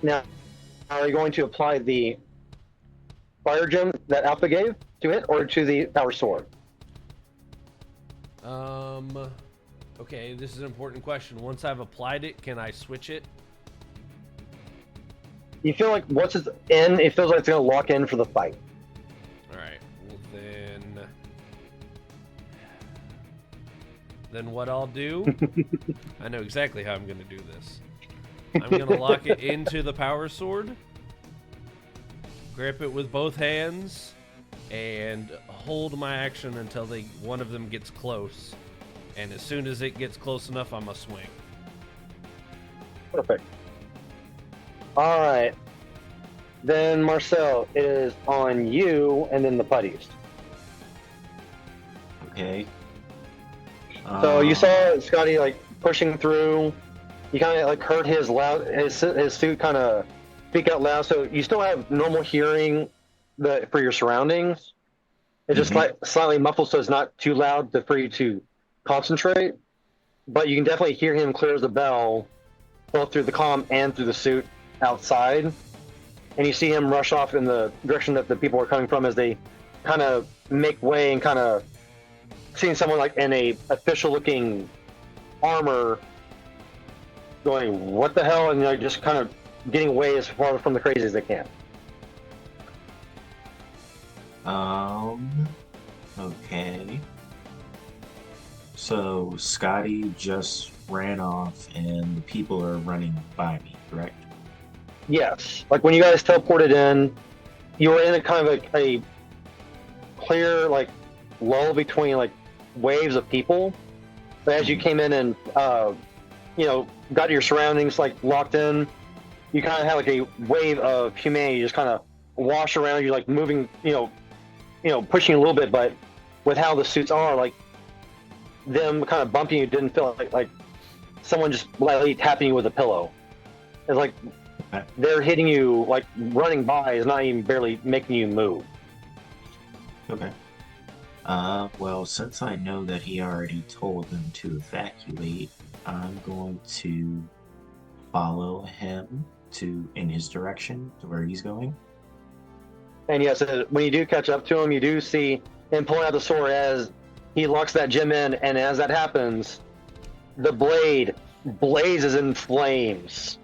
Now, are you going to apply the fire gem that Alpha gave to it, or to the power sword? Okay, this is an important question. Once I've applied it, can I switch it? You feel like once it's in, it feels like it's going to lock in for the fight. Alright, well then what I'll do, I know exactly how I'm going to do this. I'm going to lock it into the power sword, grip it with both hands, and hold my action until one of them gets close. And as soon as it gets close enough, I'm going to swing. Perfect. All right. Then, Marcel, it is on you, and then the putties. Okay. So you saw Scotty pushing through. You kind of heard his suit kind of speak out loud. So you still have normal hearing for your surroundings. It's just slightly muffled, so it's not too loud for you to concentrate. But you can definitely hear him clear as a bell, both through the comm and through the suit outside. And you see him rush off in the direction that the people are coming from as they kind of make way and kind of seeing someone in a official-looking armor going, what the hell? And just kind of getting away as far from the crazy as they can. Okay. So Scotty just ran off and the people are running by me, correct? Yes. When you guys teleported in, you were in a kind of a clear, lull between, waves of people. But as you came in and, got your surroundings, locked in, you kind of had, a wave of humanity just kind of wash around you, moving, pushing a little bit, but with how the suits are, them kind of bumping you didn't feel like someone just lightly tapping you with a pillow. It's they're hitting you, running by is not even barely making you move. Okay. Well, since I know that he already told them to evacuate, I'm going to follow him in his direction to where he's going. And yes, when you do catch up to him, you do see him pulling out the sword as he locks that gem in, and as that happens, the blade blazes in flames.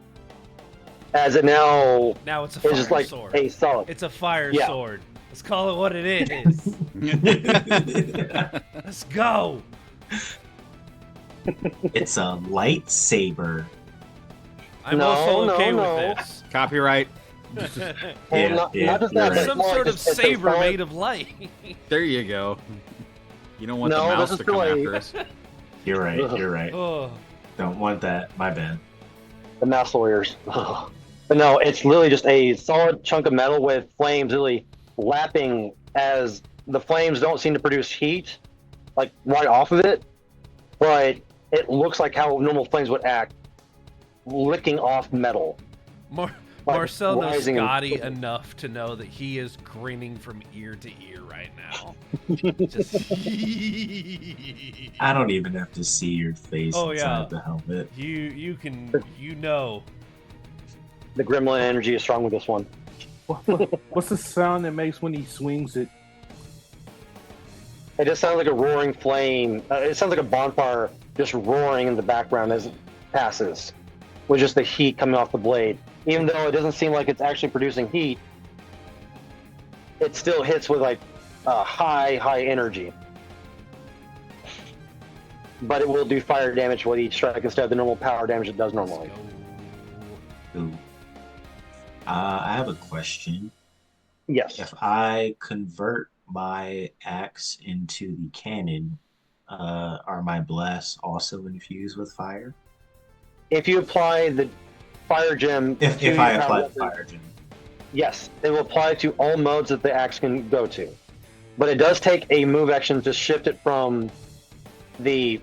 As it now Now it's a is fire just like sword. a solid. It's a fire Yeah. sword. Let's call it what it is. Let's go. It's a lightsaber. I'm No, also okay no, with no. this. Copyright. Well, Yeah, not yeah, just you're that, right. but Some more like sort of it's a saber solid- made of light. There you go. You don't want No, the this mouse is to come still a- after us. You're right. You're right. Oh, Don't want that. My bad. the mouse lawyers. Ugh. But no, it's literally just a solid chunk of metal with flames really lapping as the flames don't seem to produce heat, like right off of it, but it looks like how normal flames would act, licking off metal. Like Marcel knows rising and- Scotty enough to know that he is grinning from ear to ear right now. Just I don't even have to see your face Oh, inside yeah. the helmet. you know. The gremlin energy is strong with this one. What's the sound it makes when he swings it? It just sounds like a roaring flame. It sounds like a bonfire just roaring in the background as it passes, with just the heat coming off the blade. Even though it doesn't seem like it's actually producing heat, it still hits with like high energy. But it will do fire damage with each strike instead of the normal power damage it does Let's normally. go. Ooh. I have a question. Yes. If I convert my axe into the cannon, are my blasts also infused with fire? If you apply the fire gem, If to I your apply the weapon, fire gem. yes, it will apply to all modes that the axe can go to. But it does take a move action to shift it from the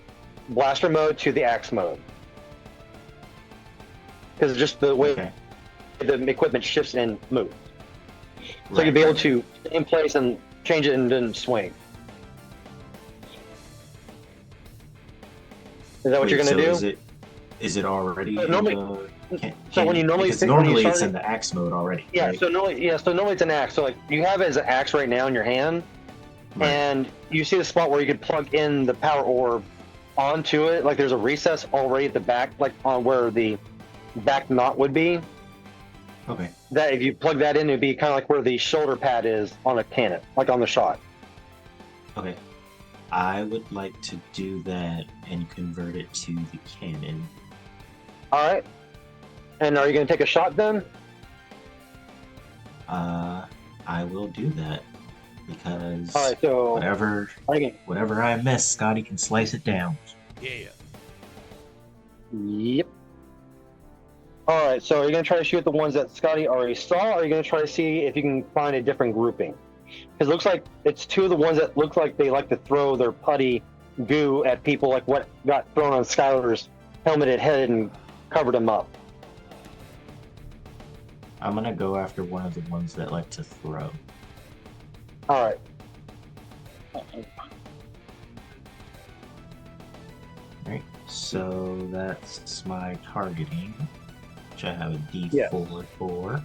blaster mode to the axe mode. Because just the way Okay. the equipment shifts and moves. So Right, you'll be able right. to in place and change it and then swing. Is that what you're Wait, going to so do? Is it already Normally- in the so when you normally because think- when you normally it's start in the axe mode already. Yeah, right? so normally it's an axe. So like you have it as an axe right now in your hand, Right. and you see the spot where you could plug in the power orb onto it. Like there's a recess already at the back, like on where the back knot would be. Okay. That if you plug that in, it'd be kind of like where the shoulder pad is on a cannon, like on the shot. Okay. I would like to do that and convert it to the cannon. All right. And are you going to take a shot then? I will do that because All right. So whatever okay. whatever I miss, Scotty can slice it down. Yeah. Yep. All right. So are you going to try to shoot the ones that Scotty already saw, or are you going to try to see if you can find a different grouping? Because it looks like it's two of the ones that look like they like to throw their putty goo at people, like what got thrown on Skylar's helmeted head and covered him up. I'm gonna go after one of the ones that like to throw. All right. Right. So that's my targeting, which I have a D4 Yes. for.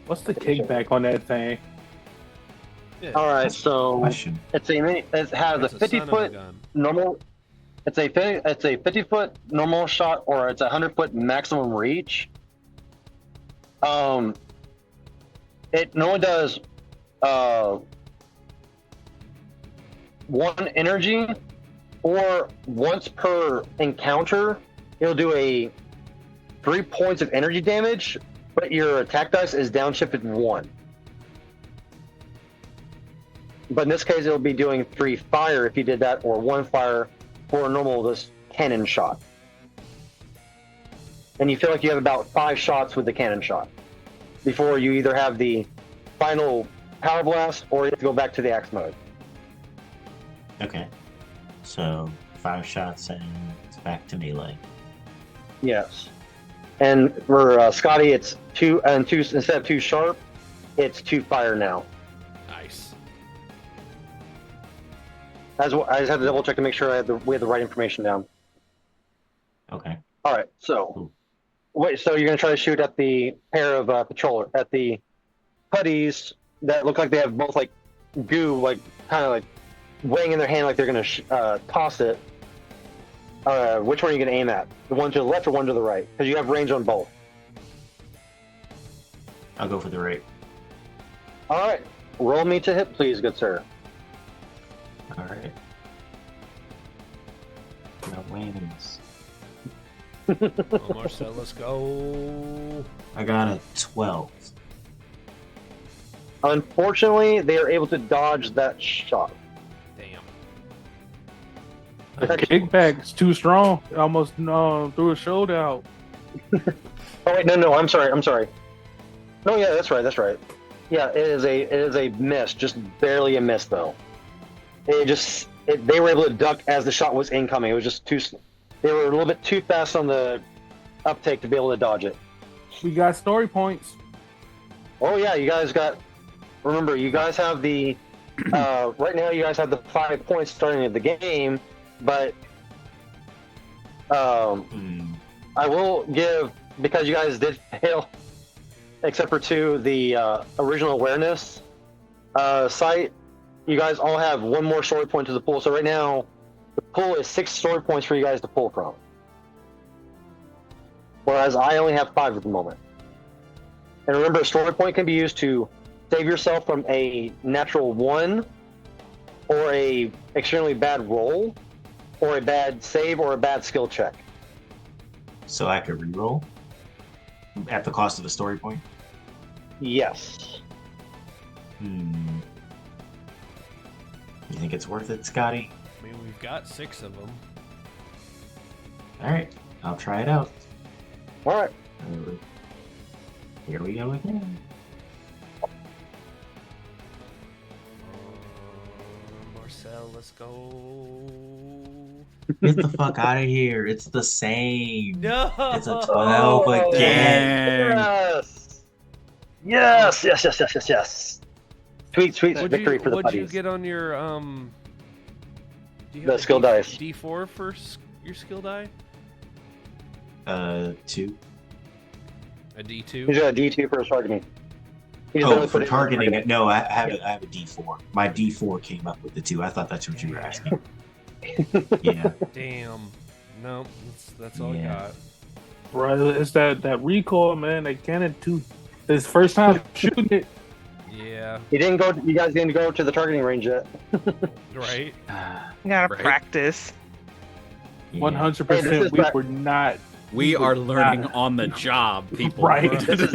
What's the kickback on that thing? All right. So Question. it has a That's a 50 son of a foot gun. normal. It's a 50-foot normal shot, or it's a 100-foot maximum reach. It normally does one energy, or once per encounter, it'll do a 3 points of energy damage, but your attack dice is downshifted 1. But in this case, it'll be doing 3 fire if you did that, or 1 fire for a normal this cannon shot. And you feel like you have about 5 shots with the cannon shot before you either have the final power blast or you have to go back to the axe mode. Okay. So 5 shots and it's back to melee. Yes. And for Scotty, it's 2 and 2 instead of 2 sharp, it's 2 fire now. Nice. I just had to double check to make sure we had the right information down. Okay. All right, so Cool. wait. So you're gonna try to shoot at the pair of patroller at the putties that look like they have both like goo, like kind of like weighing in their hand, like they're gonna toss it. Which one are you gonna aim at? The one to the left or one to the right? Because you have range on both. I'll go for the right. All right, roll me to hit, please, good sir. All right. No wins. Oh, Marcel, let's go. I got a 12. Unfortunately, they are able to dodge that shot. Damn. The kickback is too strong. It almost threw a shoulder out. Oh wait, no, I'm sorry. No, yeah, that's right. Yeah, it is a miss, just barely a miss though. They were able to duck as the shot was incoming. It was just they were a little bit too fast on the uptake to be able to dodge it. We got story points. Oh yeah, you guys got. Remember, you guys have the right now. You guys have the 5 points starting at the game, but I will give, because you guys did fail, except for 2, the original awareness site. You guys all have 1 more story point to the pool. So right now, the pool is 6 story points for you guys to pull from, whereas I only have 5 at the moment. And remember, a story point can be used to save yourself from a natural 1, or a extremely bad roll, or a bad save, or a bad skill check. So I could reroll at the cost of a story point? Yes. You think it's worth it, Scotty? I mean, we've got 6 of them. Alright, I'll try it out. All right. Here we go again. Marcel, let's go. Get the fuck out of here. It's the same. No. It's a 12 again. Yes. Sweet victory for the What'd you putties. get on your do you The have a skill dice. D4 for your skill die? 2. A D2. He's got a D2 for his targeting. He just Oh, only for put it in targeting targeting. it. No, I have a D4. My D4 came up with the 2. I thought that's what you were asking. Yeah. Damn. No, that's all Yeah. I got. Bro, it's that recoil, man. That cannon too. His first time shooting it. Yeah. You guys didn't go to the targeting range yet. Right. Gotta Right. practice. 100%. Hey, this is We back- were not. We are learning on the job, people. Right. This is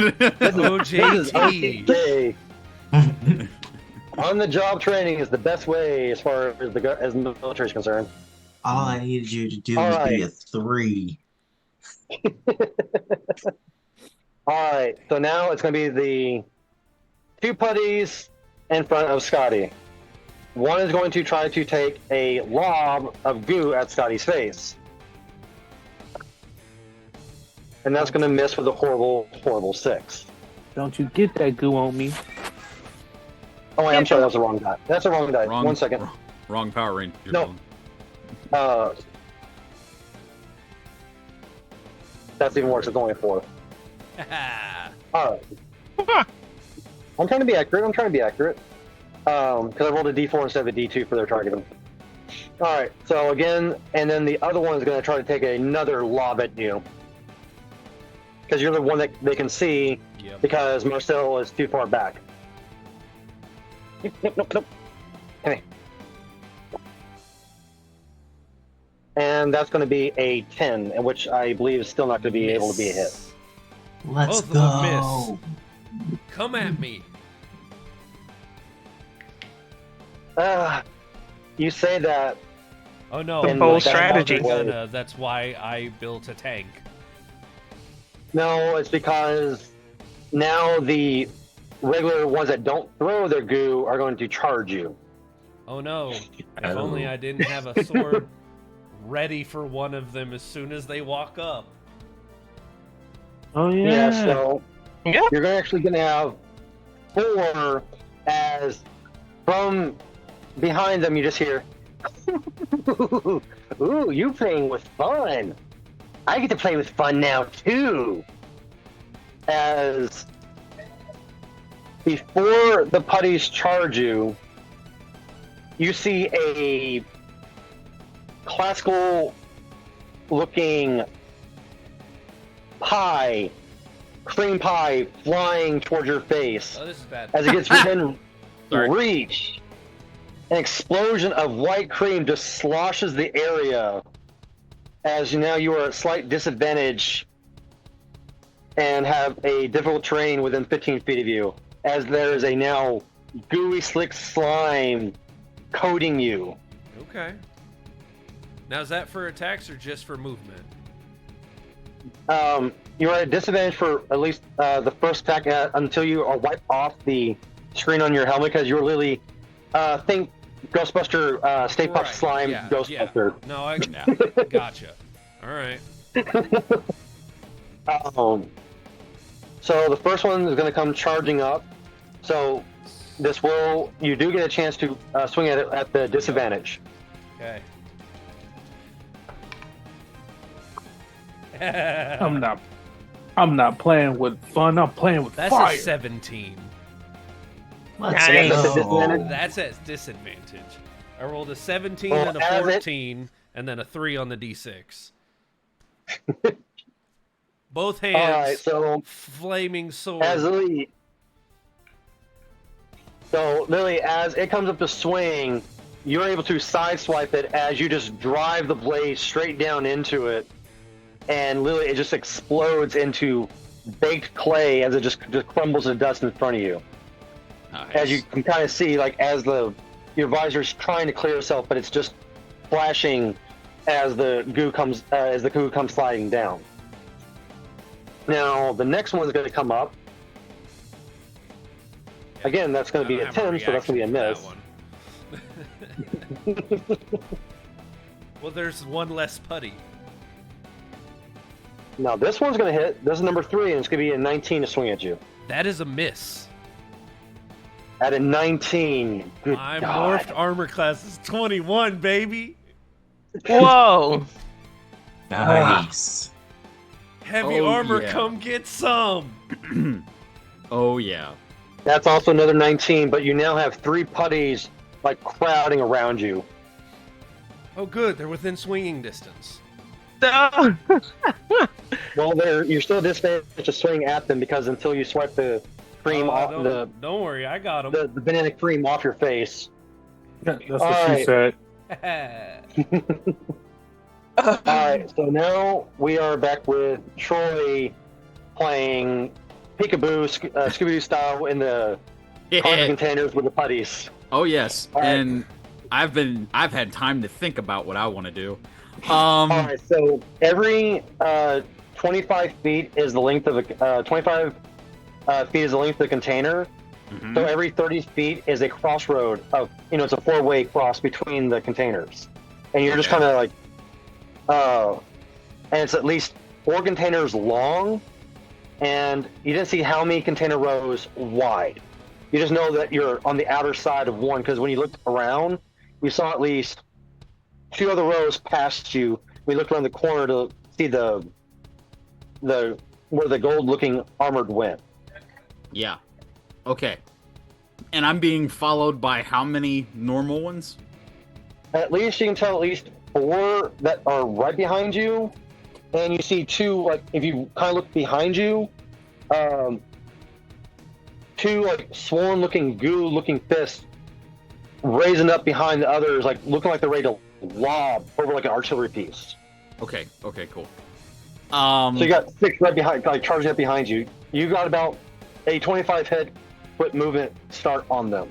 OJT. OJT. On the job training is the best way as far as the military is concerned. All I needed you to do All was be right. a 3. All right, so now it's going to be the 2 putties in front of Scotty. One is going to try to take a lob of goo at Scotty's face. And that's going to miss with a horrible 6. Don't you get that goo on me? Oh, wait, I'm sorry, that's the wrong die. That's the wrong die. Wrong, 1 second. Wrong Power Ranger. No. That's even worse. It's only a 4. All right. I'm trying to be accurate. Because I rolled a D4 instead of a D2 for their targeting. All right. So again, and then the other one is going to try to take another lob at you. Because you're the one that they can see. Yep. Because Marcel is too far back. Nope. Come here. And that's going to be a 10, in which I believe is still not going to be able to be a hit. Let's Both of them go. Come at me. You say that. Oh no. And bold like that strategy. That's why I built a tank. No, it's because now the regular ones that don't throw their goo are going to charge you. Oh no. If Oh. only I didn't have a sword ready for one of them as soon as they walk up. Oh yeah. So Yeah. you're actually going to have 4 as from behind them you just hear, ooh, you playing with fun. I get to play with fun now too. As before the putties charge you, you see a classical-looking cream pie, flying towards your face. Oh, this is bad. As it gets within Sorry. reach, an explosion of white cream just sloshes the area. As now you are at slight disadvantage and have a difficult terrain within 15 feet of you, as there is a now gooey, slick slime coating you. Okay. Now, is that for attacks or just for movement? You're at a disadvantage for at least the first attack until you are wiped off the screen on your helmet, because you're literally think Ghostbuster, Stay Puft Right, Slime, yeah, Ghostbuster. Yeah. No, I gotcha. All right. So the first one is going to come charging up. So you do get a chance to swing at it at the disadvantage. Okay. I'm not playing with fun. I'm playing with That's fire. a 17. Let's Nice. That's a go. disadvantage? That's at disadvantage. I rolled a 17 Well, and a as it- 14, and then a 3 on the d6. Both hands, All right, so flaming sword. as Lily as it comes up to swing, you're able to sideswipe it as you just drive the blade straight down into it, and literally it just explodes into baked clay as it just crumbles to dust in front of you. Nice. As you can kind of see, like as your visor's trying to clear itself, but it's just flashing as the goo comes sliding down. Now the next one's going to come up. Again, that's going to be I a don't have 10, so that's going to be a reaction miss. for that one. Well, there's one less putty. Now this one's going to hit. This is number 3, and it's going to be a 19 to swing at you. That is a miss. At a 19, good My God. morphed armor class is 21, baby. Whoa. Nice. Heavy Oh, armor, yeah. come get some. Oh yeah. That's also another 19, but you now have 3 putties like crowding around you. Oh, good. They're within swinging distance. Oh. Well, you're still disadvantaged to swing at them because until you swipe the cream off Don't worry, I got him. the banana cream off your face. That's what All she right. said. All right, so now we are back with Troy playing peekaboo, Scooby-Doo style in the carton containers with the putties. Oh yes, All right. and I've had time to think about what I want to do. All right, so every 25 feet is the length of the 25 feet is the length of the container. Mhm. So every 30 feet is a crossroad of, it's a 4-way cross between the containers, and you're just Okay. kind of like, and it's at least 4 containers long, and you didn't see how many container rows wide. You just know that you're on the outer side of one, because when you looked around, you saw at least 2 other rows past you. We looked around the corner to see the where the gold-looking armored went. Yeah. Okay. And I'm being followed by how many normal ones? At least you can tell at least 4 that are right behind you, and you see 2, like, if you kind of look behind you, 2 like swollen looking goo looking fists raising up behind the others, like looking like they're ready to lob over like an artillery piece. Okay. Okay. Cool. So you got 6 right behind, like charging up behind you. You got about a 25 foot movement start on them.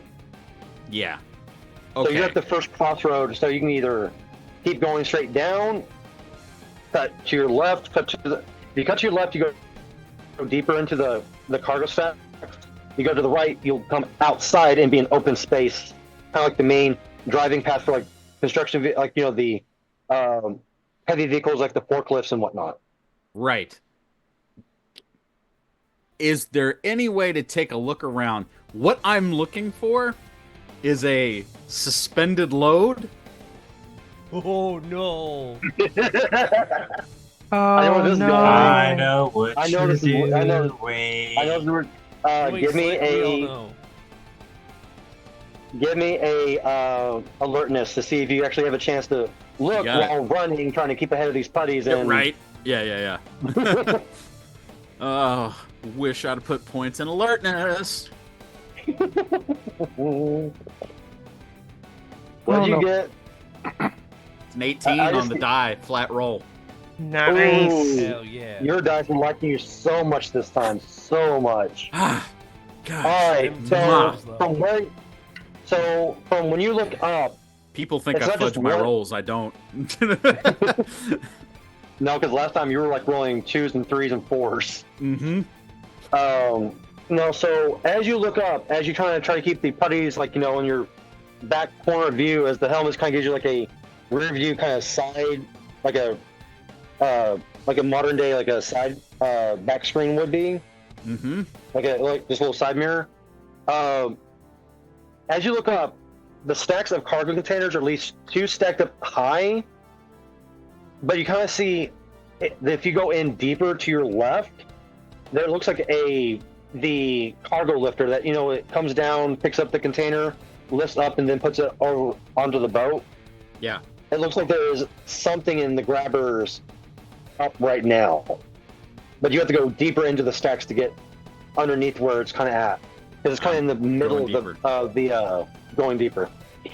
Yeah. So Okay. you're at the first crossroad, so you can either keep going straight down, cut to your left, if you cut to your left, you go deeper into the cargo stack. You go to the right, you'll come outside and be an open space, kind of like the main driving path for like construction, like, the heavy vehicles like the forklifts and whatnot. Right. Is there any way to take a look around? What I'm looking for is a suspended load. Oh, no. I know this no. guy. I know what I know you're this is- I know- doing. I know we're, Doing give me slightly, we all a know. give me a alertness to see if you actually have a chance to look got while running, trying to keep ahead of these putties. Yeah, And right? Yeah. Oh, wish I'd put points in alertness. What'd you get? It's an 18 I on just- the die, flat roll. Nice. Ooh. Hell yeah. Your dice are liking you so much this time, so much. Gosh. All right, so Mwah. from when you look up, People think It's I not just fudge my one- rolls. I don't. no, because last time you were like rolling 2s and 3s and 4s. Mm-hmm. No, so as you look up, as you try to keep the putties like in your back corner view, as the helmet kind of gives you like a rear view kind of side, like a modern day like a side back screen would be, Mm-hmm. like this little side mirror. As you look up, the stacks of cargo containers are at least 2 stacked up high, but you kind of see if you go in deeper to your left, there looks like the cargo lifter that it comes down, picks up the container, lifts up, and then puts it over onto the boat. Yeah. It looks like there is something in the grabbers up right now, but you have to go deeper into the stacks to get underneath where it's kind of at, because it's kind of in the middle of the going deeper.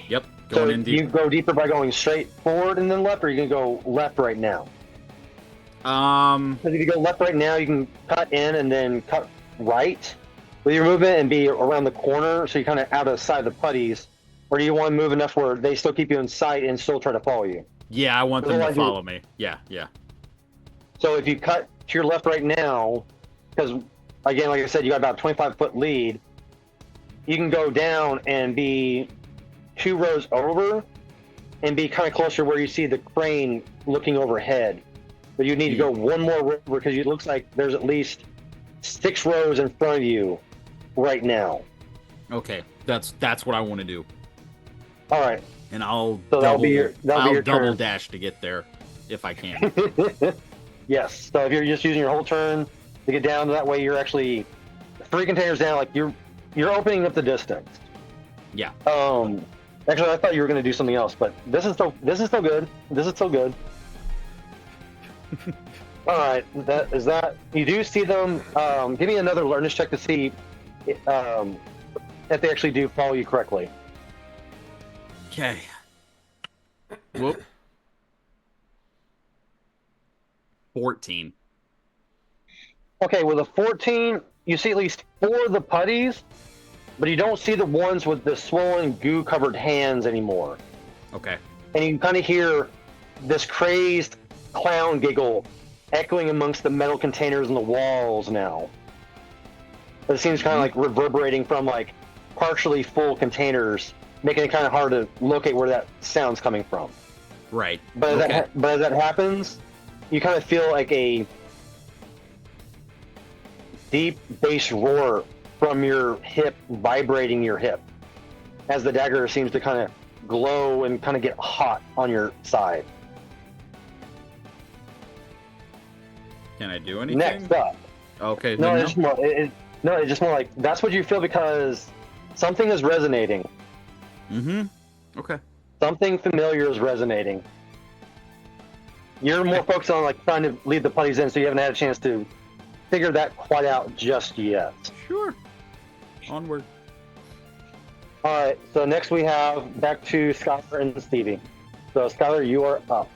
Yep. Going in You deep. go deeper by going straight forward and then left, or you can go left right now. Because if you go left right now, you can cut in and then cut right with your movement and be around the corner, so you're kind of out of sight of the putties. Or do you want to move enough where they still keep you in sight and still try to follow you? Yeah, I want them to follow me. Yeah. So if you cut to your left right now, because again, like I said, you got about a 25-foot lead, you can go down and be 2 rows over and be kind of closer where you see the crane looking overhead. But you need to go 1 more row because it looks like there's at least 6 rows in front of you right now. Okay. That's what I want to do. All right. And I'll So that'll be your double turn. dash to get there if I can. Yes. So if you're just using your whole turn to get down, that way you're actually 3 containers down. Like you're opening up the distance. Yeah. Actually, I thought you were going to do something else, but this is still good. This is still good. All right. That you do see them. Give me another alertness check to see if they actually do follow you correctly. Okay. Whoop. 14. Okay, with a 14, you see at least 4 of the putties, but you don't see the ones with the swollen, goo-covered hands anymore. Okay. And you can kind of hear this crazed clown giggle echoing amongst the metal containers and the walls now. It seems kind of like reverberating from like partially full containers, making it kind of hard to locate where that sound's coming from. Right. But okay. as that happens, you kind of feel like a deep bass roar from your hip, vibrating your hip, as the dagger seems to kind of glow and kind of get hot on your side. Can I do anything? Next up. Okay. No, then it's more. It's just more like that's what you feel because something is resonating. Mm-hmm. Okay. Something familiar is resonating. You're more focused on like trying to lead the putties in, so you haven't had a chance to figure that quite out just yet. Sure. Onward. All right. So next we have back to Skylar and Stevie. So Skylar, you are up.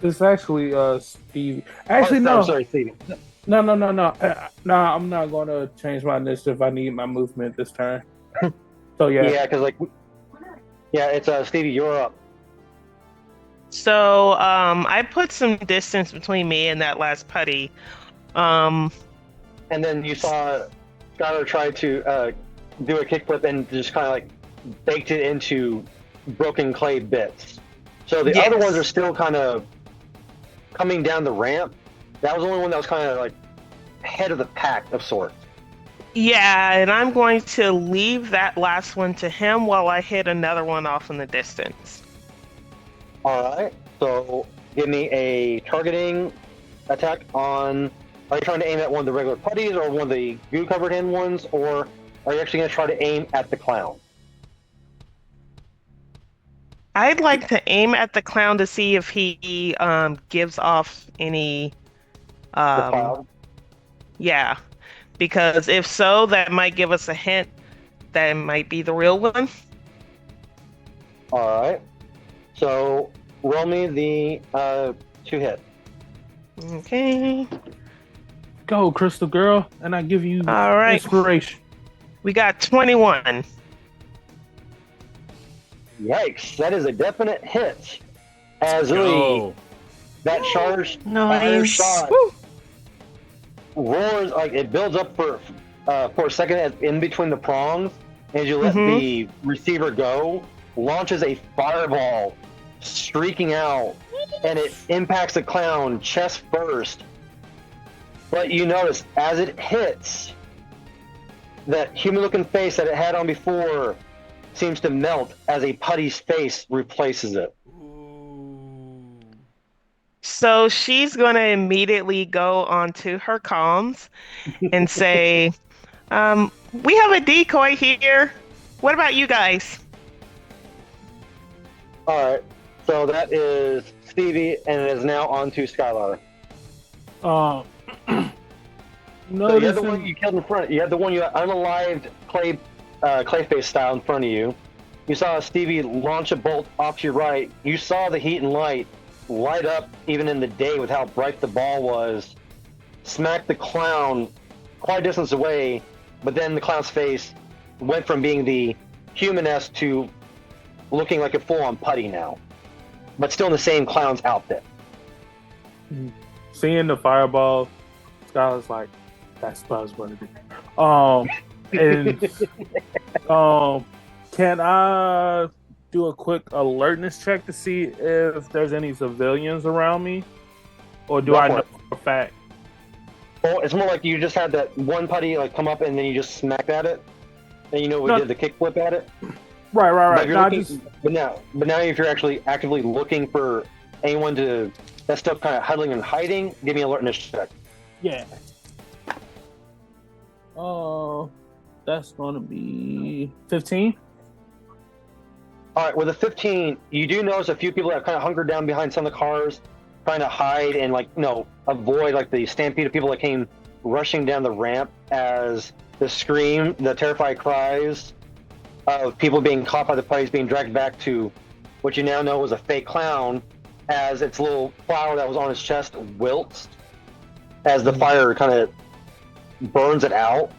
It's actually Stevie. Actually, Oh, no. sorry, Stevie. No. No, I'm not going to change my initiative. I need my movement this turn. So yeah. Yeah, because it's Stevie. You're up. So I put some distance between me and that last putty. And then you saw Skylar try to do a kickflip and just kind of like baked it into broken clay bits. So the other ones are still kind of coming down the ramp. That was the only one that was kind of like head of the pack of sorts. Yeah, and I'm going to leave that last one to him while I hit another one off in the distance. All right. So give me a targeting attack on. Are you trying to aim at one of the regular putties or one of the goo-covered hand ones, or are you actually going to try to aim at the clown? I'd like to aim at the clown to see if he gives off any The cloud. yeah, because if so, that might give us a hint that it might be the real one. All right. So roll me the 2 hit. Okay. Go, Crystal Girl, and I give you All right. inspiration. We got 21. Yikes! That is a definite hit. As Go. that charge fire shot roars, like it builds up for a second in between the prongs, and as you let the receiver go, launches a fireball streaking out, and it impacts the clown chest first. But you notice as it hits, that human-looking face that it had on before seems to melt as a putty's face replaces it. So she's going to immediately go onto her comms and say, we have a decoy here. What about you guys? All right, so that is Stevie, and it is now on to Skylar. No, So you had the one you killed in front. You had the one you unalived Clayface style in front of you. You saw Stevie launch a bolt off to your right. You saw the heat and light light up even in the day with how bright the ball was. Smack the clown quite a distance away, but then the clown's face went from being the human-esque to looking like a full-on putty now, but still in the same clown's outfit. Seeing the fireball, Skylar's like, that's buzzworthy. Can I do a quick alertness check to see if there's any civilians around me, or do Go I for know it. for a fact? Well, it's more like you just had that one putty like come up and then you just smacked at it, and you know we No. did the kickflip at it. Right. But, if you're No, I looking, just but now if you're actually actively looking for anyone that's still kind of huddling and hiding, give me an alertness check. yeah. Oh, that's gonna be 15. All right, with a 15, you do notice a few people that kind of hunkered down behind some of the cars, trying to hide and avoid like the stampede of people that came rushing down the ramp as the terrified cries of people being caught by the putties being dragged back to what you now know was a fake clown, as its little flower that was on his chest wilts as the fire kind of burns it out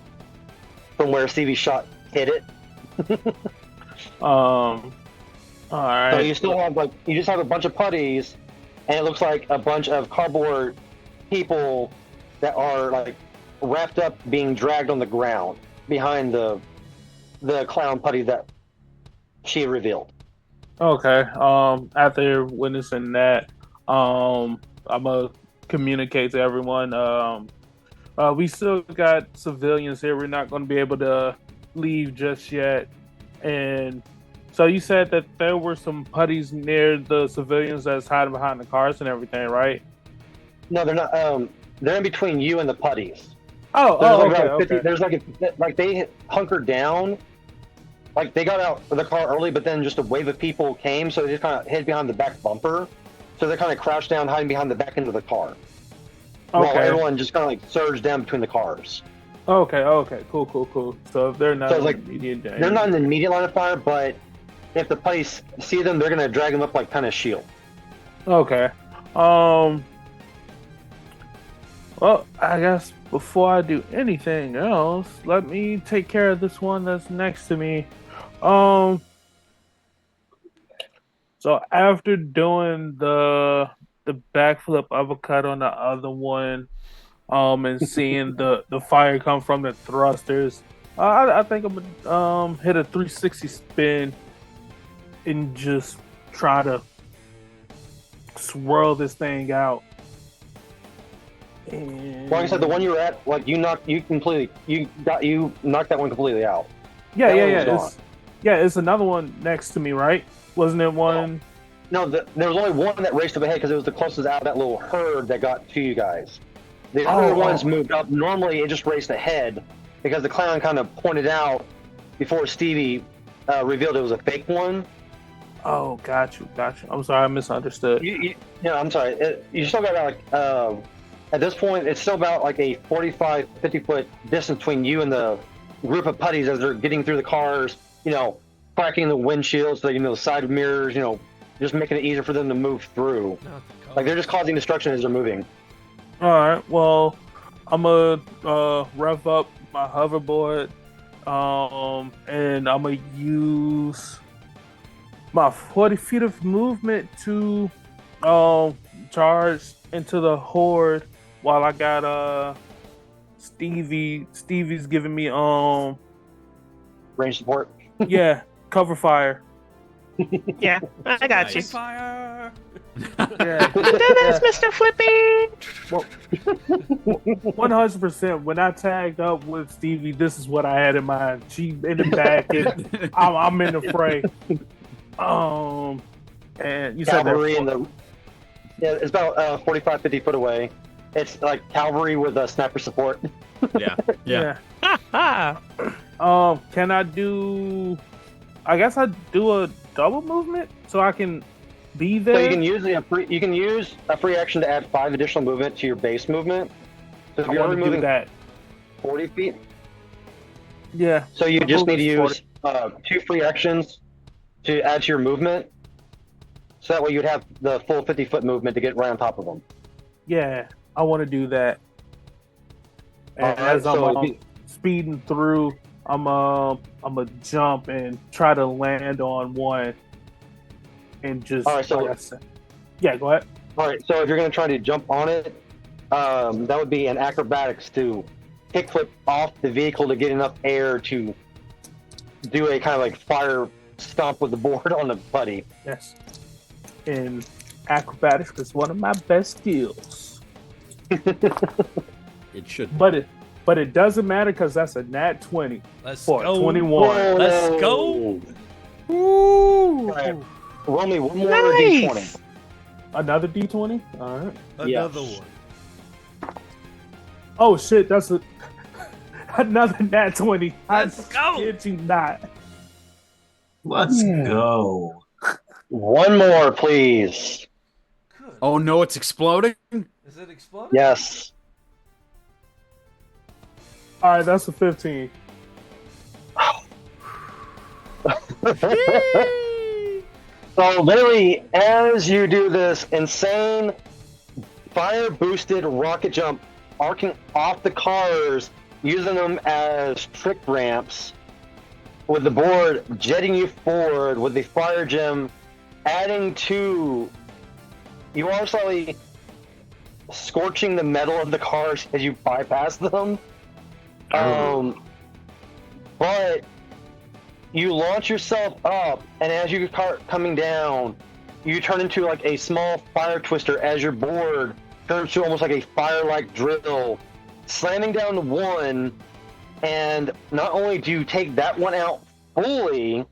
from where Stevie's shot hit it. All right. So you still have you just have a bunch of putties, and it looks like a bunch of cardboard people that are like wrapped up, being dragged on the ground behind the clown putty that she revealed. Okay. After witnessing that, I'm gonna communicate to everyone. We still got civilians here. We're not going to be able to leave just yet. And so you said that there were some putties near the civilians that's hiding behind the cars and everything, right? No, they're not. They're in between you and the putties. Okay. There's like they hunkered down. Like they got out of the car early, but then just a wave of people came, so they just kind of hid behind the back bumper. So they kind of crouched down, hiding behind the back end of the car. While everyone just kind of like surged down between the cars. Okay. Cool. So if they're not in immediate danger. They're not in the immediate line of fire, but if the putties see them, they're gonna drag them up like kind of shield. Okay. Well, I guess before I do anything else, let me take care of this one that's next to me. So after doing the backflip uppercut on the other one, and seeing the fire come from the thrusters, I think I'm gonna hit a 360 spin and just try to swirl this thing out. And... Like I said, the one you were at, like you knocked that one completely out. Yeah. It's another one next to me, right? Wasn't it one? No, there was only one that raced up ahead because it was the closest out of that little herd that got to you guys. The other ones moved up. Normally, it just raced ahead because the clown kind of pointed out before Stevie revealed it was a fake one. Oh, got you. I'm sorry, I misunderstood. I'm sorry. You still got like at this point, it's still about like a 45, 50-foot distance between you and the group of putties as they're getting through the cars. Cracking the windshields, the side mirrors. Just making it easier for them to move through. Like they're just causing destruction as they're moving. All right. Well, I'm gonna rev up my hoverboard, and I'm gonna use my 40 feet of movement to charge into the horde while I got Stevie's giving me Range support. yeah, cover fire. Yeah, I got you. Fire! Yeah. You do this, Mr. Flippy. 100%. When I tagged up with Stevie, this is what I had in mind. She in the back, and I'm in the fray. And you said Cavalry it's about 45, 50 foot away. It's like cavalry with a sniper support. Yeah. Can I do? I guess I do a double movement so I can be there. So you can use a free action to add 5 additional movement to your base movement. So if I you're want to do moving that. 40 feet, Yeah. so you just need to Movement's use 2 free actions to add to your movement. So that way you'd have the full 50-foot movement to get right on top of them. Yeah, I want to do that. And Alright, as I'm so if you- speeding through, I'm a jump and try to land on one, and just Alright, so- like I said. Yeah, go ahead. All right, so if you're going to try to jump on it, that would be an acrobatics to kickflip off the vehicle to get enough air to do a kind of like fire stomp with the board on the putty. Yes. And acrobatics is one of my best skills. It should. But it doesn't matter because that's a nat 20 Let's for go. 21. Let's go. Woo! Right. Roll me one more Nice. d20. Another d20. All right. Another Yes. one. Oh shit! That's another nat 20. Let's go. Kid you not. Let's go. One more, please. Good. Oh no, it's exploding. Is it exploding? Yes. All right, that's a 15. So literally, as you do this insane fire-boosted rocket jump, arcing off the cars, using them as trick ramps, with the board jetting you forward, with the fire gem adding to, you are slightly scorching the metal of the cars as you bypass them. But you launch yourself up, and as you start coming down, you turn into like a small fire twister as your board turns to almost like a fire-like drill, slamming down the one. And not only do you take that one out fully,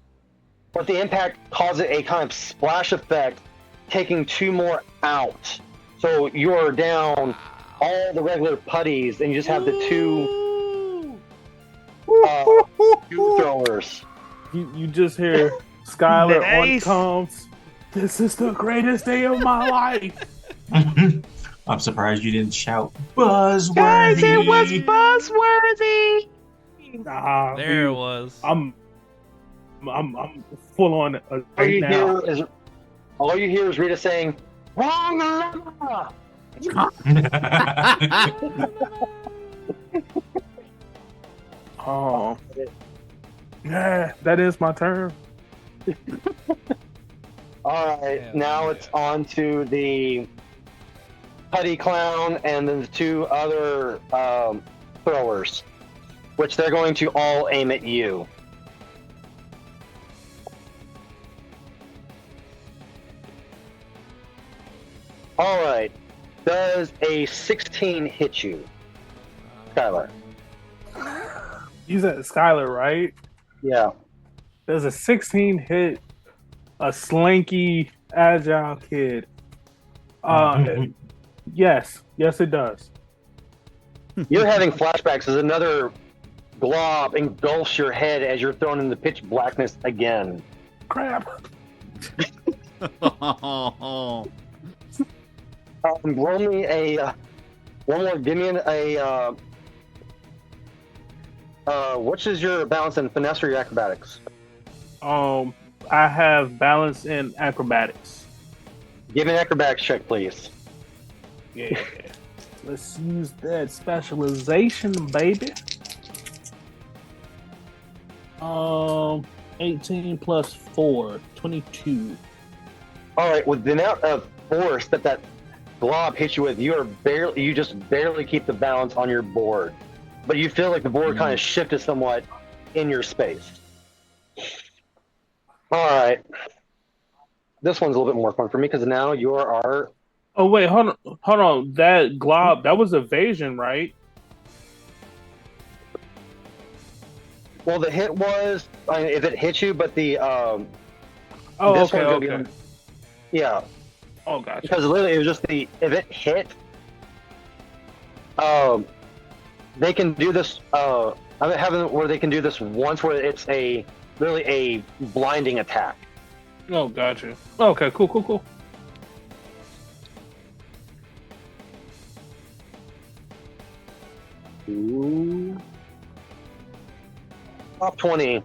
but the impact causes a kind of splash effect, taking 2 more out. So you're down all the regular putties, and you just have the two throwers. You just hear Skylar Nice. on comms. This is the greatest day of my life. I'm surprised you didn't shout buzzworthy. Guys, it was buzzworthy. Nah, There it was. I'm full on right now. All you hear is Rita saying, "Wrong llama!" Oh, yeah, that is my turn. All right, Yeah, now yeah. it's on to the putty clown and then the 2 other throwers, which they're going to all aim at you. All right, does a 16 hit you, Skylar? You said Skylar, right? Yeah. There's a 16 hit, a slinky, agile kid. Yes, it does. You're having flashbacks as another glob engulfs your head as you're thrown in the pitch blackness again. Crap. Roll me a one more. Give me which is your balance in finesse or your acrobatics? I have balance in acrobatics. Give me an acrobatics check, please. Yeah. Let's use that specialization, baby. 18 plus 4, 22. All right, with the amount of force that glob hits you with, you just barely keep the balance on your board, but you feel like the board kind of shifted somewhat in your space. All right, this one's a little bit more fun for me because now you are. Oh wait, hold on. That glob, that was evasion, right? Well, the hit was if it hit you, but the Oh, this okay, one's gonna okay. be yeah. Oh, gotcha. Because literally it was just if it hit, they can do this. I'm having where they can do this once, where it's literally a blinding attack. Oh, gotcha. Okay, cool. Ooh. Top 20,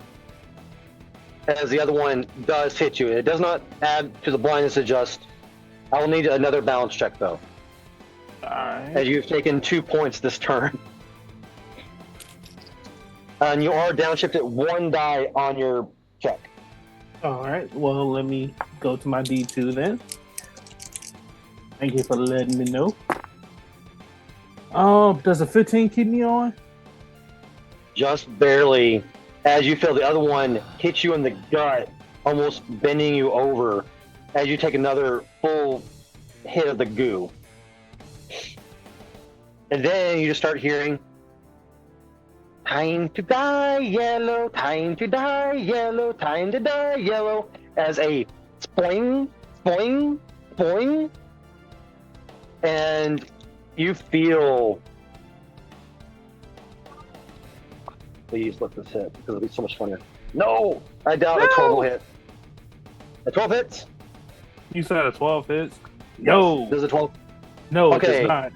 as the other one does hit you. It does not add to the blindness adjust. I will need another balance check though, Alright. as you've taken 2 points this turn. And you are downshifted 1 die on your check. Alright, well, let me go to my D2 then. Thank you for letting me know. Does a 15 keep me on? Just barely, as you feel the other one hit you in the gut, almost bending you over as you take another full hit of the goo. And then you just start hearing, "Time to die yellow, time to die yellow, time to die yellow," as a spoing, spoing, spoing. And you feel, please let this hit because it'll be so much funnier. No, I doubt a 12 will hit. A 12 hits? You said a 12 hits? No. Does a 12? No, Okay. it does not.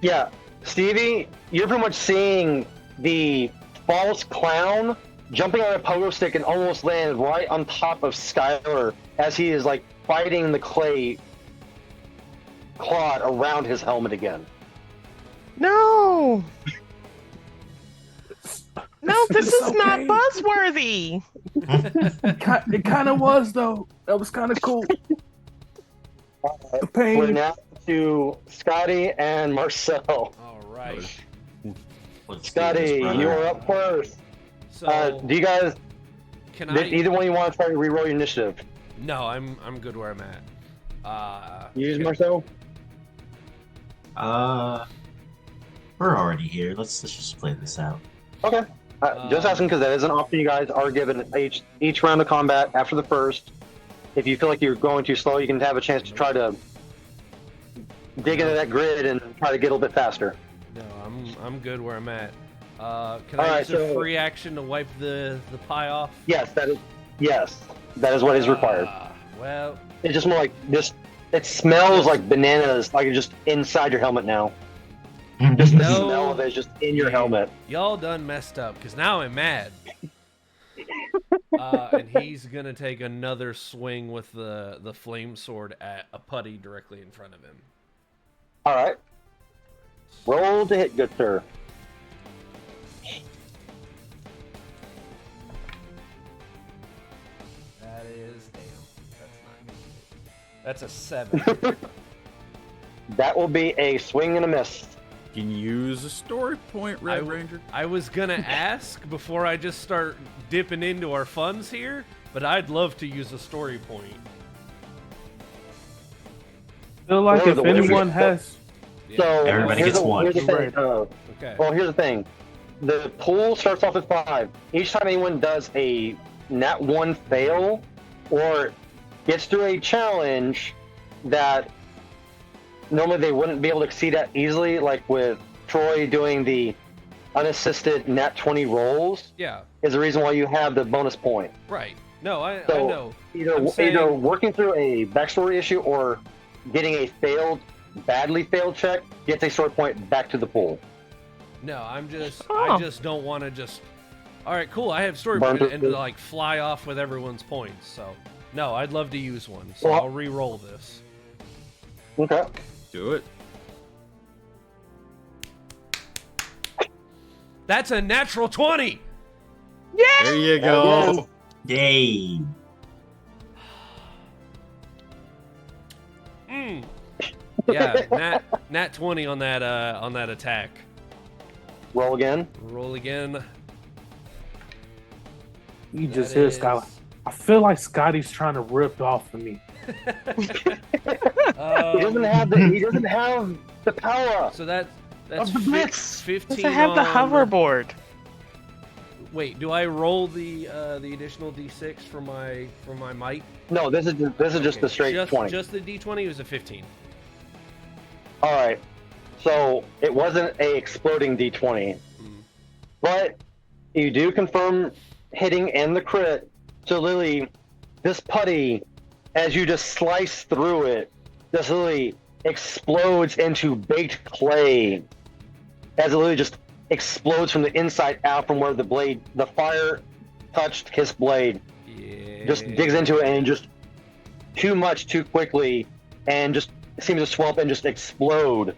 Yeah, Stevie, you're pretty much seeing the false clown jumping on a pogo stick and almost land right on top of Skylar as he is like fighting the clay clod around his helmet again. No. No, this It's is not okay. buzzworthy. It kind of was, though. That was kind of cool. The pain. We're now to Scotty and Marcel. All right. Let's do Scotty, this, brother. you're up first. So Do you guys, can did I? either one you want to try to reroll your initiative? No, I'm good where I'm at. Use can- Marcel? We're already here. Let's just play this out. Okay. Just asking because that is an option you guys are given each round of combat after the first. If you feel like you're going too slow, you can have a chance to try to dig into that grid and try to get a little bit faster. No, I'm good where I'm at. Can All I right, use a so- free action to wipe the pie off? Yes, that is what is required. Well, It's just more like this. It smells like bananas, like it's just inside your helmet now. Just the No. smell of it is just in your helmet. y'all done messed up because now I'm mad. And he's gonna take another swing with the flame sword at a putty directly in front of him. All right. Roll to hit, good sir. That is That's not good. That's a 7. That will be a swing and a miss. Can you use a story point, Red I- Ranger? I was gonna ask before I just start dipping into our funds here, but I'd love to use a story point. feel like Or if the wizard. anyone has. So Everybody here's gets the, one. Here's the thing. Right. Okay. Well, here's the thing. The pool starts off at 5. Each time anyone does a nat 1 fail or gets through a challenge that normally they wouldn't be able to exceed that easily, like with Troy doing the unassisted nat 20 rolls, Yeah. is the reason why you have the bonus point. Right. No, I So, know. Either I'm saying- either working through a backstory issue or getting a badly failed check gets a story point back to the pool. No, I Oh. just don't want to just. All right, cool. I have story Burn point and through- like fly off with everyone's points. So no, I'd love to use one. So Well- I'll re-roll this. Okay. Do it. That's a natural 20. There you go. Again. Yay! Mm. Yeah, nat 20 on that attack. Roll again. Roll again. You just That hear is- Scott. I feel like Scotty's trying to rip off of me. He doesn't have the power. So that's Of the blitz. 15. Does it have the on- hoverboard? Wait, do I roll the additional d6 for my might? No, this is just Okay, the straight 20. Just the d20 was a 15. All right. So it wasn't a exploding D20, but you do confirm hitting and the crit. So Lily, this putty, as you just slice through it, just literally explodes into baked clay. As it literally just explodes from the inside out from where the fire touched his blade. Yeah. Just digs into it and just too much too quickly, and just seems to swell up and just explode.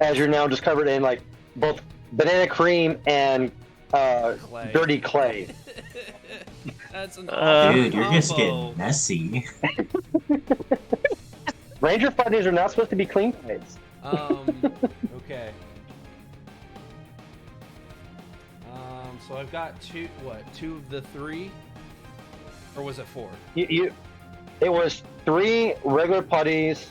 As you're now just covered in like both banana cream and Clay. dirty clay. That's an Dude, awesome Dude, you're just combo. getting messy. Ranger fighties are not supposed to be clean fights. Okay. So I've got two of the three? Or was it 4? It was 3 regular putties,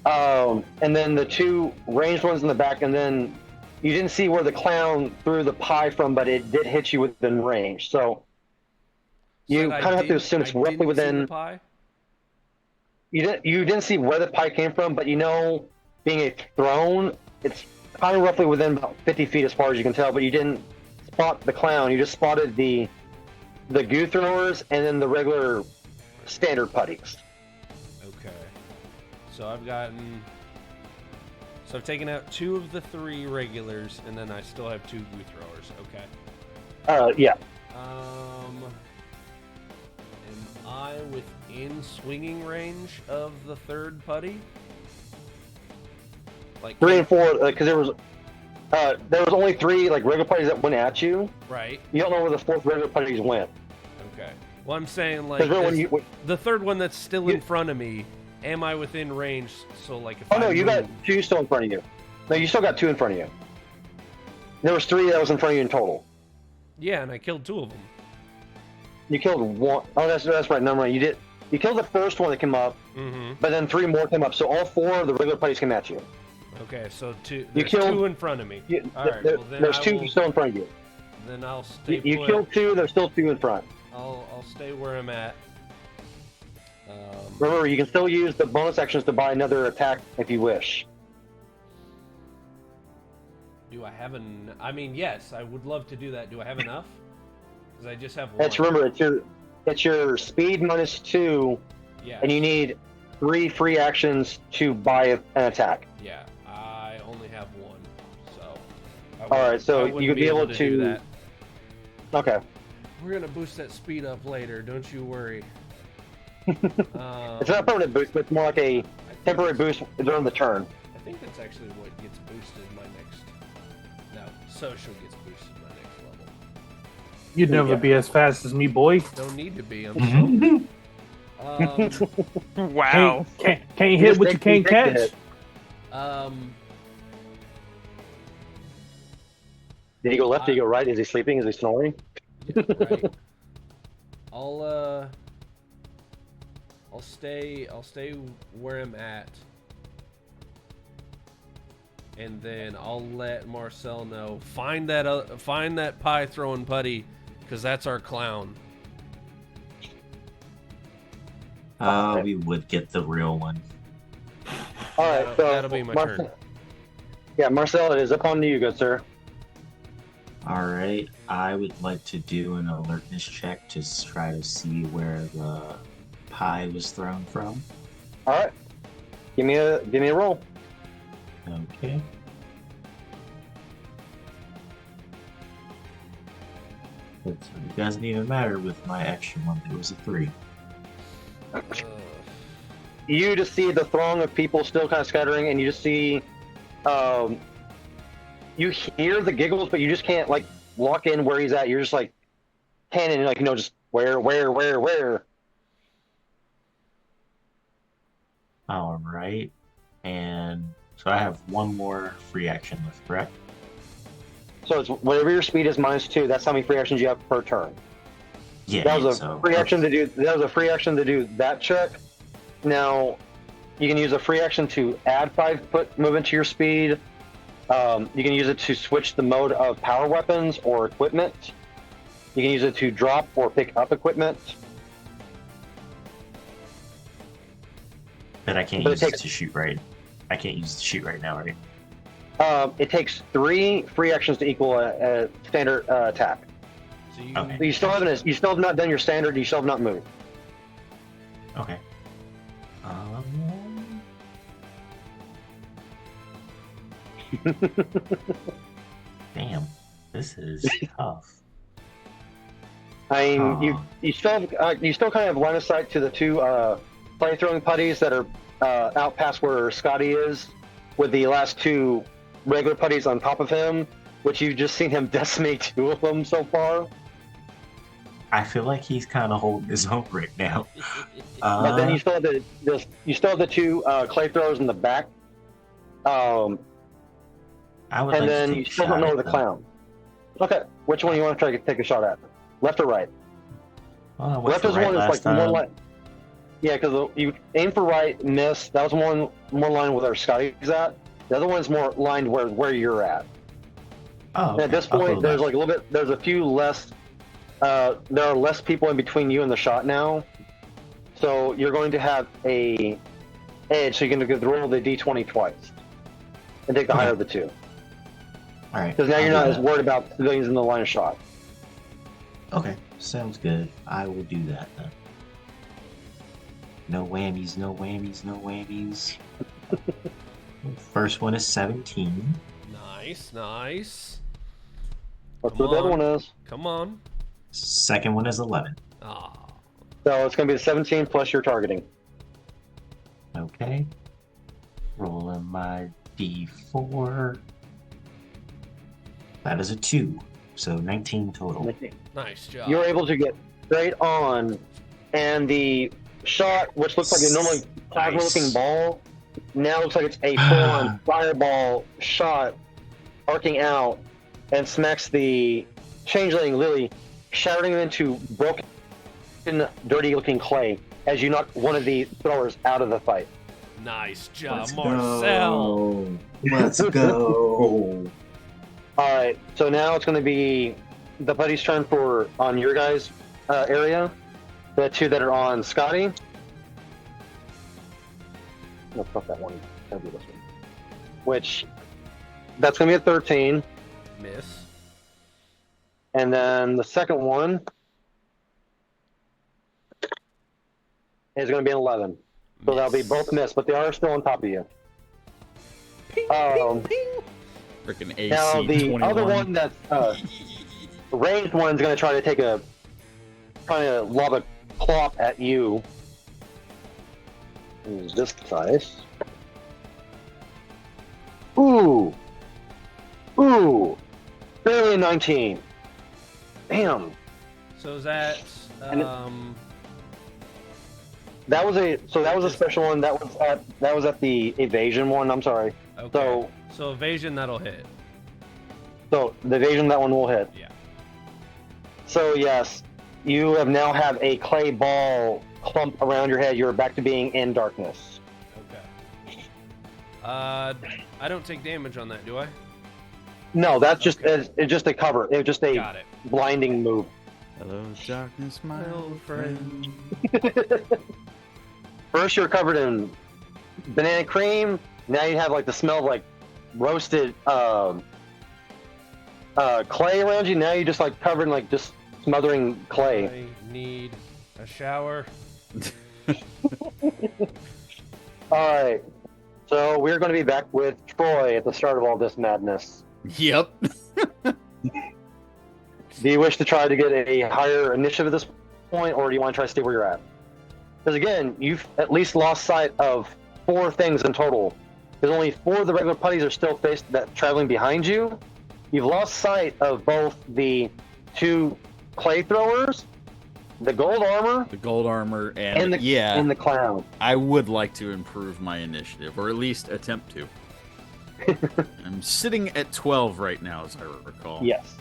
and then the 2 ranged ones in the back, and then you didn't see where the clown threw the pie from, but it did hit you within range. So you kind of have to assume it's roughly within. The pie? You didn't see where the pie came from, but being a throne, it's kind of roughly within about 50 feet as far as you can tell. But you didn't spot the clown. You just spotted the goo throwers and then the regular standard putties. Okay. So I've taken out 2 of the 3 regulars, and then I still have 2 goo throwers. Okay. Yeah. Am I within swinging range of the 3rd putty? Like 3 and 4, because there was only 3 like regular putties that went at you. Right. You don't know where the 4th regular putties went. Okay. Well, I'm saying like 'Cause really when the 3rd one that's still in front of me. Am I within range? So like if Oh no, you got move- 2 still in front of you. No, you still got 2 in front of you. There was 3 that was in front of you in total. Yeah, and I killed 2 of them. You killed 1. Oh, that's right. No, you killed the first one that came up, Mm-hmm. but then 3 more came up. So all 4 of the regular putties came at you. Okay, so 2. You There's killed- 2 in front of me. All right. There- Well, then there's I 2 will- still in front of you. Then I'll stay. You put. killed 2. There's still 2 in front. I'll stay where I'm at. Remember, you can still use the bonus actions to buy another attack if you wish. Do I have an? I mean, yes, I would love to do that. Do I have enough? Because I just have 1. It's your speed -2, Yeah. and you need 3 free actions to buy an attack. Yeah. I only have 1, so. All right, so I wouldn't you could be able do to- that. Okay. We're gonna boost that speed up later. Don't you worry. It's not a permanent boost, but it's more like a temporary boost during the turn. I think that's actually what gets boosted my next. No, social gets boosted my next level. You'd never be as fast as me, boy. Don't need to be. I'm Mhm. so. Wow. Can't hit what you can't catch. Did he go left? Did he go right? Is he sleeping? Is he snoring? Yeah, right. I'll stay where I'm at, and then I'll let Marcel know. Find that pie throwing putty, because that's our clown. We would get the real one. All right, so That'll be my turn. Yeah, Marcel, it is up on you, good sir. All right. I would like to do an alertness check to try to see where the pie was thrown from. All right. Give me a roll. Okay. It doesn't even matter with my extra one. It was a 3. You just see the throng of people still kind of scattering, and you just see, you hear the giggles, but you just can't like lock in where he's at. You're just like cannon, like just where. All right. And so I have one more free action left, correct? So it's whatever your speed is -2. That's how many free actions you have per turn. Yeah. That was a so, free action to do. That was a free action to do that check. Now, you can use a free action to add 5-foot movement to your speed. You can use it to switch the mode of power weapons or equipment. You can use it to drop or pick up equipment. But I can't But it use it takes- to shoot right. I can't use it to shoot right now, right? It takes 3 free actions to equal a standard attack. So you, Okay. You still haven't. You still have not done your standard. You still have not moved. Okay. Damn, this is tough. I mean, Aw. you still kind of have line of sight to the 2 play throwing putties that are out past where Scotty is, with the last 2 regular putties on top of him, which you've just seen him decimate 2 of them so far. I feel like he's kind of holding his own right now. But then you still have the 2 clay throwers in the back, I would and like then to you take a still shot don't know at the them. clown. Okay, which one you want to try to take a shot at? Left or right? Well, I went Left for is right one that's last like more time. like. Yeah, because you aim for right, miss. That was more line with where Scotty's at. The other one's more lined where you're at. Oh, And at this I'll go point, there's left. like a little bit. There's a few less. There are less people in between you and the shot now, so you're going to have a edge. So you're going to roll the d20 twice, and take the higher of the 2. All right. Because now I'll you're do not as that. worried about civilians in the line of shot. Okay, sounds good. I will do that then. No whammies, no whammies, no whammies. First one is 17. nice. Let's Come see what the other on. one is. Come on. Second one is 11. Ah, So it's going to be a 17 plus your targeting. Okay. Rolling my d4. That is a 2. So 19 total. nice job. You're able to get straight on, and the shot, which looks like a normally plasma-looking ball, now looks like it's a full-on fireball shot, arcing out, and smacks the changeling Lily, shattering him into broken, dirty-looking clay as you knock one of the throwers out of the fight. Nice job, Let's Marcel. go. Let's go. All right, so now it's going to be the buddy's turn on your guys' area. The 2 that are on Scotty. No, fuck that one. Gotta do this one. Which, that's going to be a 13. Miss. And then the second one is going to be an 11. So that'll be both miss, but they are still on top of you. Freaking AC Now, the 21. other one that's ranged one's going to try to take lob a clop at you. Use this size. Ooh. Barely a 19. Damn. So is that And That was a special one. That was at the evasion one. I'm sorry. okay? So evasion, that'll hit. So the evasion, that one will hit. Yeah. So yes, you have now have a clay ball clump around your head. You're back to being in darkness. Okay. I don't take damage on that, do I? No, that's just Okay. it's just a cover. It's just a Got it. blinding move. Hello, darkness, my old friend. First, you're covered in banana cream. Now you have like the smell of like roasted clay around you. Now you're just like covered in like just smothering clay. I need a shower. All right. So we're going to be back with Troy at the start of all this madness. Yep. Do you wish to try to get a higher initiative at this point, or do you want to try to stay where you're at? Because again, you've at least lost sight of 4 things in total. There's only 4 of the regular putties are still traveling behind you. You've lost sight of both the 2 clay throwers, the gold armor, and the clown. I would like to improve my initiative, or at least attempt to. I'm sitting at 12 right now, as I recall. Yes.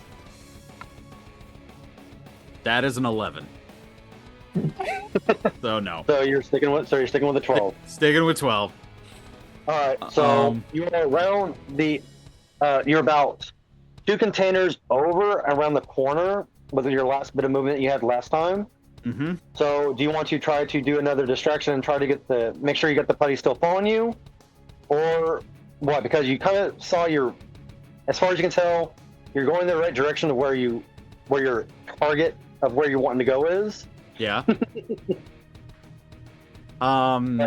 That is an 11. So no. So you're sticking with the 12. Sticking with 12. All right. So you are around the. You're about 2 containers around the corner with your last bit of movement you had last time. Mm-hmm. So do you want to try to do another distraction and try to make sure you got the putty still following you, or what? Because you kind of saw as far as you can tell, you're going in the right direction of where your target of where you're wanting to go is. Yeah.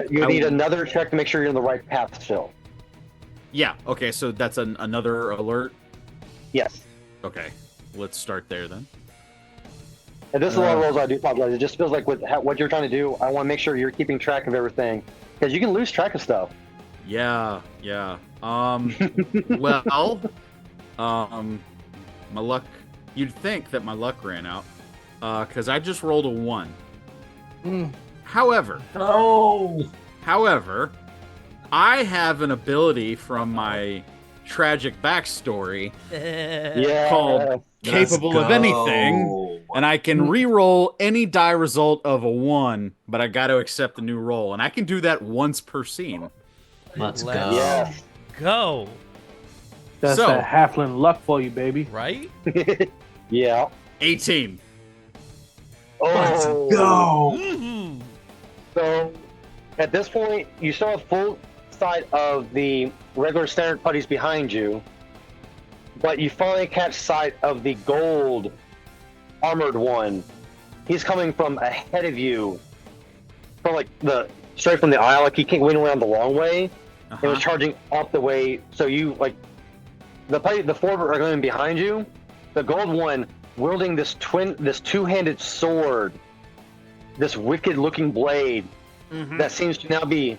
You need another check to make sure you're in the right path still. Yeah. Okay. So that's another alert. Yes. Okay. Let's start there then. And this is a lot of rolls I do apologize. It just feels like with what you're trying to do, I want to make sure you're keeping track of everything, because you can lose track of stuff. Yeah. Well, my luck. You'd think that my luck ran out, because I just rolled a 1. However, I have an ability from my tragic backstory called Capable of Anything, and I can re-roll any die result of a 1, but I got to accept the new roll, and I can do that once per scene. Let's go. Yes. Go. That's So- that halfling luck for you, baby. Right? Yeah. 18. Let's Oh. go. Mhm. So at this point, you still have full sight of the regular standard putties behind you, but you finally catch sight of the gold armored one. He's coming from ahead of you, from like straight from the aisle. Like he went around the long way. It was charging up the way. So you like the 4 are going behind you. The gold one wielding this 2-handed sword, this wicked-looking blade that seems to now be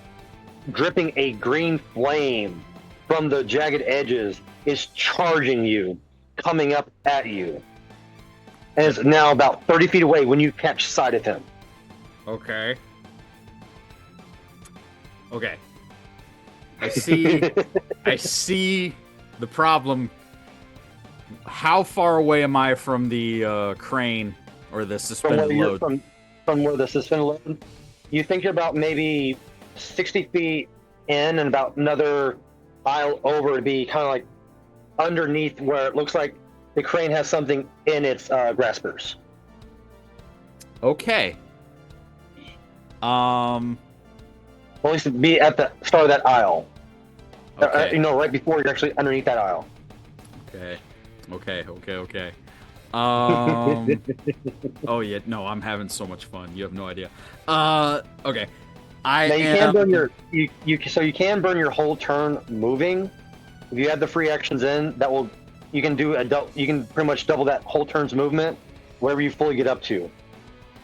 dripping a green flame from the jagged edges, is charging you, coming up at you, and is now about 30 feet away when you catch sight of him. Okay. I see the problem. How far away am I from the crane or the suspended load? From where the suspended load, you think you're about maybe 60 feet in, and about another aisle over to be kind of like underneath where it looks like the crane has something in its graspers. Okay. At least be at the start of that aisle. Okay. Right before you're actually underneath that aisle. Okay. Oh yeah, no, I'm having so much fun. You have no idea. Okay. Now you can burn you can burn your whole turn moving. If you have the free actions in, you can pretty much double that whole turn's movement wherever you fully get up to.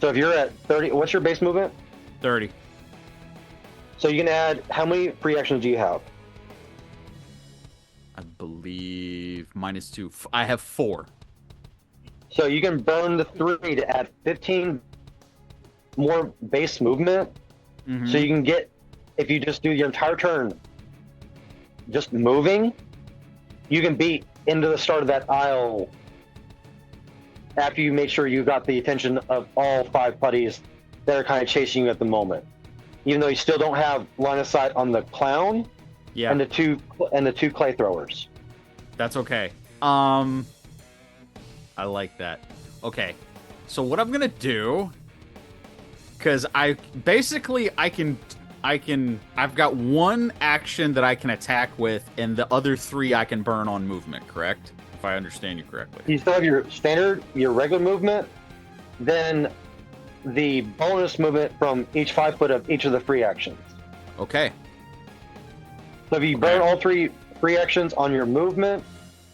So if you're at 30, what's your base movement? 30. So you can add, how many free actions do you have? I believe -2. I have 4. So you can burn the 3 to add 15 more base movement. So you can get, if you just do your entire turn just moving, you can beat into the start of that aisle after you make sure you got the attention of all 5 putties that are kind of chasing you at the moment. Even though you still don't have line of sight on the clown and the two clay throwers. That's okay. I like that. Okay. So what I'm gonna do, because I've got 1 action that I can attack with, and the other 3 I can burn on movement, correct? if I understand you correctly. You still have your standard, your regular movement, then the bonus movement from each 5 foot of each of the free actions. Okay. So if you burn all 3 free actions on your movement,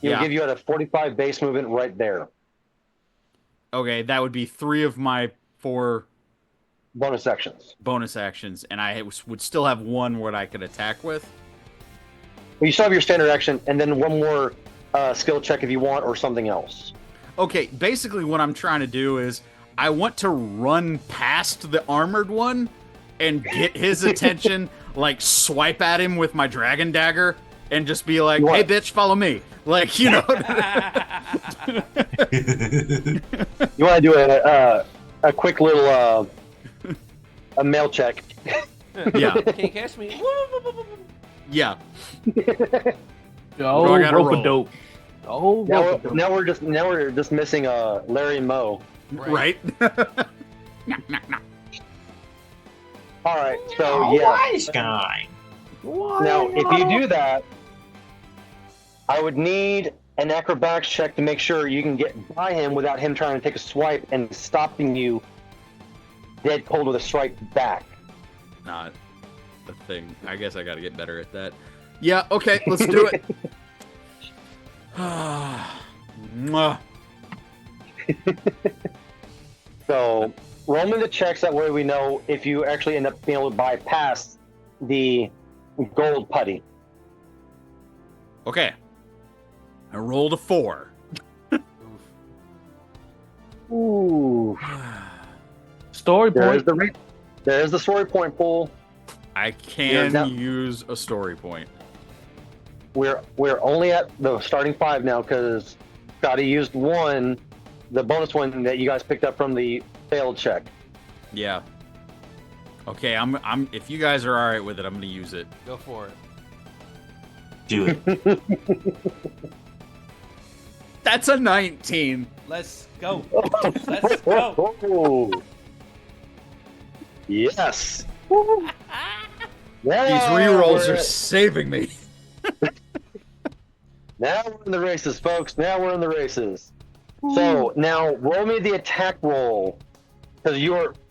it'll give you at a 45 base movement right there. Okay, that would be 3 of my 4 bonus actions. And I would still have 1 what I could attack with. Well, you still have your standard action, and then 1 more skill check if you want, or something else. Okay, basically what I'm trying to do is I want to run past the armored one and get his attention, like swipe at him with my dragon dagger, and just be like, "Hey, bitch, follow me!" Like, you know. You want to do a quick little a mail check? Yeah. Can you catch me? Yeah. Oh, rope-a-dope. Oh, now we're just missing Larry and Moe. Right. All right, so yeah. Wise guy. Now, if you do that, I would need an acrobatics check to make sure you can get by him without him trying to take a swipe and stopping you dead cold with a strike back. Not a thing. I guess I got to get better at that. Yeah. Okay. Let's do it. Mwah. So, roll me the checks, that way we know if you actually end up being able to bypass the gold putty. Okay. I rolled a 4. Ooh. Story There's point. there's the story point pool. I can use a story point. We're only at the starting 5 now because Scotty used 1, the bonus one that you guys picked up from the failed check. Yeah. Okay, I'm if you guys are all right with it, I'm going to use it. Go for it. Do it. That's a 19. Let's go. Let's go. Oh. Yes. These rerolls are saving me. Now we're in the races, folks. Now we're in the races. So now roll me the attack roll, because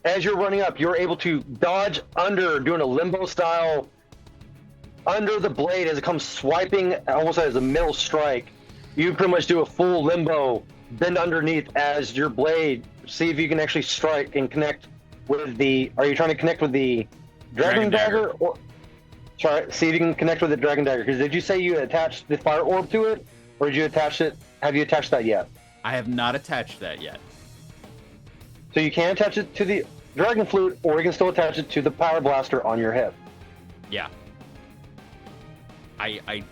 as you're running up, you're able to dodge under, doing a limbo style under the blade as it comes swiping, almost as a middle strike. You pretty much do a full limbo, bend underneath as your blade. See if you can actually strike and connect with the. Are you trying to connect with the dragon dagger? Or try see if you can connect with the dragon dagger. Because did you say you attached the fire orb to it, or did you attach it? Have you attached that yet? I have not attached that yet. So you can attach it to the dragon flute, or you can still attach it to the power blaster on your hip. Yeah. I'm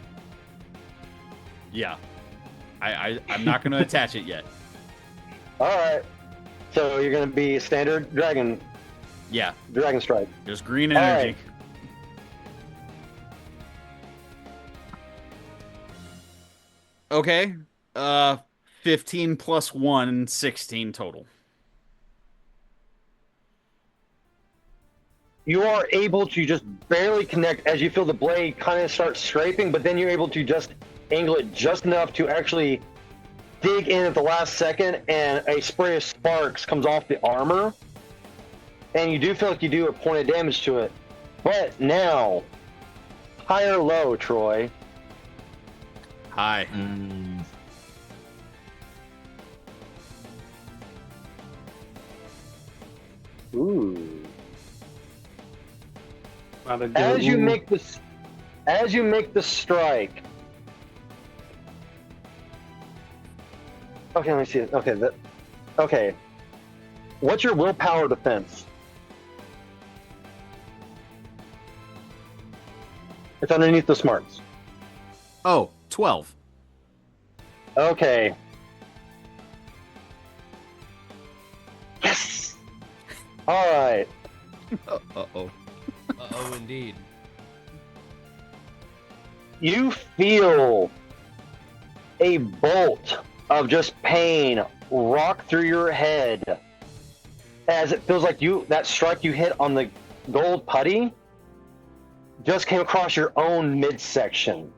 not going to attach it yet. All right. So you're going to be standard dragon. Yeah. Dragon strike. Just green All energy. right. Okay. 15 plus 1, 16 total. You are able to just barely connect as you feel the blade kind of start scraping, but then you're able to just angle it just enough to actually dig in at the last second, and a spray of sparks comes off the armor. And you do feel like you do a point of damage to it. But now, high or low, Troy? High. Ooh. As As you make the strike. Okay, let me see it. Okay. What's your willpower defense? It's underneath the smarts. Oh, 12. Okay. Yes. All right. Uh-oh. Uh-oh, indeed. You feel a bolt of just pain rock through your head as it feels like that strike you hit on the gold putty just came across your own midsection.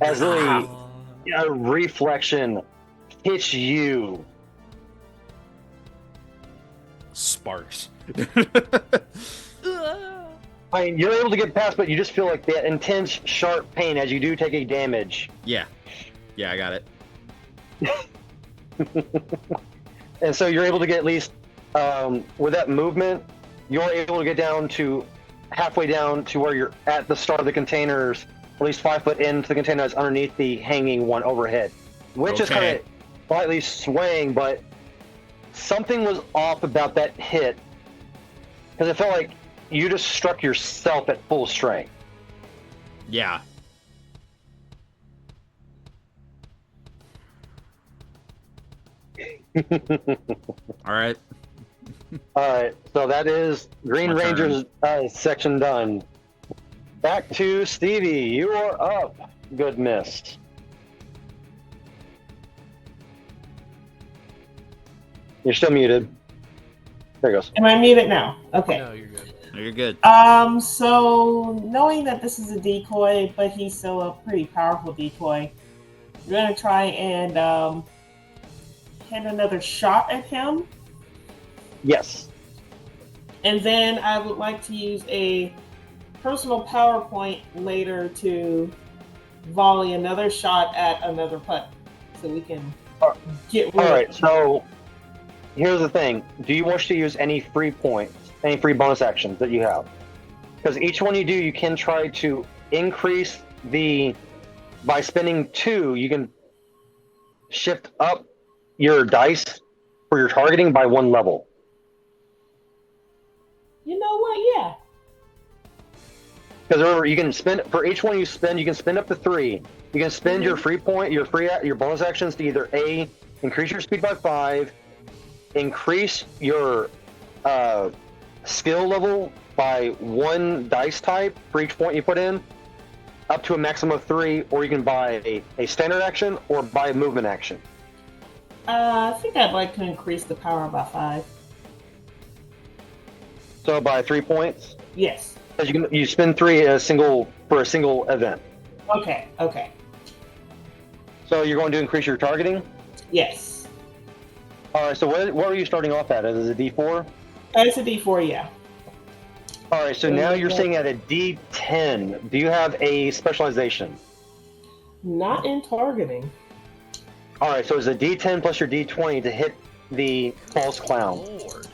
As literally a reflection hits you. Sparks. I mean, you're able to get past, but you just feel like that intense, sharp pain as you do take a damage. Yeah, I got it. And so you're able to get at least, with that movement, you're able to get down to halfway down to where you're at the start of the containers, at least 5 foot into the container that's underneath the hanging one overhead, which is kind of slightly swaying, but something was off about that hit because it felt like you just struck yourself at full strength. Yeah. All right. All right, so that is Green My Ranger's section done. Back to Stevie. You are up. Good miss. You're still muted. There it goes. Am I muted now? Okay. No, you're good. You're good. So knowing that this is a decoy, but he's still a pretty powerful decoy, we're gonna try and hit another shot at him. Yes. And then I would like to use a personal power point later to volley another shot at another putt, so we can get rid All of right, it. so here's the thing. Do you wish to use any free points, any free bonus actions that you have? Because each one you do, you can try to increase by spending 2, you can shift up your dice for your targeting by 1 level. You know what? Yeah. Because remember, you can spend for each one you spend. You can spend up to 3. You can spend your free point, your bonus actions to either A, increase your speed by 5, increase your skill level by 1 dice type for each point you put in, up to a maximum of 3, or you can buy a standard action or buy a movement action. I think I'd like to increase the power by 5. So by 3 points, Yes. because you spend 3 for a single event. Okay. Okay. So you're going to increase your targeting. Yes. All right. So what are you starting off at? Is it a D4? It's a D4. Yeah. All right, so now you're sitting at a D10. Do you have a specialization? Not in targeting. All right, so it's a D10 plus your D20 to hit the false clown. Lord.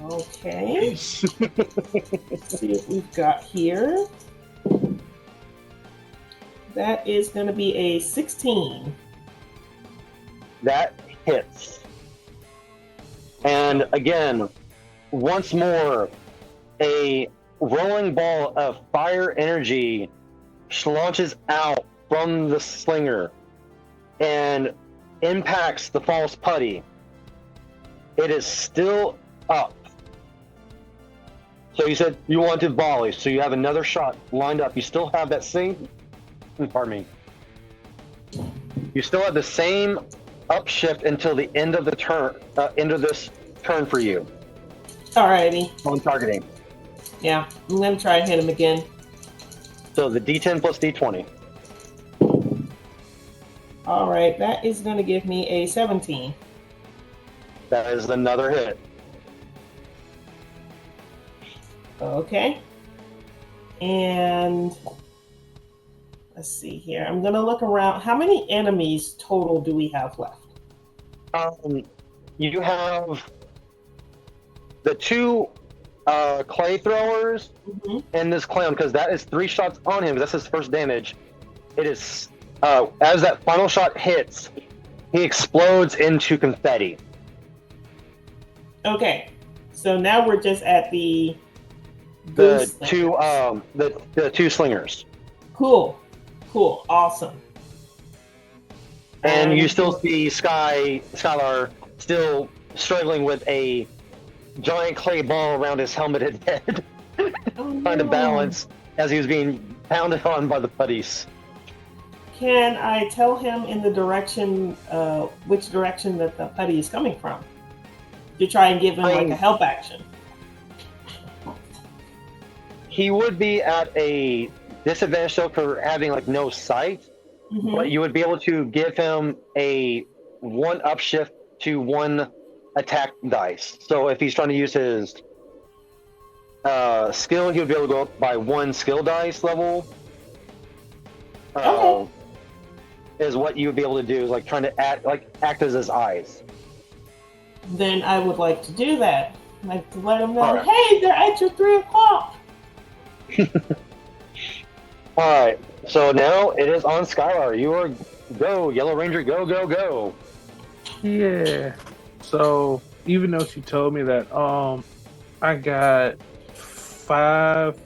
Okay. Let's see what we've got here. That is going to be a 16. That hits. And again, once more, a rolling ball of fire energy launches out from the slinger and impacts the false putty. It is still up. So you said you want to volley, so you have another shot lined up. You still have that same, pardon me. You still have the same upshift until the end of the turn, end of this turn for you. Alrighty. On targeting. Yeah, I'm going to try and hit him again. So the D10 plus D20. Alright, that is going to give me a 17. That is another hit. Okay. And let's see here. I'm going to look around. How many enemies total do we have left? You have the 2 clay throwers and this clown, because that is 3 shots on him. That's his first damage. It is as that final shot hits, he explodes into confetti. Okay. So now we're just at the The slingers. the 2 slingers. Cool. Awesome. And you still see Skylar still struggling with a giant clay ball around his helmeted head, trying to balance as he was being pounded on by the putties. Can I tell him in the direction, which direction that the putty is coming from? To try and give him like a help action. He would be at a disadvantage though for having like no sight, but you would be able to give him a 1 upshift to 1 attack dice. So if he's trying to use his skill, he would be able to go up by 1 skill dice level. Okay. Is what you would be able to do, is like trying to act as his eyes. Then I would like to do that. I'd like to let them know, All right. hey, they're at your 3 o'clock. Alright, so now it is on Skylar. You are go, Yellow Ranger, go, go, go. Yeah. So even though she told me that, I got 5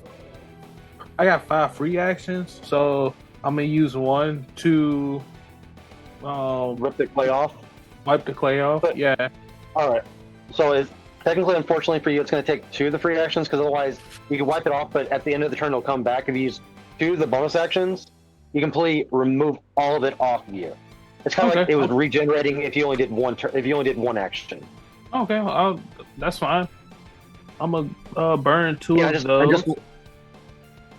free actions. So I'm gonna use 1 to Rip the clay off. wipe the clay off. But- Yeah. Alright, so it's technically, unfortunately for you, it's going to take 2 of the free actions, because otherwise you can wipe it off, but at the end of the turn it'll come back. If you use 2 of the bonus actions, you completely remove all of it off of you. It's kind of like Okay. it was regenerating if you only did 1 if you only did 1 action. Okay. That's fine. I'm gonna burn 2 Yeah, of I just, those.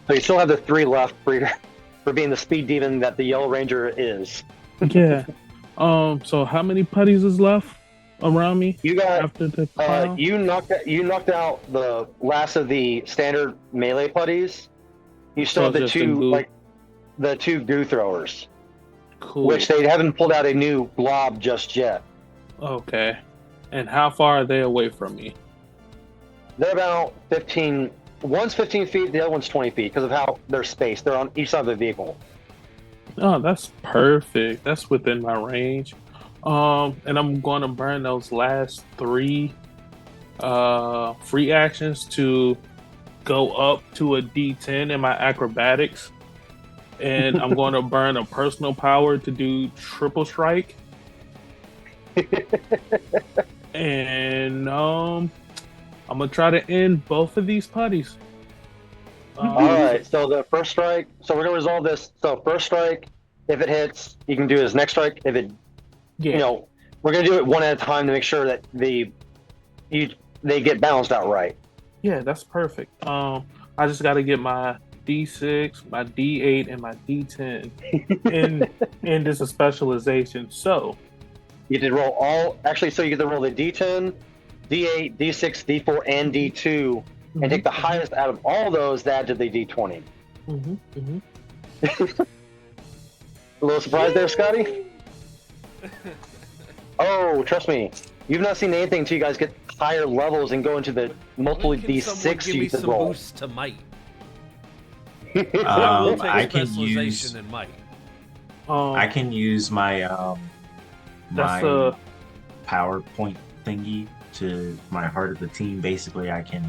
so you still have the 3 left for being the speed demon that the Yellow Ranger is. Yeah. So how many putties is left around me You got after the clown? you knocked out the last of the standard melee putties. You still So have the just the 2 goo. the 2 goo throwers, Cool. which they haven't pulled out a new blob just yet. Okay. And how far are they away from me? They're about 15. One's 15 feet, the other one's 20 feet because of how they're spaced. They're on each side of the vehicle. Oh, that's perfect. That's within my range. And I'm going to burn those last 3 free actions to go up to a D10 in my acrobatics. And I'm going to burn a personal power to do triple strike. And I'm gonna try to end both of these putties. All right. So the first strike. So we're gonna resolve this. So first strike, if it hits, you can do his next strike. If it, Yeah. we're gonna do it one at a time to make sure that they get balanced out right. Yeah, that's perfect. I just got to get my D6, my D8, and my D10 in this a specialization. So You did roll all. Actually, so you get to roll the D10, D8, D6, D4, and D2, and take the highest out of all those to add to the D20. A little surprise there, Scotty? Oh, trust me, you've not seen anything until you guys get higher levels and go into the multiple When can someone D6 give me you could some roll. boost to might? I will take I can specialization use in might. I can use my that's my PowerPoint thingy to my heart of the team. Basically, I can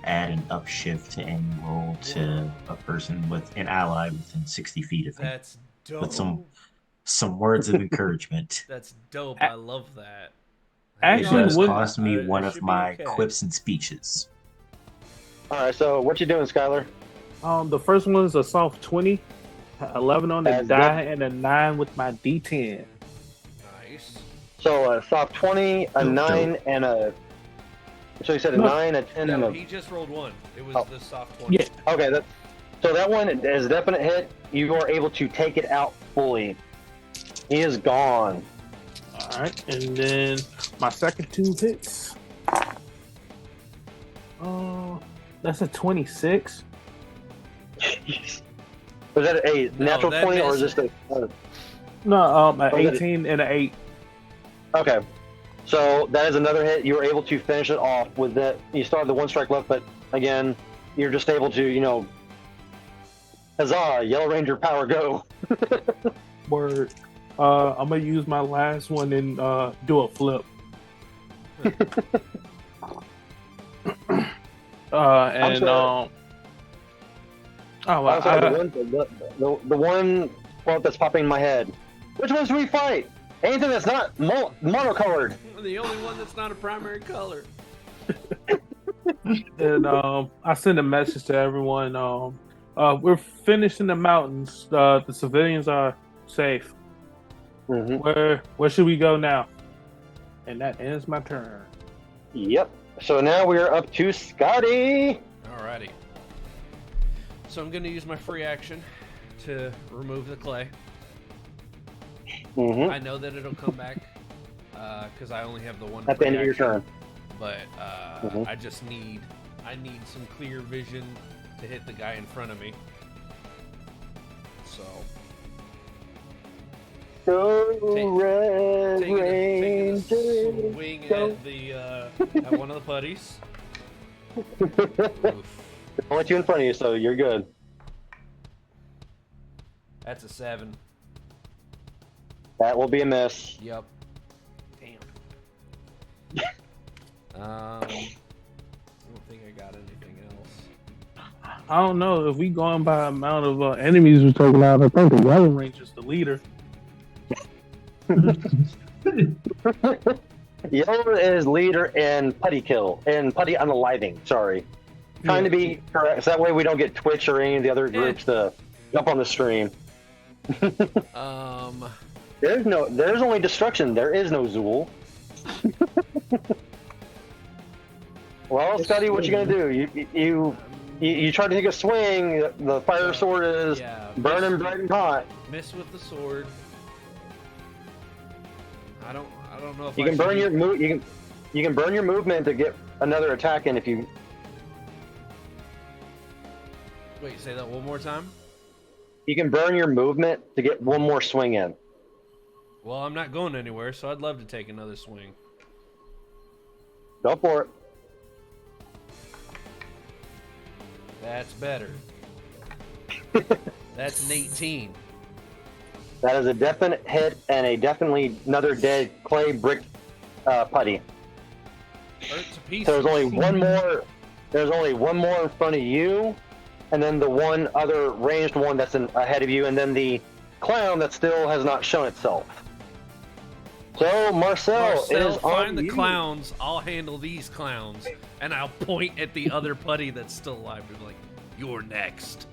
add an upshift to any roll to a person with an ally within 60 feet of me. That's dope. With some words of encouragement. That's dope. I love that. It Actually, does would- cost me I one of should be my okay. quips and speeches. All right, so what you doing, Skylar? the first one is a soft 20, 11 on the That's die, and a 9 with my D10. Nice. So a soft 20, a Dope, 9, and a. So you said a No. 9, a 10, and No, a. he just rolled 1. It was Oh. the soft 20. Yeah. Okay, so that one is a definite hit. You are able to take it out fully. He is gone. All right, and then my second 2 hits. That's a 26. Was that a No, natural that 20 or is misses. this a. No, an that is- 18 and an 8. Okay. So that is another hit. You were able to finish it off with that. You still have the 1 strike left, but again, you're just able to, huzzah, Yellow Ranger power go. Word. I'm gonna use my last one and do a flip. I'm sorry. Oh, I'm sorry, the one quote that's popping in my head. Which ones do we fight? Anything that's not monocolored. The only one that's not a primary color. and I send a message to everyone. We're finished in the mountains. The civilians are safe. Mm-hmm. Where should we go now? And that ends my turn. Yep. So now we are up to Scotty. Alrighty. So I'm going to use my free action to remove the clay. Mm-hmm. I know that it'll come back because I only have the one At the end of your reaction, turn. but Mhm. I need some clear vision to hit the guy in front of me. So Go Red taking a Rangers. swing Go. at the at one of the putties. Oof. Only two in front of you, so you're good. That's a 7. That will be a miss. Yep. Damn. I don't think I got anything else. I don't know if we going by amount of enemies we're taking out. I think the Yellow Ranger's the leader. Yellow is leader in putty kill and putty unaliving. Sorry, trying to be correct. So that way we don't get Twitch or any of the other groups to jump on the stream. There's only destruction. There is no Zool. Well, Scotty, what you gonna do? You try to take a swing. The fire sword is burning bright and hot. Miss with the sword. I don't know if You can burn your move. You can burn your movement to get another attack in if you. Wait, say that one more time. You can burn your movement to get one more swing in. Well, I'm not going anywhere, so I'd love to take another swing. Go for it. That's better. That's an 18. That is a definite hit and a definitely another dead clay brick putty. Hurt to pieces. So there's only one more. There's only one more in front of you, and then the one other ranged one that's ahead of you, and then the clown that still has not shown itself. So Marcel is find on the you. clowns. I'll handle these clowns, and I'll point at the other putty that's still alive. And be like, "You're next."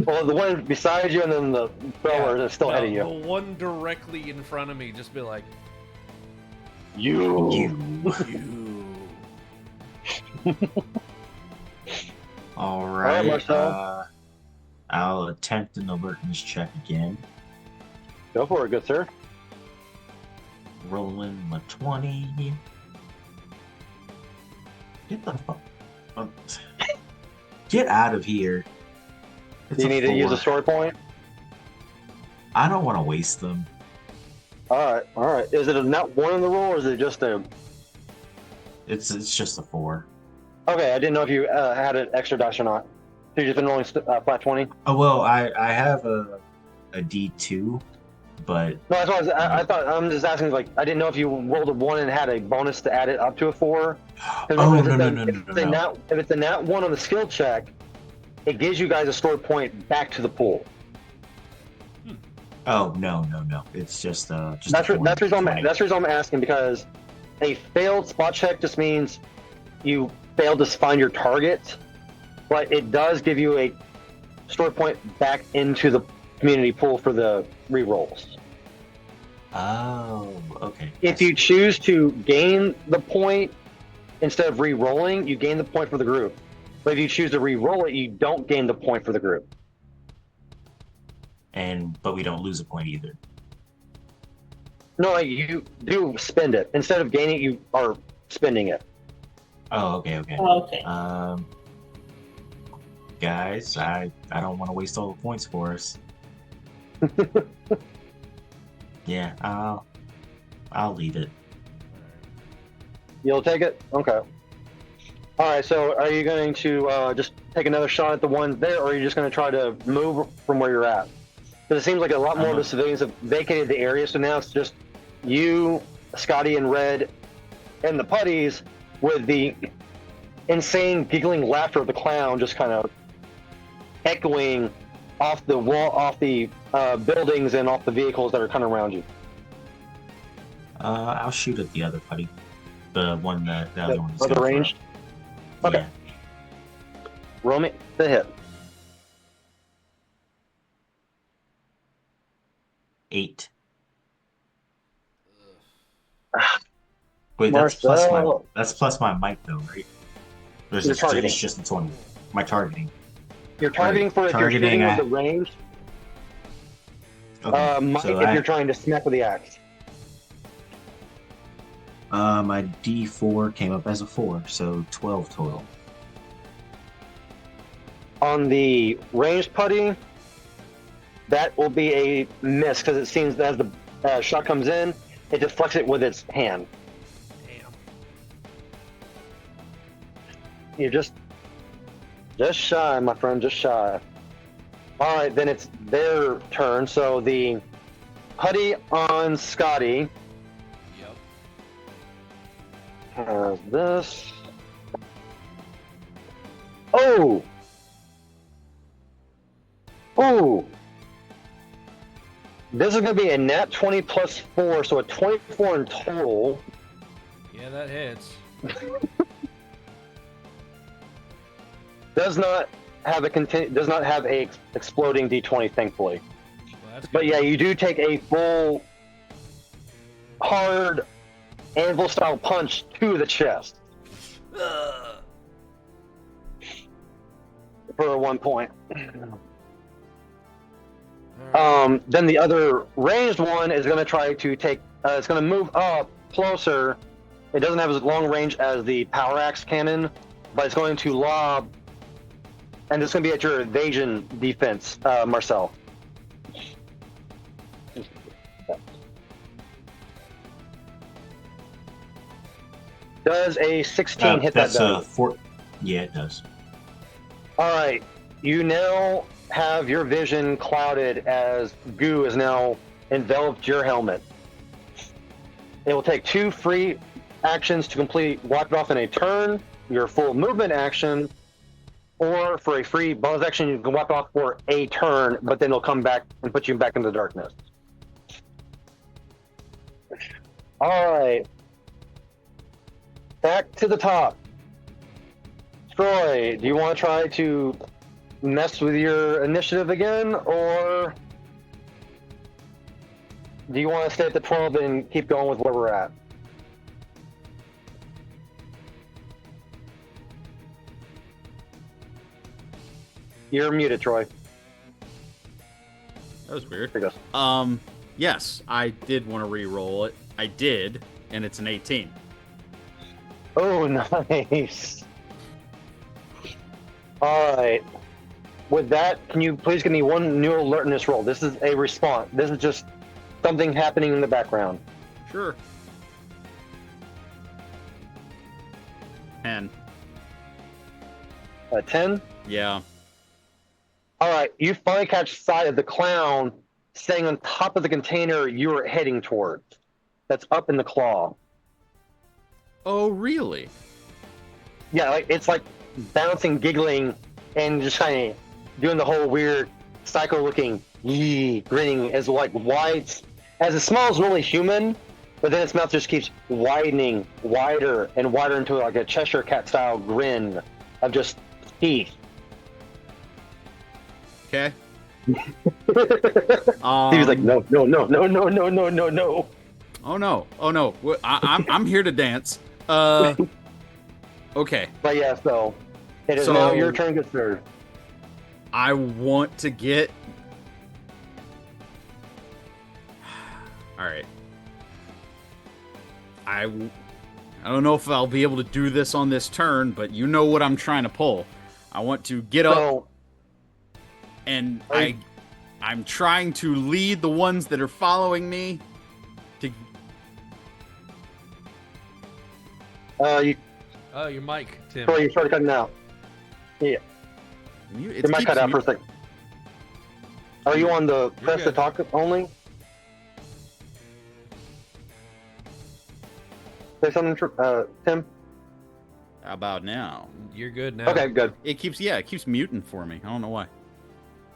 Well, the one beside you, and then the thrower that's still ahead of you. The one directly in front of me, just be like, You. All right. Marcel. I'll attempt an alertness check again. Go for it, good sir. Rolling my 20. Get the fuck. Get out of here. It's Do you a need to use a 4. story point? I don't want to waste them. All right. Is it a nat 1 in the roll, or is it just a? It's just a 4. Okay, I didn't know if you had an extra dice or not. So you just been rolling flat 20? Oh well, I have a D2, but No, that's what I thought. I'm just asking. Like, I didn't know if you rolled a 1 and had a bonus to add it up to a 4. oh If no. it's a nat 1 on the skill check, it gives you guys a story point back to the pool. Oh no. It's just That's a 4 the reason D20. that's the reason I'm asking, because a failed spot check just means you failed to find your target, but it does give you a story point back into the community pool for the re-rolls. Oh, okay. If you choose to gain the point instead of re-rolling, you gain the point for the group. But if you choose to re-roll it, you don't gain the point for the group. But we don't lose a point either. No, like, you do spend it. Instead of gaining it, you are spending it. Oh, okay. Okay. Guys, I don't want to waste all the points for us. Yeah, I'll leave it. You'll take it? Okay. All right, so are you going to just take another shot at the one there, or are you just going to try to move from where you're at? Because it seems like a lot more of the civilians have vacated the area, so now it's just you, Scotty, and Red, and the putties, with the insane giggling laughter of the clown just kind of echoing off the wall, off the buildings, and off the vehicles that are kind of around you. I'll shoot at the other putty. The one that the other one is Other going for. ranged? Okay. Yeah. Roll me the hit. 8. Wait, that's plus my mic though, right? Or is You're it targeting. it's just a 20? My targeting. You're targeting Right. for if you're Targeting shooting with at- the range. Mike, so if you're trying to smack with the axe. my D4 came up as a 4, so 12 total. On the ranged putty, that will be a miss because it seems that as the shot comes in, it deflects it with its hand. Damn. You're just shy, my friend, just shy. All right, then it's their turn. So the putty on Scotty Yep. has this. Oh! Oh! This is going to be a nat 20 plus 4, so a 24 in total. Yeah, that hits. Does not have a exploding d20, thankfully. Well, that's But good. yeah, you do take a full hard anvil style punch to the chest Ugh. for 1 point. All right. Then the other ranged one is going to try to take. It's going to move up closer. It doesn't have as long range as the power axe cannon, but it's going to lob, and it's going to be at your evasion defense, Marcel. Does a 16 hit that That's die? a 4. Yeah, it does. All right. You now have your vision clouded as goo has now enveloped your helmet. It will take 2 free actions to complete wipe it off in a turn, your full movement action, or for a free bonus action, you can wipe it off for a turn, but then it'll come back and put you back into the darkness. All right. Back to the top. Troy, do you want to try to mess with your initiative again, or do you want to stay at the 12 and keep going with where we're at? You're muted, Troy. That was weird. There you go. Yes, I did want to re-roll it. I did, and it's an 18. Oh, nice. All right. With that, can you please give me one new alertness roll? This is a response. This is just something happening in the background. Sure. 10. 10? Yeah. All right. You finally catch sight of the clown staying on top of the container you were heading towards. That's up in the claw. Oh, really? Yeah, like it's like bouncing, giggling, and just kind of doing the whole weird psycho-looking grinning as like wide, as small as really human, but then its mouth just keeps widening, wider and wider into like a Cheshire Cat style grin of just teeth. Okay. He was like, no. Oh no! Oh no! I'm here to dance. Okay. But yeah, so it is So- now your turn, good sir. I want to get. All right. I don't know if I'll be able to do this on this turn, but you know what I'm trying to pull. I want to get up So and I'm trying to lead the ones that are following me to. you Oh, your mic, Tim. Troy, you started cutting out. It Your mic keeps cut out mu- for a second. Are you on the press to good. talk only? Say something, Tim? How about now? You're good now. Okay, good. It keeps muting for me. I don't know why.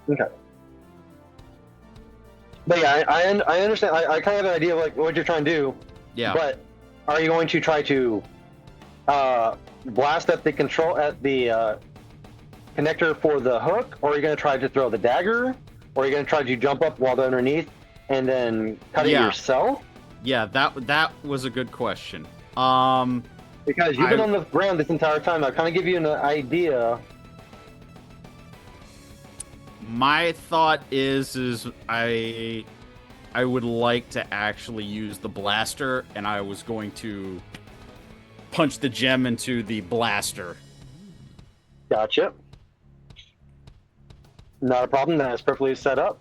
Okay. But yeah, I understand. I kind of have an idea of like what you're trying to do. Yeah. But are you going to try to blast at the connector for the hook, or are you going to try to throw the dagger, or are you going to try to jump up while they're underneath and then cut it Yeah. yourself? Yeah, that was a good question. Because you've been on the ground this entire time. I'll kind of give you an idea. My thought is I I would like to actually use the blaster, and I was going to punch the gem into the blaster. Gotcha. Not a problem. That is perfectly set up.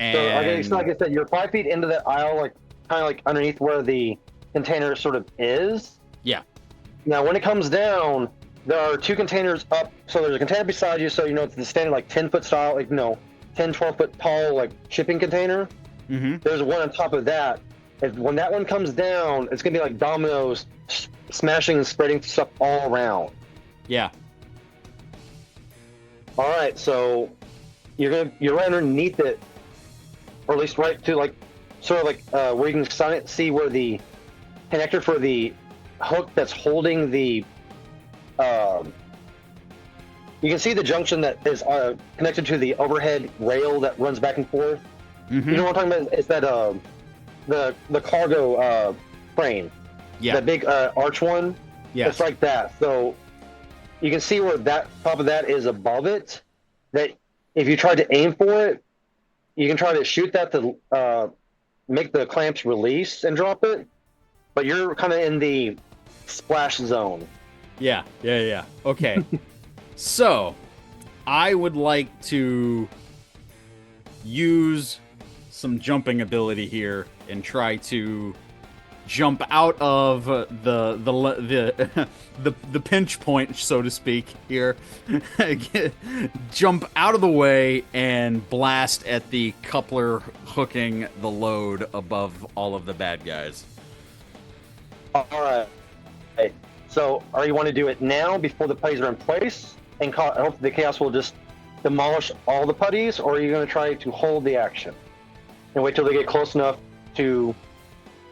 And So, like I said, you're 5 feet into that aisle, like kind of like underneath where the container sort of is. Yeah. Now, when it comes down, there are 2 containers up. So there's a container beside you, so you know it's the standard like 10-foot style, like 10, 12-foot tall like shipping container. Mm-hmm. There's one on top of that. When that one comes down, it's gonna be like dominoes, smashing and spreading stuff all around. Yeah. All right, so you're right underneath it, or at least right to like sort of like where you can see where the connector for the hook that's holding the. You can see the junction that is connected to the overhead rail that runs back and forth. Mm-hmm. You know what I'm talking about? It's that the cargo crane. Yeah. That big arch one. Yeah. It's like that. So you can see where that top of that is above it. That if you try to aim for it, you can try to shoot that to make the clamps release and drop it. But you're kind of in the splash zone. Yeah. Okay. So, I would like to use some jumping ability here and try to jump out of the pinch point, so to speak, here. Jump out of the way and blast at the coupler hooking the load above all of the bad guys. All right. So, are you want to do it now before the putties are in place, and hope the chaos will just demolish all the putties, or are you going to try to hold the action and wait till they get close enough to?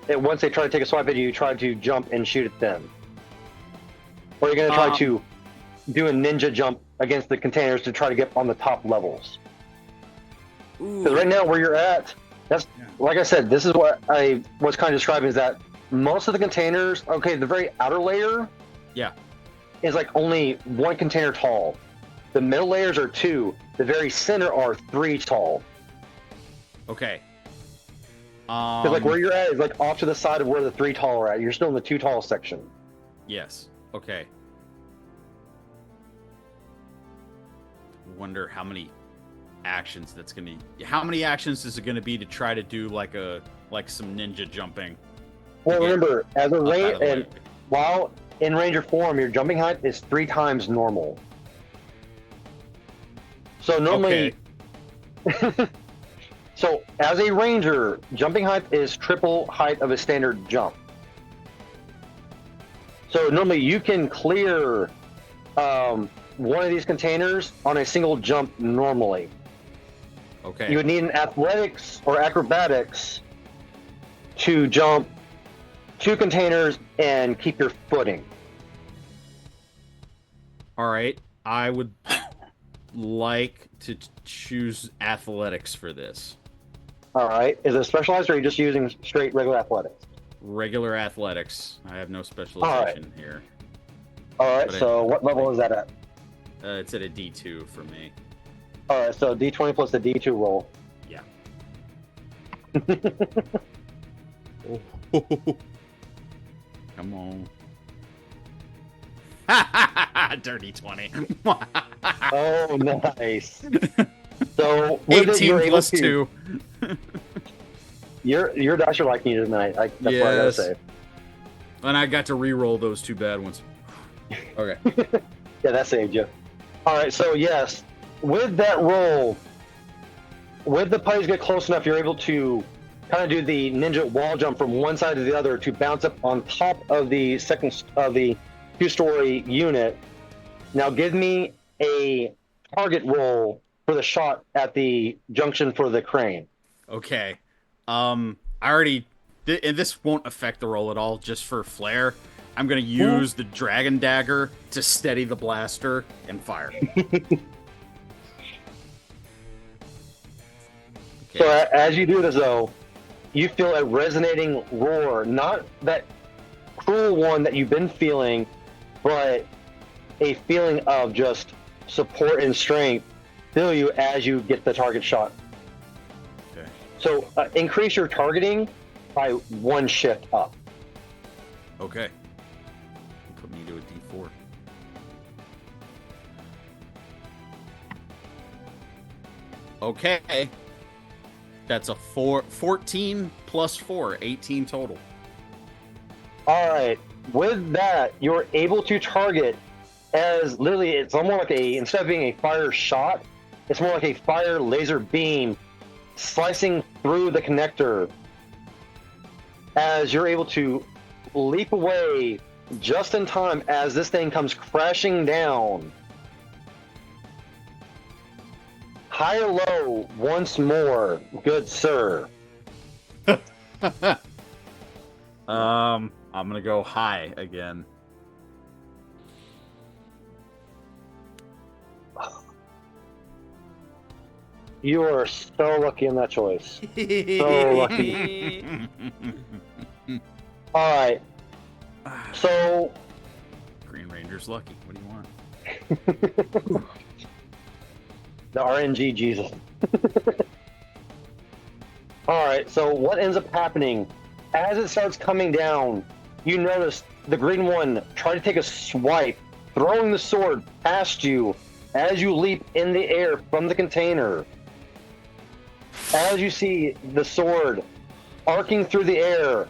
Once they try to take a swipe at you, try to jump and shoot at them, or are you going to try to do a ninja jump against the containers to try to get on the top levels? Because right now, where you're at, like I said, this is what I was kind of describing, is that most of the containers, okay, the very outer layer, is like only 1 container tall. The middle layers are 2. The very center are 3 tall. Okay. Because like where you're at is like off to the side of where the 3 tall are at. You're still in the 2 tall section. Yes. Okay. Wonder how many actions that's gonna. How many actions is it gonna be to try to do like some ninja jumping? Well, remember, as a and while in Ranger form, your jumping height is 3 times normal. So normally, so as a Ranger, jumping height is triple height of a standard jump. So normally you can clear one of these containers on a single jump normally. Okay. You would need an athletics or acrobatics to jump 2 containers and keep your footing. All right. I would like to choose athletics for this. All right. Is it specialized, or are you just using straight regular athletics? Regular athletics. I have no specialization here. All right. But So what level is that at? It's at a D2 for me. All right. So D20 plus the D2 roll. Yeah. Come on. Dirty 20. Oh, nice. So with 18 it, plus 2. Your dice are liking you tonight. That's what I gotta say. And I got to re-roll those 2 bad ones. Okay. Yeah, that saved you. All right. So yes, with that roll, with the putties get close enough, you're able to kind of do the ninja wall jump from one side to the other to bounce up on top of the second of the 2-story unit. Now give me a target roll for the shot at the junction for the crane. Okay. I already... and this won't affect the roll at all, just for flair. I'm going to use the dragon dagger to steady the blaster and fire. Okay. So as you do this, though, you feel a resonating roar, not that cruel one that you've been feeling, but a feeling of just support and strength fill you as you get the target shot. Okay. So increase your targeting by 1 shift up. Okay. Put me to a D4. Okay. That's a 14 plus 4, 18 total. All right. With that, you're able to target as literally, it's almost like instead of being a fire shot, it's more like a fire laser beam slicing through the connector as you're able to leap away just in time as this thing comes crashing down. High or low once more, good sir. I'm gonna go high again. You are so lucky in that choice. So lucky. All right. So Green Ranger's lucky. What do you want? the RNG Jesus. All right. So what ends up happening as it starts coming down? You notice the green one try to take a swipe, throwing the sword past you as you leap in the air from the container. As you see the sword arcing through the air,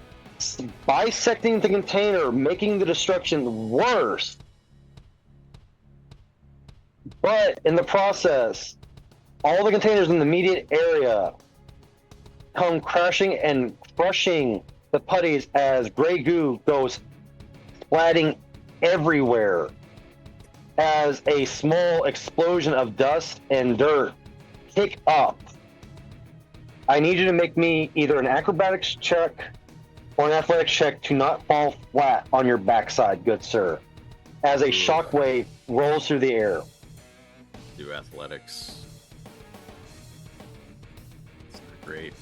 bisecting the container, making the destruction worse. But in the process, all the containers in the immediate area come crashing and crushing the putties as gray goo goes splatting everywhere as a small explosion of dust and dirt kick up. I need you to make me either an acrobatics check or an athletics check to not fall flat on your backside, good sir, as a shockwave rolls through the air. Do athletics. It's not great.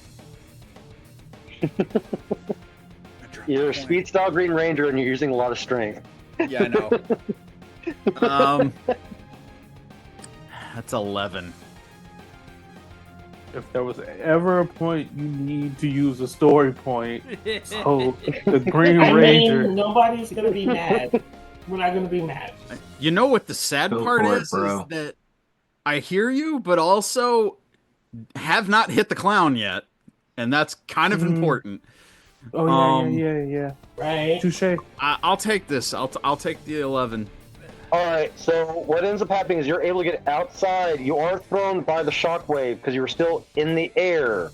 You're a speed style Green Ranger and you're using a lot of strength. Yeah, I know. That's 11. If there was ever a point you need to use a story point, so the Green Ranger. mean, nobody's gonna be mad. We're not gonna be mad. You know what the sad Go part for it, is bro. that I hear you, but also have not hit the clown yet, and that's kind of important. Oh yeah. Right? Touche. I'll take this. I'll take the 11. All right, so what ends up happening is you're able to get outside. You are thrown by the shockwave because you were still in the air.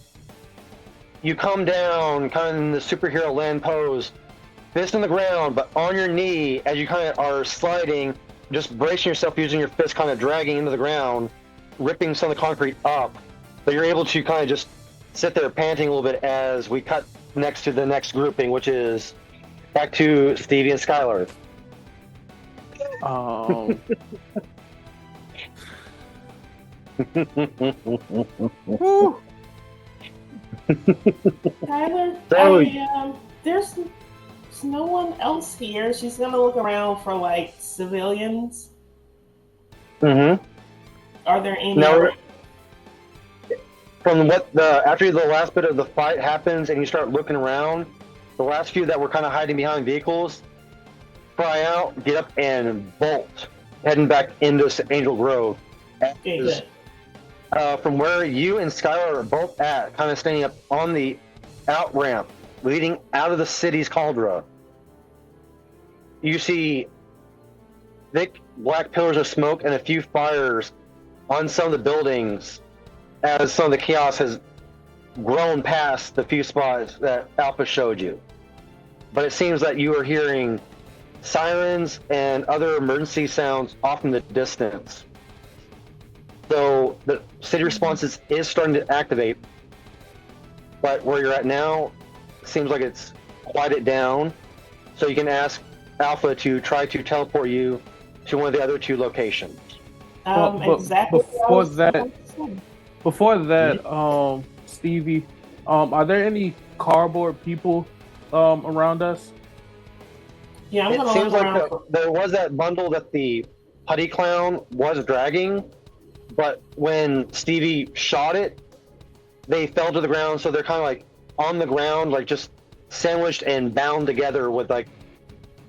You come down kind of in the superhero land pose, fist in the ground, but on your knee as you kind of are sliding, just bracing yourself using your fist, kind of dragging into the ground, ripping some of the concrete up. But you're able to kind of just sit there panting a little bit as we cut next to the next grouping, which is back to Stevie and Skylar. Woo. Tyler, So- there's no one else here. She's gonna look around for like civilians. Mm-hmm. Are there any? No. other- From after the last bit of the fight happens and you start looking around, the last few that were kind of hiding behind vehicles fly out, get up, and bolt, heading back into Angel Grove. Okay, good. From where you and Skylar are both at, kind of standing up on the out ramp leading out of the city's cauldron, you see thick black pillars of smoke and a few fires on some of the buildings as some of the chaos has grown past the few spots that Alpha showed you. But it seems that you are hearing sirens and other emergency sounds off in the distance. So the city responses is starting to activate, but where you're at now seems like it's quieted down. So you can ask Alpha to try to teleport you to one of the other two locations. But Exactly. before that, Stevie, are there any cardboard people around us? Yeah, I'm It gonna seems look like around. there was that bundle that the putty clown was dragging, but when Stevie shot it, they fell to the ground, so they're kind of like on the ground, like just sandwiched and bound together with like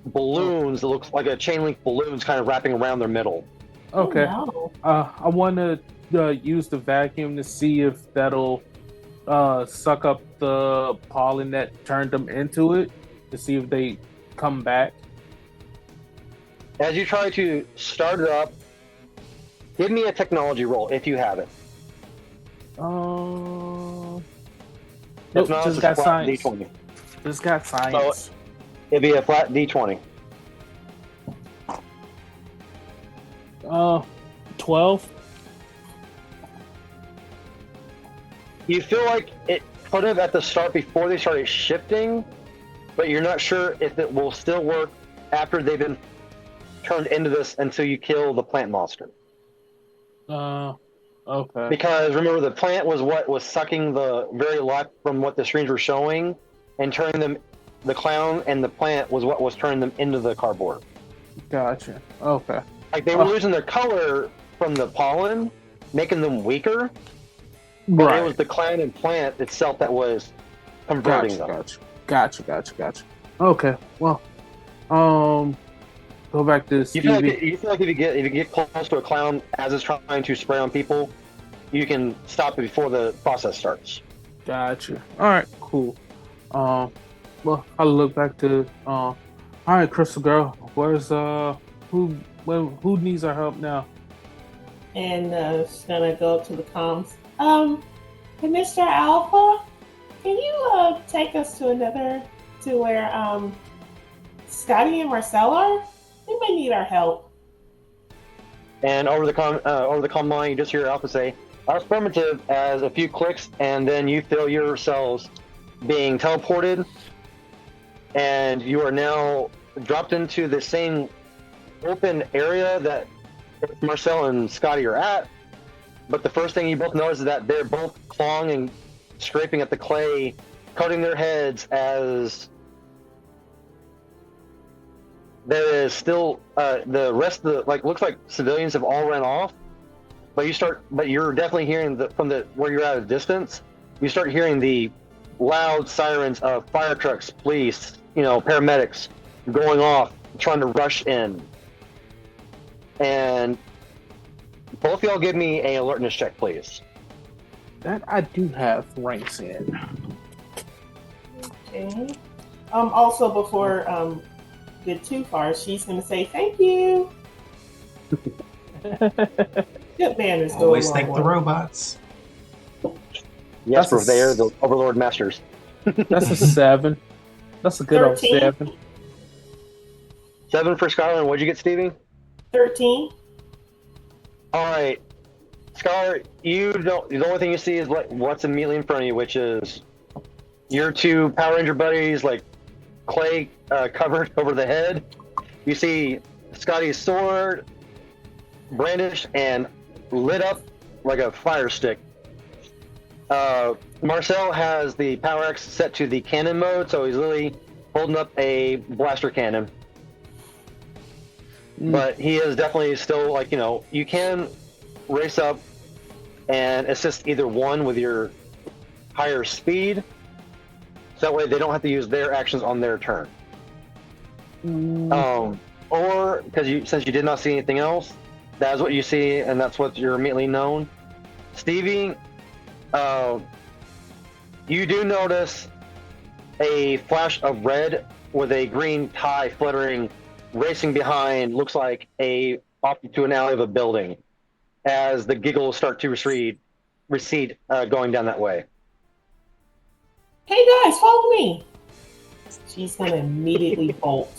balloons that looks like a chain link balloons kind of wrapping around their middle. Okay. Oh, no. I want to use the vacuum to see if that'll suck up the pollen that turned them into it, to see if they come back. As you try to start it up, give me a technology roll if you have it. Nope, not, just it's got a flat science. D20. Just got science. It'd be a flat D20. 12. You feel like it could have at the start before they started shifting, but you're not sure if it will still work after they've been turned into this until you kill the plant monster. Okay. Because remember, the plant was what was sucking the very life from what the screens were showing, and turning them. The clown and the plant was what was turning them into the cardboard. Gotcha. Okay. Like they were losing their color from the pollen, making them weaker. But Right. it was the clown and plant itself that was converting them. Gotcha. Okay. Well, go back to You Stevie. feel like if you get close to a clown as it's trying to spray on people, you can stop it before the process starts. Gotcha. All right. Cool. Well, I'll look back to. All right, Crystal Girl. Where's who needs our help now? And she's gonna go up to the comms. Hey, Mr. Alpha, can you take us to where Scotty and Marcel are? They may need our help. And over the comm line, you just hear Alpha say, "Affirmative," as a few clicks, and then you feel yourselves being teleported, and you are now dropped into the same open area that Marcel and Scotty are at. But the first thing you both notice is that they're both clawing and scraping at the clay, coating their heads, as there is still the rest of the looks like civilians have all ran off. But you're definitely hearing from where you're at a distance. You start hearing the loud sirens of fire trucks, police, paramedics going off, trying to rush in. And both of y'all give me an alertness check, please. That I do have ranks in. Okay. Also, before get too far, she's gonna say thank you. Good man is doing Always well thank the work. robots. Yes, That's they are the Overlord Masters. That's a 7. That's a good old 13. 7. 7 for Skylar. What'd you get, Stevie? 13. All right, Skylar. The only thing you see is what's immediately in front of you, which is your two Power Ranger buddies, clay covered over the head. You see Scotty's sword brandished and lit up like a fire stick. Marcel has the Power X set to the cannon mode, so he's literally holding up a blaster cannon. But he is definitely still you can race up and assist either one with your higher speed, so that way they don't have to use their actions on their turn. Or since you did not see anything else, that is what you see, and that's what you're immediately known. Stevie, you do notice a flash of red with a green tie fluttering, racing behind, looks like off to an alley of a building, as the giggles start to recede going down that way. Hey guys, follow me. She's gonna immediately bolt.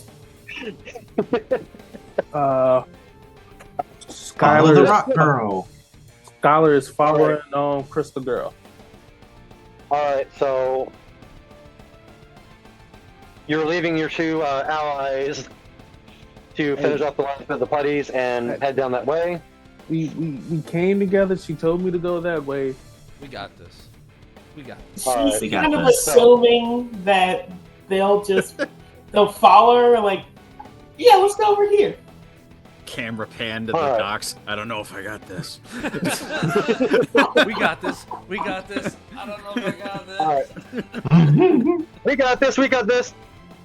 Follow the Skylar rock girl. is following Crystal Girl. All right, so you're leaving your two allies to finish off the last of the putties and head down that way. We came together. She told me to go that way. We got this. She's All right. We got kind of this. assuming that they'll follow her. Yeah, let's go over here. Camera pan to the Alright. docks. I don't know if I got this. We got this. We got this. I don't know if I got this. All right. We got this. We got this.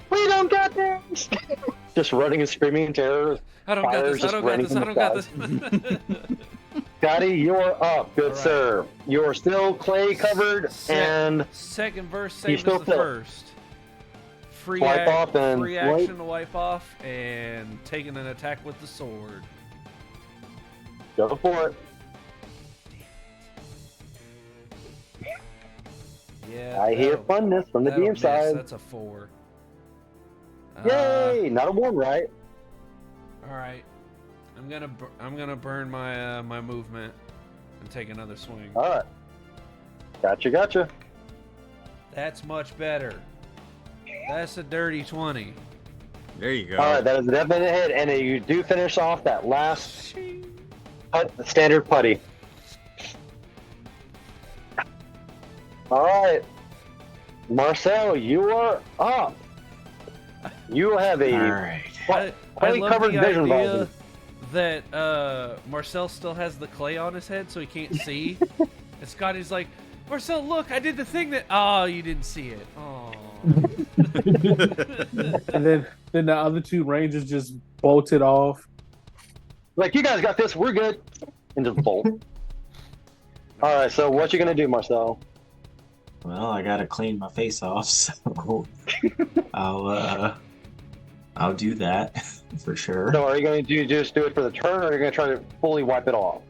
We don't got this. Just running and screaming in terror. I don't got Fires this. I just don't got raining this. I from don't the got this. Scotty, you're up. Good All right. sir. You're still clay covered and Second verse, same as still the feel it. first. Free, Wipe off and free wipe. action to wipe off and taking an attack with the sword. go for it. Yeah. I hear funness from the that'll DM miss. side. That's a 4. Yay! Not a 1, right? All right. I'm gonna burn my my movement and take another swing. All right. Gotcha. That's much better. That's a dirty 20. There you go. All right, that is a definite hit, and you do finish off that last standard putty. All right, Marcel, you are up. You have a Alright. I clay love covered the vision idea ball. that Marcel still has the clay on his head, so he can't see. And Scotty's like, Marcel, look, I did the thing that. Oh, you didn't see it. Oh. And then the other two rangers just bolted off. Like, you guys got this. We're good. And just bolt. All right, so what you gonna do, Marcel? Well, I gotta clean my face off, so I'll do that for sure. So, are you going to just do it for the turn, or are you going to try to fully wipe it off?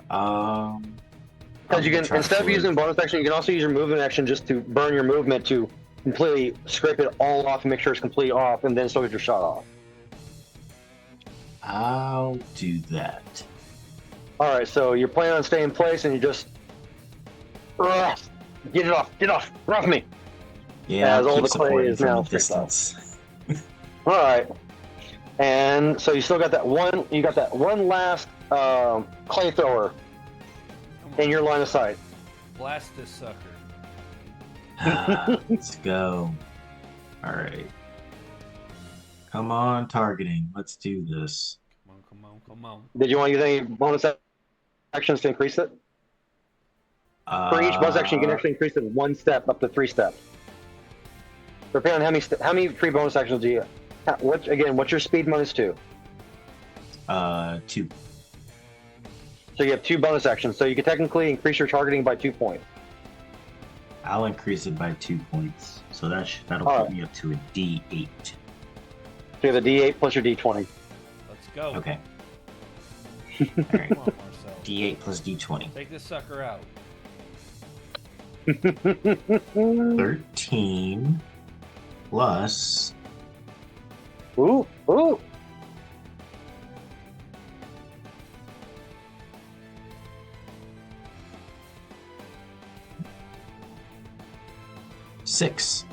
Because you can, instead of using bonus action, you can also use your movement action just to burn your movement to completely scrape it all off and make sure it's completely off, and then still get your shot off. I'll do that. All right, so you're planning on staying in place, and you just get it off, me. Yeah, As I'll all keep the clay supporting is from now a fixed up. distance. All right, and so you still got that one. You got that one last clay thrower in your line of sight. Blast this sucker. Let's go. Alright. Come on, targeting. Let's do this. Come on. Did you want to use any bonus actions to increase it? For each bonus action, you can actually increase it 1 step up to 3 steps. Depending on how many free bonus actions do you? What's your speed minus 2? 2. So you have 2 bonus actions. So you can technically increase your targeting by 2 points. I'll increase it by 2 points. So that'll All put right. me up to a D8. So you have a D8 plus your D20. Let's go. Okay. Come Alright. on, Marcel. D8 plus D20. Take this sucker out. 13 plus Ooh. 6.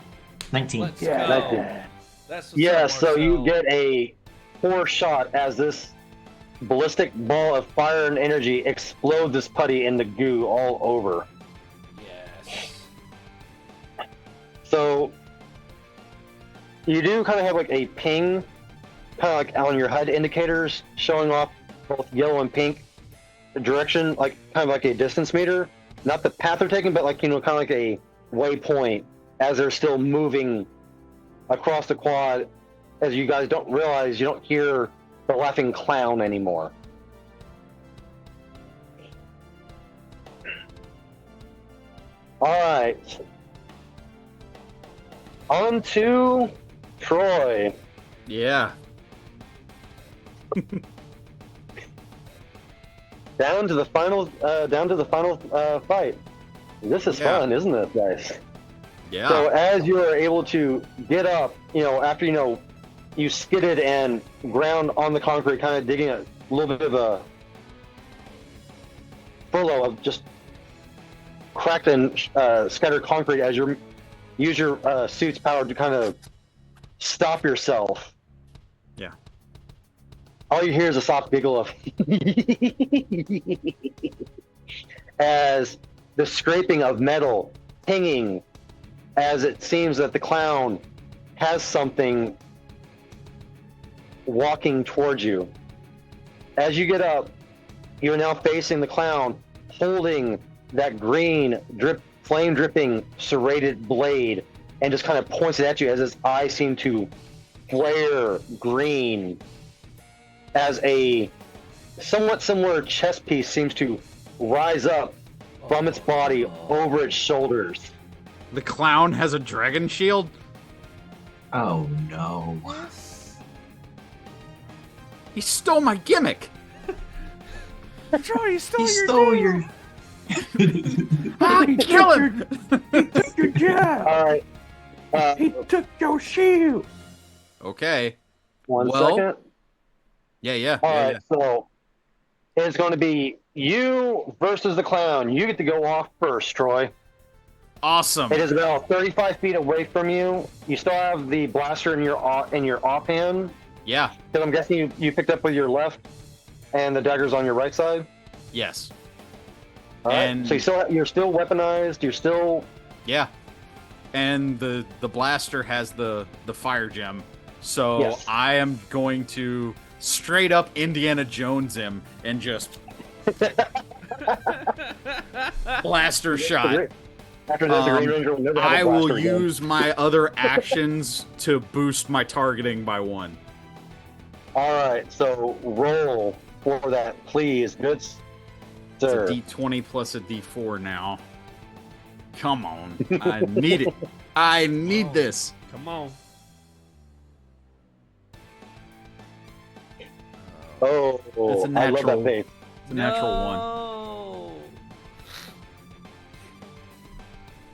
19. Let's Yeah, go. that's it. That's what's Yeah, up, so you Marcel. get a 4 shot as this ballistic ball of fire and energy explodes this putty in the goo all over. Yes. So you do kind of have like a ping, kind of like on your HUD indicators showing off both yellow and pink direction, like kind of like a distance meter. Not the path they're taking, but like, kind of like a waypoint as they're still moving across the quad. As you guys don't realize, you don't hear the laughing clown anymore. All right. On to Troy. Yeah. Down to the final fight. This is Yeah. fun, isn't it, guys? Yeah. So as you are able to get up, after you skidded and ground on the concrete, kind of digging a little bit of a furrow of just cracked and scattered concrete as you use your suit's power to kind of stop yourself. Yeah. All you hear is a soft giggle of as the scraping of metal pinging, as it seems that the clown has something walking towards you. As you get up, you're now facing the clown, holding that green, flame dripping, serrated blade, and just kind of points it at you as his eyes seem to flare green. As a somewhat similar chest piece seems to rise up from its body over its shoulders. The clown has a dragon shield? Oh no. He stole my gimmick! Troy, you stole He your stole deal. your. Kill him! He took your job. All right. He took your shield. Okay. One Well- second. Yeah. All right, so it's going to be you versus the clown. You get to go off first, Troy. Awesome. It is about 35 feet away from you. You still have the blaster in your offhand. Yeah. Because I'm guessing you picked up with your left, and the dagger's on your right side. Yes. All right. And- So you're still weaponized. You're still. Yeah. And the blaster has the fire gem. So Yes. I am going to straight up Indiana Jones him and just blaster shot. After this, the Green Ranger will never have a I will blaster again. use my other actions to boost my targeting by 1. All right, so roll for that, please, good sir. It's a D20 plus a D4 now. Come on. I need it. I need this. Come on. Oh, It's a I love natural. that face. It's a natural 1. No.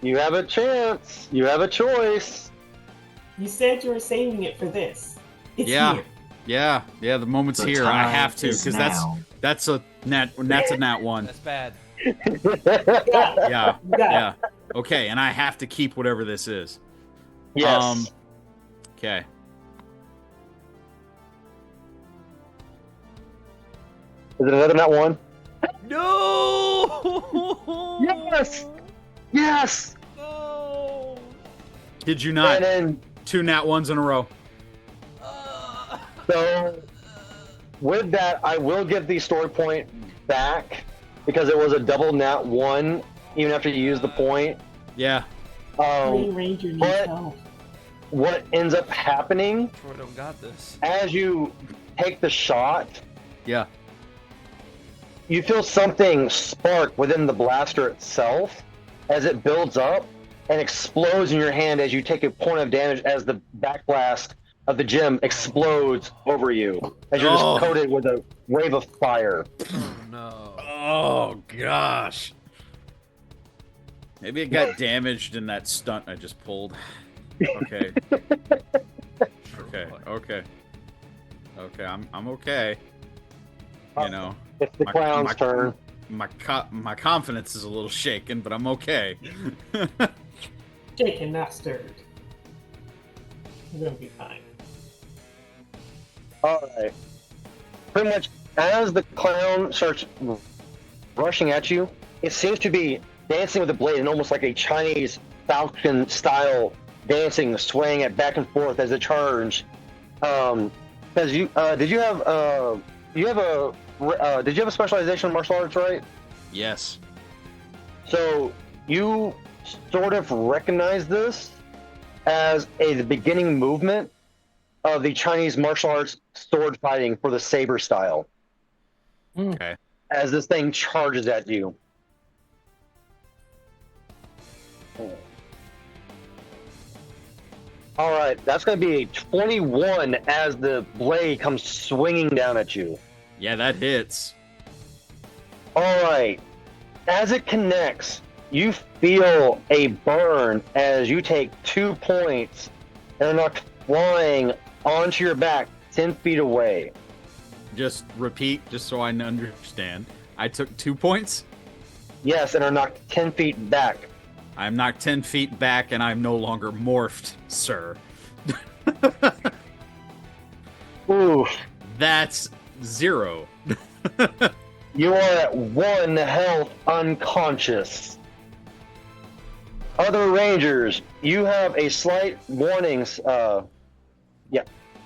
You have a chance. You have a choice. You said you were saving it for this. It's Yeah. here. Yeah, the moment's The here. I time have to is because now. that's a nat 1. That's bad. Yeah. You got it. Yeah. Okay, and I have to keep whatever this is. Yes. Okay. Is it another nat 1? No. Yes. Yes. No. Did you not? And then, 2 nat 1s in a row. so with that, I will give the story point back because it was a double nat 1, even after you use the point. Green Yeah. Ranger needs but- help. What ends up happening Troy don't got this. as you take the shot, Yeah. you feel something spark within the blaster itself as it builds up and explodes in your hand as you take a point of damage as the backblast of the gem explodes over you as you're Oh. just coated with a wave of fire. Oh no. Oh gosh. Maybe it got damaged in that stunt I just pulled. Okay. Okay. I'm okay. You know, It's the My- clown's my- turn. my confidence is a little shaken, but I'm okay. Shaken, not stirred. We're gonna be fine. Alright. Pretty much as the clown starts rushing at you, it seems to be dancing with the blade in almost like a Chinese falcon style dancing, swaying it back and forth as it charged. Did you have a specialization in martial arts, right? Yes. So you sort of recognize this as the beginning movement of the Chinese martial arts sword fighting for the saber style. Okay. As this thing charges at you. All right, that's going to be a 21 as the blade comes swinging down at you. Yeah, that hits. All right, as it connects, you feel a burn as you take 2 points and are knocked flying onto your back 10 feet away. Just repeat, just so I understand. I took 2 points. Yes, and are knocked 10 feet back. I'm knocked 10 feet back, and I'm no longer morphed, sir. Oof. That's 0. You are at 1 health unconscious. Other Rangers, you have a slight warning.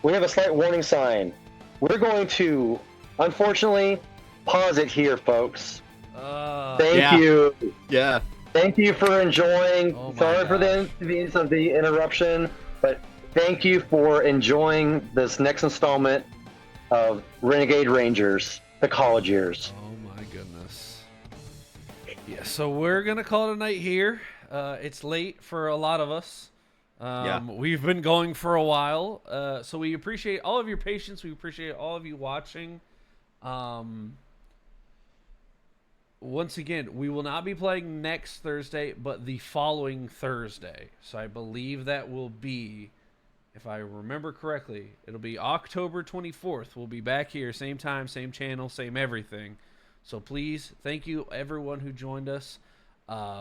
we have a slight warning sign. We're going to, unfortunately, pause it here, folks. Thank you. Yeah. Thank you for enjoying. Oh my Sorry for the gosh. inconvenience of the interruption, but thank you for enjoying this next installment of Renegade Rangers, the college years. Oh my goodness. Yeah, so we're gonna call it a night here. It's late for a lot of us. We've been going for a while, so we appreciate all of your patience. We appreciate all of you watching. Once again, we will not be playing next Thursday, but the following Thursday. So I believe that will be, if I remember correctly, it'll be October 24th. We'll be back here, same time, same channel, same everything. So please, thank you everyone who joined us.